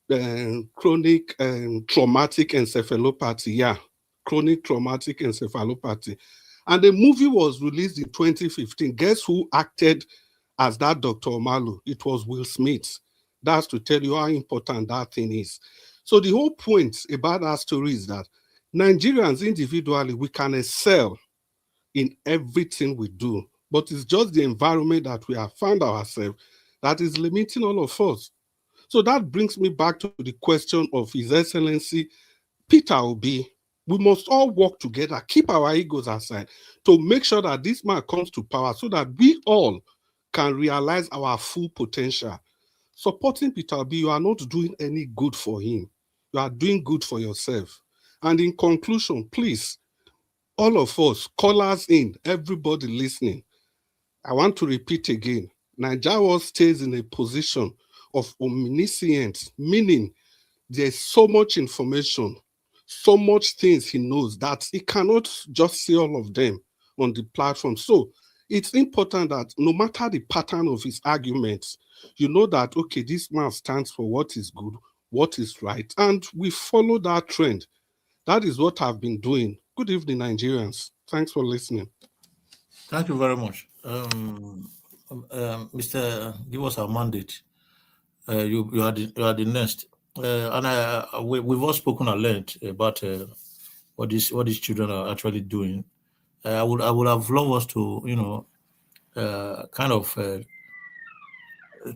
traumatic encephalopathy. Yeah, chronic traumatic encephalopathy. And the movie was released in 2015. Guess who acted as that Dr. Omalu? It was Will Smith. That's to tell you how important that thing is. So the whole point about that story is that Nigerians individually, we can excel in everything we do, but it's just the environment that we have found ourselves that is limiting all of us. So that brings me back to the question of His Excellency Peter Obi. We must all work together, keep our egos aside to make sure that this man comes to power so that we all can realize our full potential. Supporting Peter Obi, you are not doing any good for him. You are doing good for yourself. And in conclusion, please, all of us, callers in, everybody listening, I want to repeat again, Nigeria stays in a position of omniscience, meaning there's so much information, so much things he knows that he cannot just say all of them on the platform. So it's important that no matter the pattern of his arguments, you know that, okay, this man stands for what is good, what is right, and we follow that trend. That is what I've been doing. Good evening, Nigerians. Thanks for listening. Thank you very much. Mr. Give us our mandate. You are the next. And we've all spoken at length about what these children are actually doing. I would have loved us to,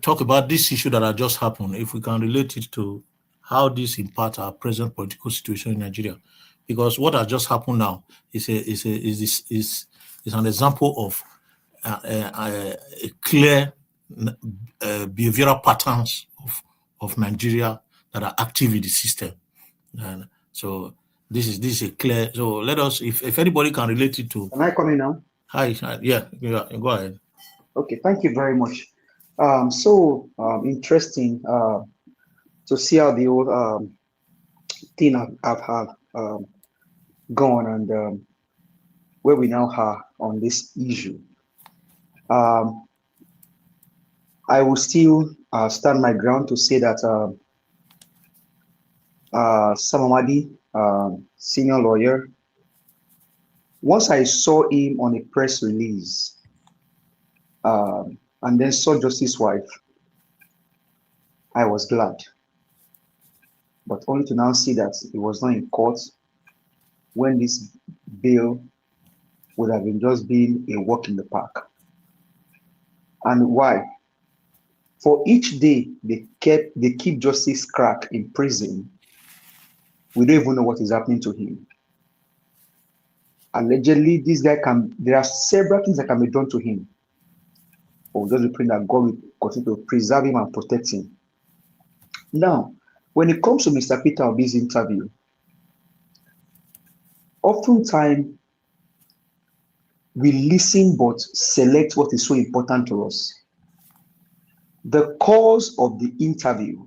talk about this issue that had just happened, if we can relate it to how this impacts our present political situation in Nigeria. Because what has just happened now is an example of a clear behavioral patterns of Nigeria that are active in the system. And so this is a clear. So let us, if anybody can relate it to. Can I come in now? Hi, yeah, go ahead. Okay, thank you very much. So interesting to see how the whole thing have gone and where we now are on this issue. I will still stand my ground to say that Sam Amadi, senior lawyer, once I saw him on a press release and then saw Justice's wife, I was glad. But only to now see that it was not in court when this bill would have been just been a walk in the park. And why? For each day they keep Justice Crack in prison, We don't even know what is happening to him. Allegedly, this guy there are several things that can be done to him. But we just pray that God will continue to preserve him and protect him. Now, when it comes to Mr. Peter Obi's interview, oftentimes we listen but select what is so important to us. The cause of the interview,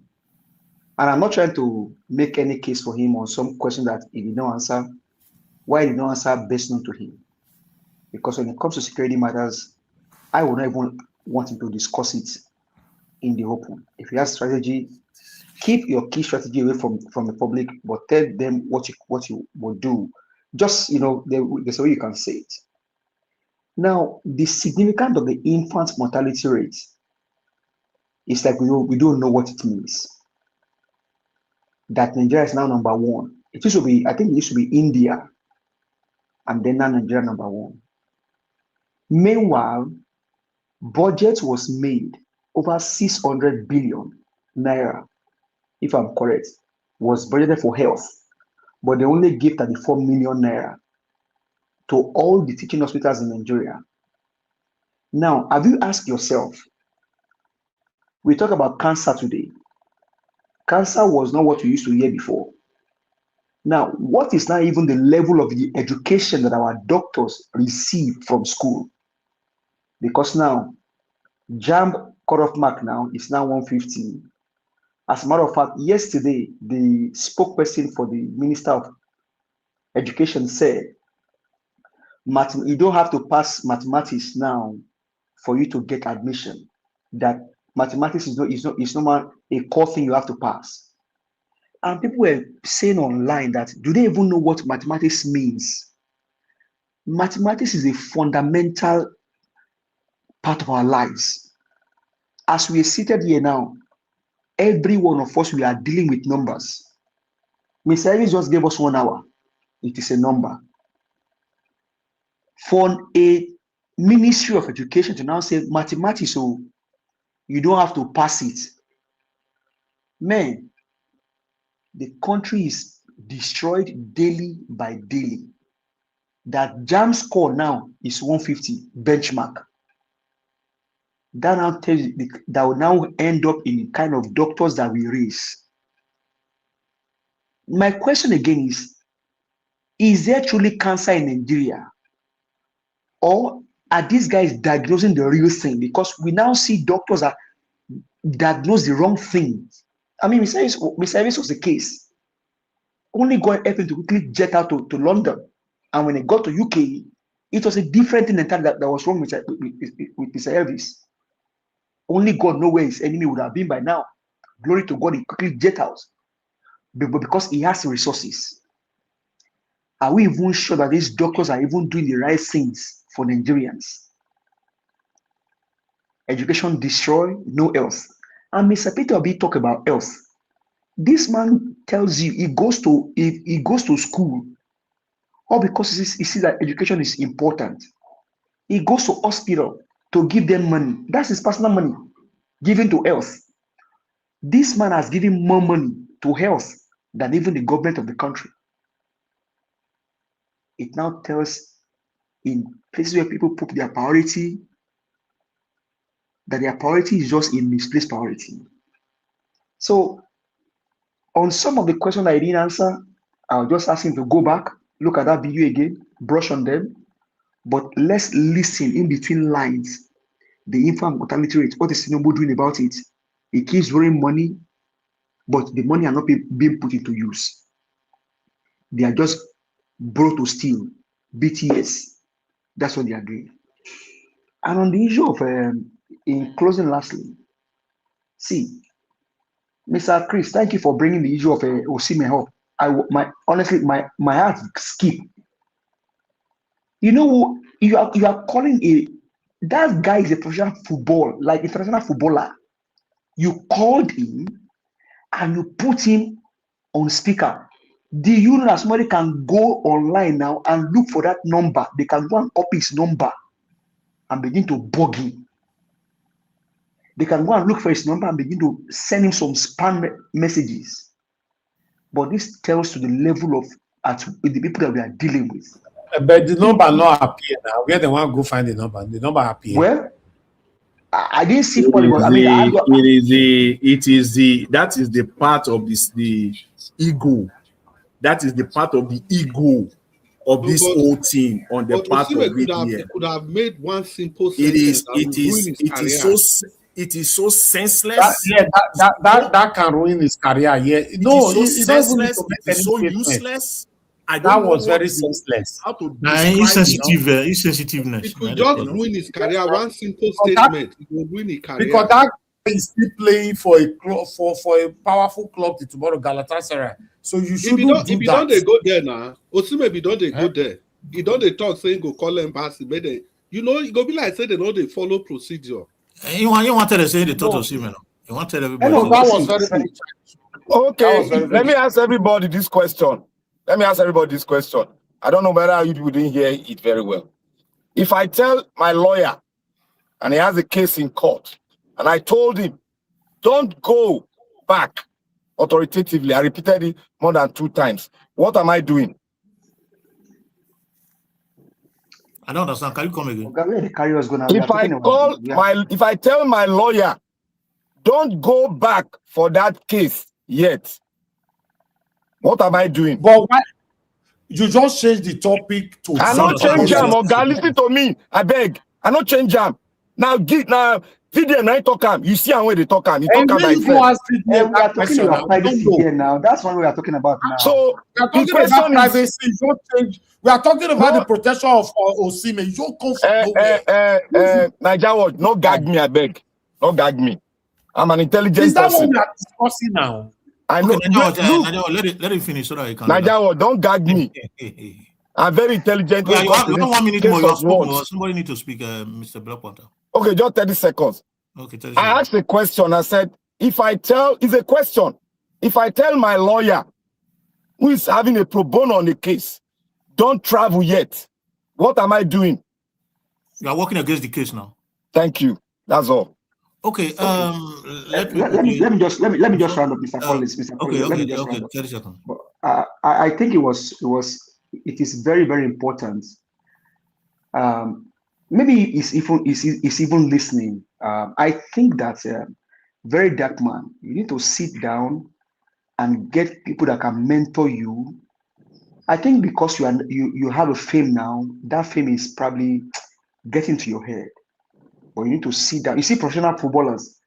and I'm not trying to make any case for him on some question that he did not answer, why he did not answer best known to him. Because when it comes to security matters, I would not even want him to discuss it in the open. If you have strategy, keep your key strategy away from the public, but tell them what you will do. Just, there's a way you can say it. Now, the significance of the infant mortality rate is like we don't know what it means. That Nigeria is now number one. I think it used to be India, and then now Nigeria number one. Meanwhile, budget was made over 600 billion naira, if I'm correct, was budgeted for health, but they only gave 34 million naira to all the teaching hospitals in Nigeria. Now, have you asked yourself, we talk about cancer today. Cancer was not what we used to hear before. Now, what is now even the level of the education that our doctors receive from school? Because now, JAMB cutoff mark now is now 150. As a matter of fact, yesterday, the spokesperson for the Minister of Education said, you don't have to pass mathematics now for you to get admission. That mathematics is not a core thing you have to pass. And people were saying online that, do they even know what mathematics means? Mathematics is a fundamental part of our lives. As we are seated here now, every one of us, we are dealing with numbers. Mr. Ellis just gave us 1 hour. It is a number. For a Ministry of Education to now say mathematics, so you don't have to pass it. Man, the country is destroyed daily by daily. That JAM score now is 150 benchmark. That now tells you that will now end up in the kind of doctors that we raise. My question again is there truly cancer in Nigeria? Or are these guys diagnosing the real thing? Because we now see doctors that diagnose the wrong thing. I mean, Mr. Ellis was the case. Only God helped him to quickly jet out to London. And when he got to UK, it was a different thing entirely that was wrong with Mr. Elvis. Only God knows where his enemy would have been by now. Glory to God, he quickly jet out. But because he has the resources. Are we even sure that these doctors are even doing the right things for Nigerians? Education destroy, no health. And Mr. Peter Obi talk about health. This man tells you he goes to school, all because he sees that education is important. He goes to hospital to give them money. That's his personal money given to health. This man has given more money to health than even the government of the country. It now tells in places where people put their priority, that their priority is just a misplaced priority. So, on some of the questions I didn't answer, I'll just ask him to go back, look at that video again, brush on them. But let's listen in between lines. The infant mortality rate, what is Tinubu doing about it? He keeps borrowing money, but the money are not being put into use. They are just borrowed to steal. BTS. That's what they are doing. And on the issue of, in closing lastly, see, Mr. Chris, thank you for bringing the issue of Oshiomhole up. Honestly, my heart skip. You know, you are calling that guy is a professional international footballer. You called him and you put him on speaker. Do you know that somebody can go online now and look for that number? They can go and copy his number and begin to bug him. They can go and look for his number and begin to send him some spam messages. But this tells to the level of with the people that we are dealing with. But the number not appear now. Where they want to go find the number? The number appear. Well, I didn't see It funny, but I mean, that is the part of the ego. That is the part of the ego of this whole thing on the part of VDM. Could have made one simple sentence. It is so senseless. That can ruin his career. Yeah, no, it is so senseless. It is so useless. That was very senseless. How to insensitiveness. It could just ruin his career. One simple statement, it will ruin his career. Because that guy is still playing for a club, for a powerful club tomorrow, Galatasaray. So you should do that. If you don't they go there now, Osimhen, if don't they go there, you don't they talk saying go call embassy, but they, you know, it go be like say they know they follow procedure. You wanted to say they talk to Osimhen. You wanted everybody. No, that was very okay. Let me ask everybody this question. I don't know whether you people didn't hear it very well. If I tell my lawyer, and he has a case in court, and I told him, don't go back authoritatively, I repeated it more than 2 times. What am I doing? I don't understand. Can you come again? If I tell my lawyer, don't go back for that case yet, what am I doing? But why? You just change the topic to. I not change jam, Oga. Listen to me. I beg. I not change jam. Now VDM I talk him. You see how way they talk him. We are talking about privacy here now. That's what we are talking about now. So we are talking about privacy. We are talking about the protection of Osimhen. You don't come from nowhere. Naija Watch, no gag me, I beg. No gag me. I'm an intelligent person. Is that what we are discussing now? I know. Okay, let him finish so that he can. Naija, don't gag me. I'm very intelligent. You have 1 minute more. Somebody need to speak, Mr. Blackwater. Okay, just 30 seconds. Okay, 30 seconds. I asked a question. I said, it's a question. If I tell my lawyer who is having a pro bono on the case, don't travel yet, what am I doing? You are working against the case now. Thank you. That's all. Okay. Let me just round up, Mr. Collins. Okay. 30 seconds. I think it is very, very important. Maybe he's even listening. I think that very dark man, you need to sit down and get people that can mentor you. I think because you have a fame now, that fame is probably getting to your head. But you need to sit down. You see, professional footballers,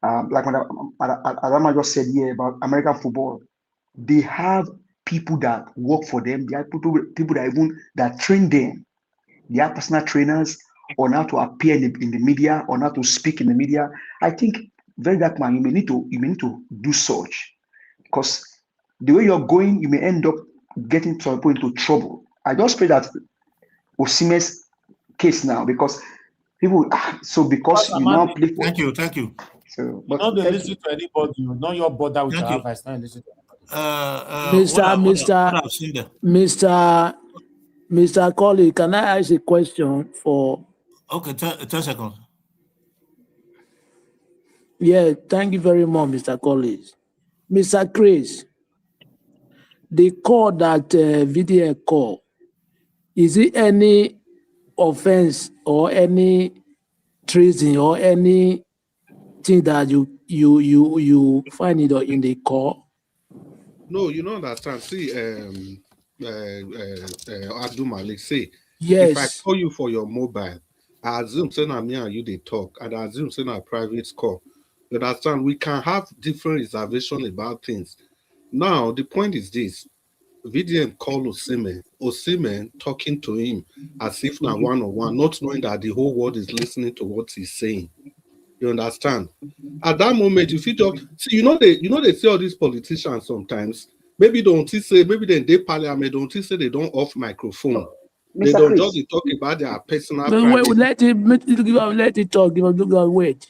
like what Adama just said here about American football, they have people that work for them. They have people that train them. They have personal trainers on how to appear in the media, on how to speak in the media. I think very dark man, you may need to do such, because the way you're going, you may end up getting into trouble. I just pray that Osimhen's case now, because people because you now play for. Thank you. So, but not to listen to anybody. You know your border with your advice. Not listen to Mr. Colley, can I ask a question for? Okay, 10 seconds. Yeah, thank you very much, Mr. Collins. Mr. Chris, the call that VDM call, is it any offense or any treason or anything that you find it in the call? No, you don't understand. See, Abdul Malik, say, yes. If I call you for your mobile, I assume say na me and you they talk, and I assume say na private call. You understand? We can have different reservations about things. Now, the point is this: VDM call Osimhen talking to him as if na one-on-one, not knowing that the whole world is listening to what he's saying. You understand? At that moment, if you talk, see, they say all these politicians sometimes. Maybe don't say, maybe they parliament don't say they don't off microphone. They don't just talk about their personal. Wait, let it talk. Wait.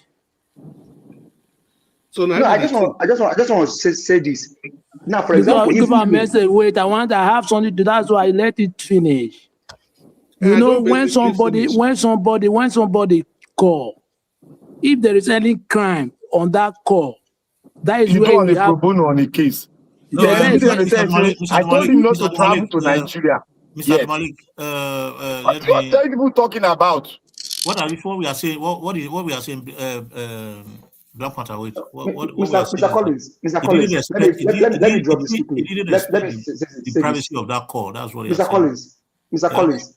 So now, I just want to say this. Now, for example, give a message. Wait, I have something to. That's why I let it finish. You know, when somebody call, if there is any crime on that call, that is you where we have pro bono on the case. No, There's a That's video not, that Mr. says, Malik, I Mr. told Malik, him not to Mr. travel Malik, to Nigeria. Mr. Yes. Malik, let What me. are you people talking about? What are we are saying? What we are saying? Black Panther, wait. What we are saying Mr. is that Collins, Mr. he didn't Collins, expect. let me drop this quickly. He didn't Let expect me the say this. privacy of that call. That's what he is Mr. saying. Collins, Mr. Yeah. Collins,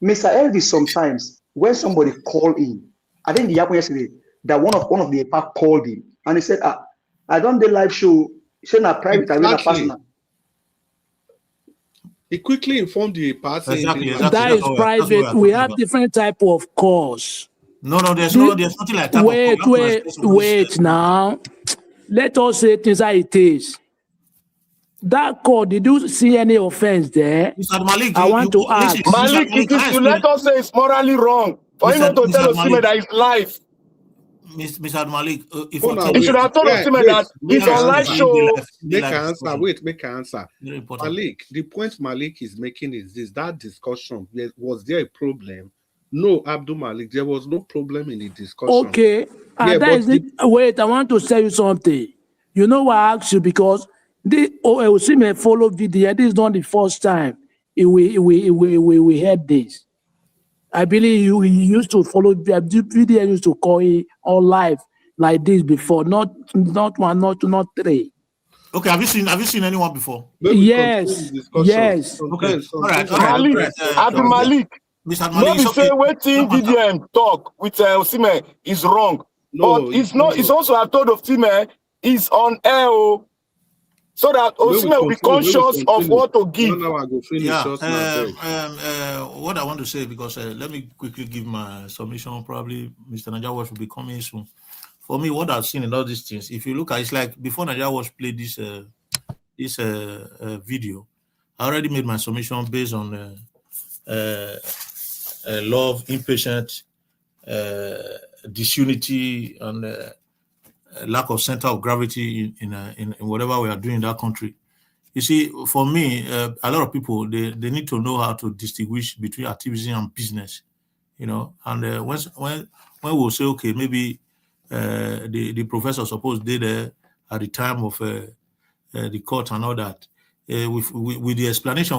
Mr. Elvis, sometimes when somebody call in, I think it happened yesterday that one of the pack called him and he said, I don't do live show, say na private, I mean na personal. He quickly informed the party. Exactly. That is private. We have different type of calls. No, there's nothing like type wait, of call. Wait now. Let us say things how it is. That call, did you see any offense there? Mr. Malik, I want to ask. Malik, it is to let us say it's morally wrong for him not to tell Osimhen that it's live. Mr. Malik, if he should have told Osimhen that it's on live show. Make an answer. Malik, the point Malik is making is this: that discussion, was there a problem? No, Abdul Malik, there was no problem in the discussion. Okay. Wait, I want to tell you something. You know why I asked you? Because Osimhen follow VDM. This is not the first time we had this. I believe he used to follow VDM, used to call it on live like this before. Not one, not three. Okay, have you seen anyone before? Yes. Okay. All right. Abdul Malik. Mr. No be say wetin VDM talk with Osimhen is wrong. No, but it's not. It's also I told Osimhen is on air, so that Osimhen will be conscious of what to give. What I want to say, because let me quickly give my submission. Probably Mr. Naija Watch will be coming soon. For me, what I've seen in all these things, if you look at, it's like before Naija Watch played this video, I already made my submission based on love, impatient, disunity, and lack of center of gravity in whatever we are doing in that country. You see, for me, a lot of people they need to know how to distinguish between activism and business. And when we'll say, okay, maybe the professor supposed did at the time of the court and all that, with the explanation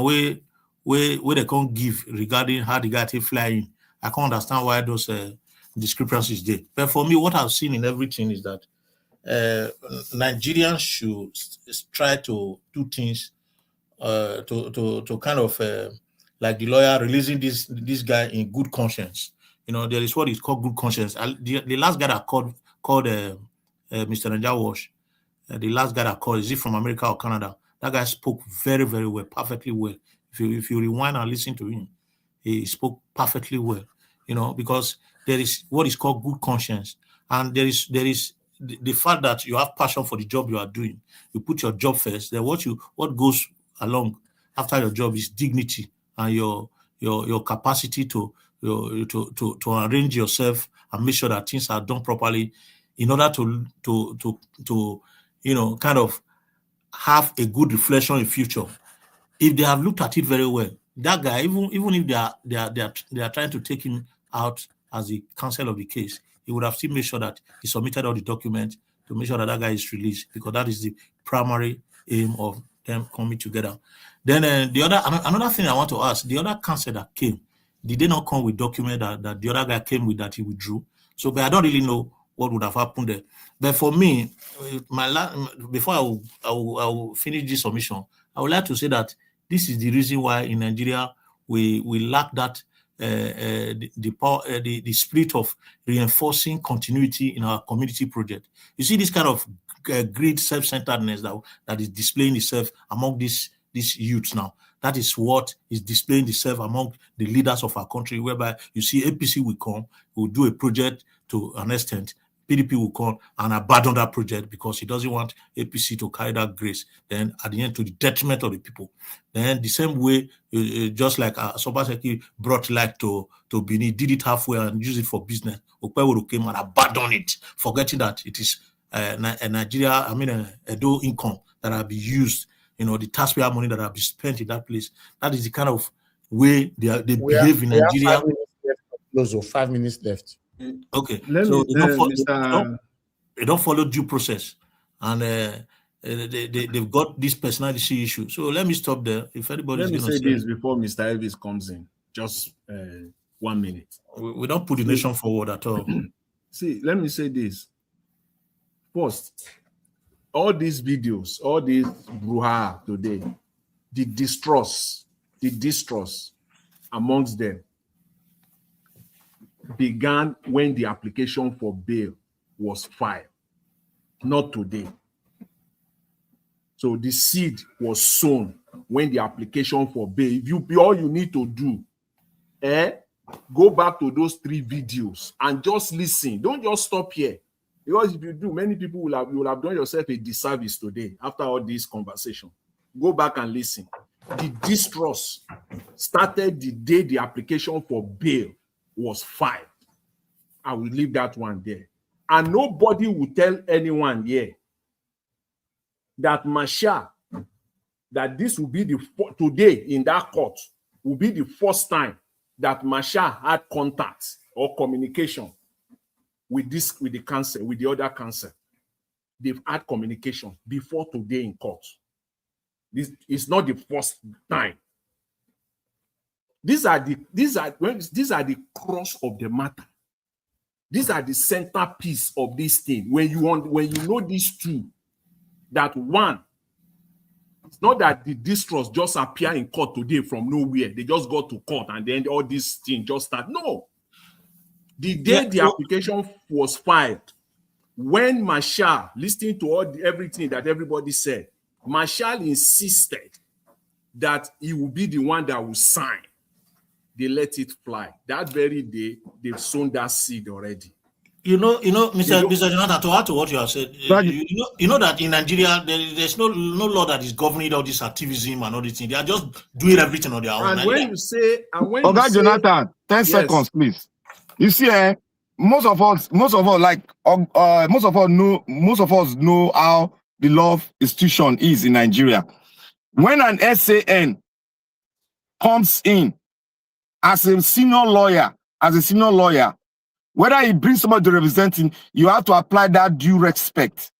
where they can't give regarding how the guy take flying, I can't understand why those discrepancies there. But for me, what I've seen in everything is that Nigerians should try to do things to kind of like the lawyer releasing this guy in good conscience. There is what is called good conscience. The last guy that called Mr. Naija Watch, the last guy that called, is he from America or Canada? That guy spoke very, very well, perfectly well. If you rewind and listen to him, he spoke perfectly well. Because there is what is called good conscience, and there is the fact that you have passion for the job you are doing. You put your job first. Then what goes along after your job is dignity and your capacity to arrange yourself and make sure that things are done properly in order to kind of have a good reflection in future. If they have looked at it very well, that guy, even if they are trying to take him out as the counsel of the case, he would have still made sure that he submitted all the documents to make sure that guy is released, because that is the primary aim of them coming together. Then another thing I want to ask, the other counsel that came, did they not come with document that the other guy came with that he withdrew? So, but I don't really know what would have happened there. But for me, before I will finish this submission, I would like to say that this is the reason why in Nigeria we lack that the spirit of reinforcing continuity in our community project. You see this kind of great self-centeredness that is displaying itself among these youths now. That is what is displaying itself among the leaders of our country, whereby you see APC will come, will do a project to an extent, PDP will come and abandon that project because he doesn't want APC to carry that grace. Then at the end, to the detriment of the people. Then the same way, just like Sobaseki brought light to Bini, did it halfway and use it for business. Okpeworo came and abandoned it, forgetting that it is a Nigeria, Edo income that will be used, the taxpayer money that will be spent in that place. That is the kind of way they behave in Nigeria. 5 minutes left. Okay, so they don't follow due process, and they've got this personality issue. So let me stop there. If anybody's Let me going to say say, this before Mr. Elvis comes in. Just 1 minute. We don't put the nation forward at all. See, let me say this. First, all these videos, all these brouhaha today, the distrust amongst them began when the application for bail was filed, not today. So the seed was sown when the application for bail. All you need to do, go back to those 3 videos and just listen. Don't just stop here. Because if you do, many people will have done yourself a disservice today after all this conversation. Go back and listen. The distrust started the day the application for bail was filed. I will leave that one there. And nobody will tell anyone here that Masha, that this will be today in that court, will be the first time that Masha had contact or communication with the council, with the other council. They've had communication before today in court. This is not the first time. These are the cross of the matter. These are the centerpiece of this thing. When you know these two, that one, it's not that the distrust just appear in court today from nowhere. They just got to court and then all this thing just start. No. The day the application was filed, when Marshall, listening to everything that everybody said, Marshall insisted that he will be the one that will sign. They let it fly. That very day, they've sown that seed already. You know, Mr. Jonathan, to add to what you have said, you know that in Nigeria, there's no law that is governing all this activism and all these things. They are just doing everything on their own. And when you say, Jonathan, 10 seconds, please. You see, most of us know how the law institution is in Nigeria. When an SAN comes in as a senior lawyer, whether he brings somebody to represent him, you have to apply that due respect.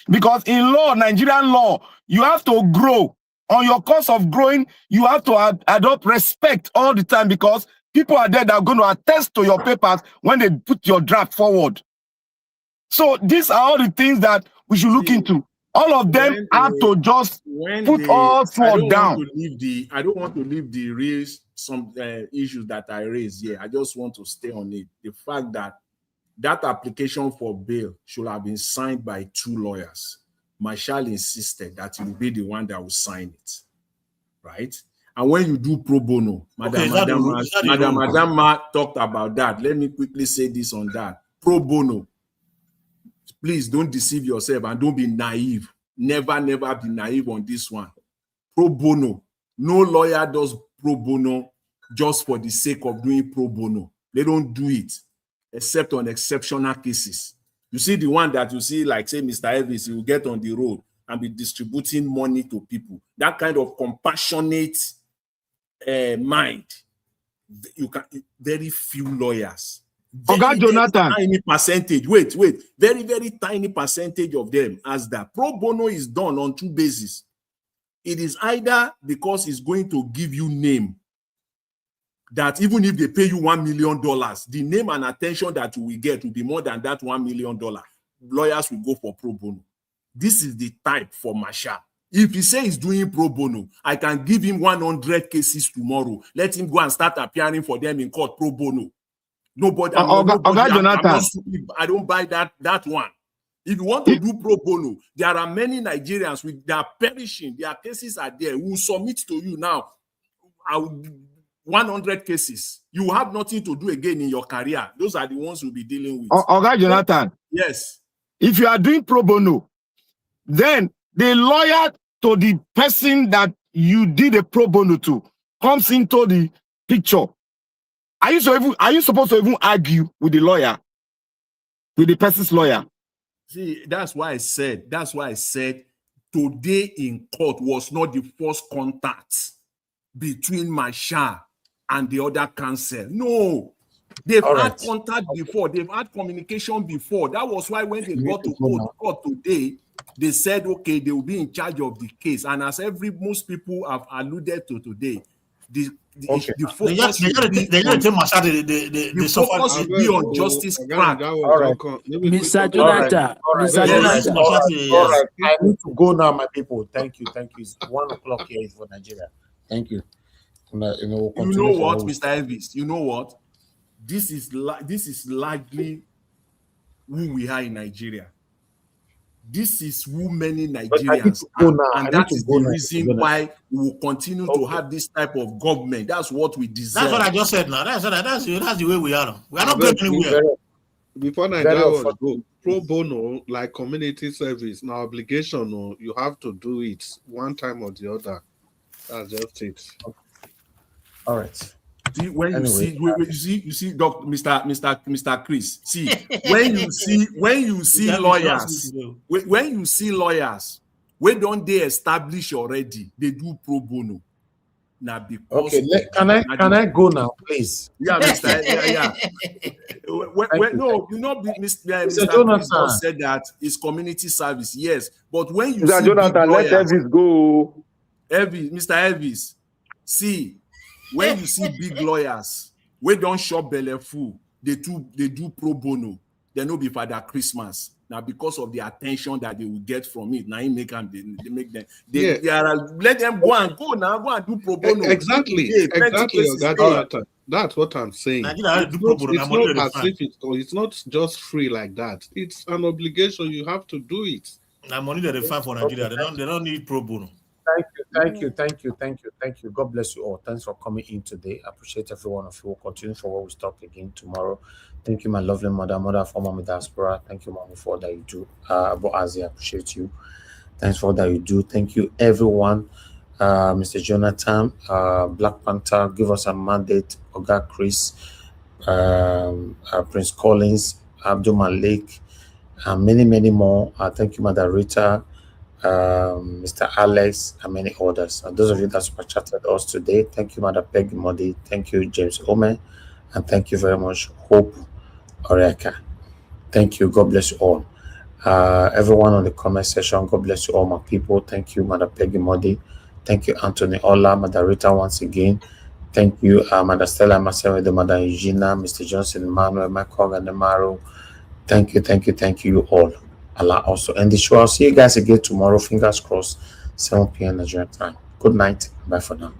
Because in law, Nigerian law, you have to grow. On your course of growing, you have to adopt respect all the time, because people are there that are going to attest to your papers when they put your draft forward. So these are all the things that we should look into. All of them have to just put all forward down. I don't want to leave the real issues that I raised here. I just want to stay on it. The fact that that application for bail should have been signed by 2 lawyers. Marshall insisted that he will be the one that will sign it, right? And when you do pro bono, Madam talked about that. Let me quickly say this on that. Pro bono. Please don't deceive yourself and don't be naive. Never be naive on this one. Pro bono. No lawyer does pro bono just for the sake of doing pro bono. They don't do it except on exceptional cases. You see the one that you see, like say Mr. Elvis, he will get on the road and be distributing money to people. That kind of compassionate mind. You can very few lawyers. Jonathan. Tiny percentage. Wait. Very tiny percentage of them as that. Pro bono is done on 2 bases. It is either because it's going to give you name, that even if they pay you $1 million, the name and attention that you will get will be more than that $1 million. Lawyers will go for pro bono. This is the type for Masha. If he says he's doing pro bono, I can give him 100 cases tomorrow. Let him go and start appearing for them in court pro bono. Nobody, Jonathan. I don't buy that one. If you want to do pro bono, there are many Nigerians they are perishing. Their cases are there. We will submit to you now. 100 cases. You have nothing to do again in your career. Those are the ones you'll be dealing with. Jonathan. Yes. If you are doing pro bono, then the lawyer to the person that you did a pro bono to comes into the picture. Are you supposed to even argue with the lawyer, with the person's lawyer? See, that's why I said today in court was not the first contact between Masha and the other counsel. No, they've had contact before. They've had communication before. That was why when they got to court today, They said, okay, they will be in charge of the case. And as most people have alluded to today, the focus should be on Justice Crack. All right. Mr. Jonathan. Mr. Jonathan. All right. I need to go now, my people. Thank you. It's 1 o'clock here for Nigeria. Thank you. You know what, Mr. Elvis? You know what? This is largely who we are in Nigeria. This is who many Nigerians are, and that is the reason why we will continue to have this type of government. That's what we deserve. That's what I just said now. That's the way we are. We are not going anywhere. Before Nigeria go pro bono, like community service, now obligation, you have to do it one time or the other. That's just it. All right. See, when you see, Dr. Mr. Chris. See, when you see lawyers, where don't they establish already? They do pro bono. Now because can I go now, please? Yeah, Mr. Yeah. Mr. Jonathan said that it's community service. Yes, but when you Mr. see Jonathan, let Elvis go. Mr. Elvis, see. When you see big lawyers, we don't shop belly full, they do pro bono. They no be Father Christmas. Now, because of the attention that they will get from it, now they make them let them go and do pro bono. Exactly. That's what I'm saying. It's not just free like that. It's an obligation. You have to do it. Now, money that they find for Nigeria, they don't need pro bono. Thank you. God bless you all. Thanks for coming in today. I appreciate every one of you. We'll continue for what we start again tomorrow. Thank you, my lovely mother for Mommy Diaspora. Thank you, Mommy, for all that you do. Boazi, I appreciate you. Thanks for all that you do. Thank you, everyone. Mr. Jonathan, Black Panther, give us a mandate. Oga Chris, Prince Collins, Abdul Malik, and many more. Thank you, Mother Rita. Mr. Alex, and many others. And those of you that super chatted us today, thank you, Mother Peggy Modi, thank you, James Omen, and thank you very much, Hope Oriaka. Thank you. God bless you all. Everyone on the comment section, God bless you all, my people. Thank you, Mother Peggy Modi. Thank you, Anthony Ola, Mother Rita, once again. Thank you, Mother Stella, myself, the Mother Eugenia, Mr. Johnson, Emmanuel, Michael, and Amaro. Thank you all. Allah also end the show. I'll see you guys again tomorrow. Fingers crossed, 7 p.m. Nigerian time. Good night. Bye for now.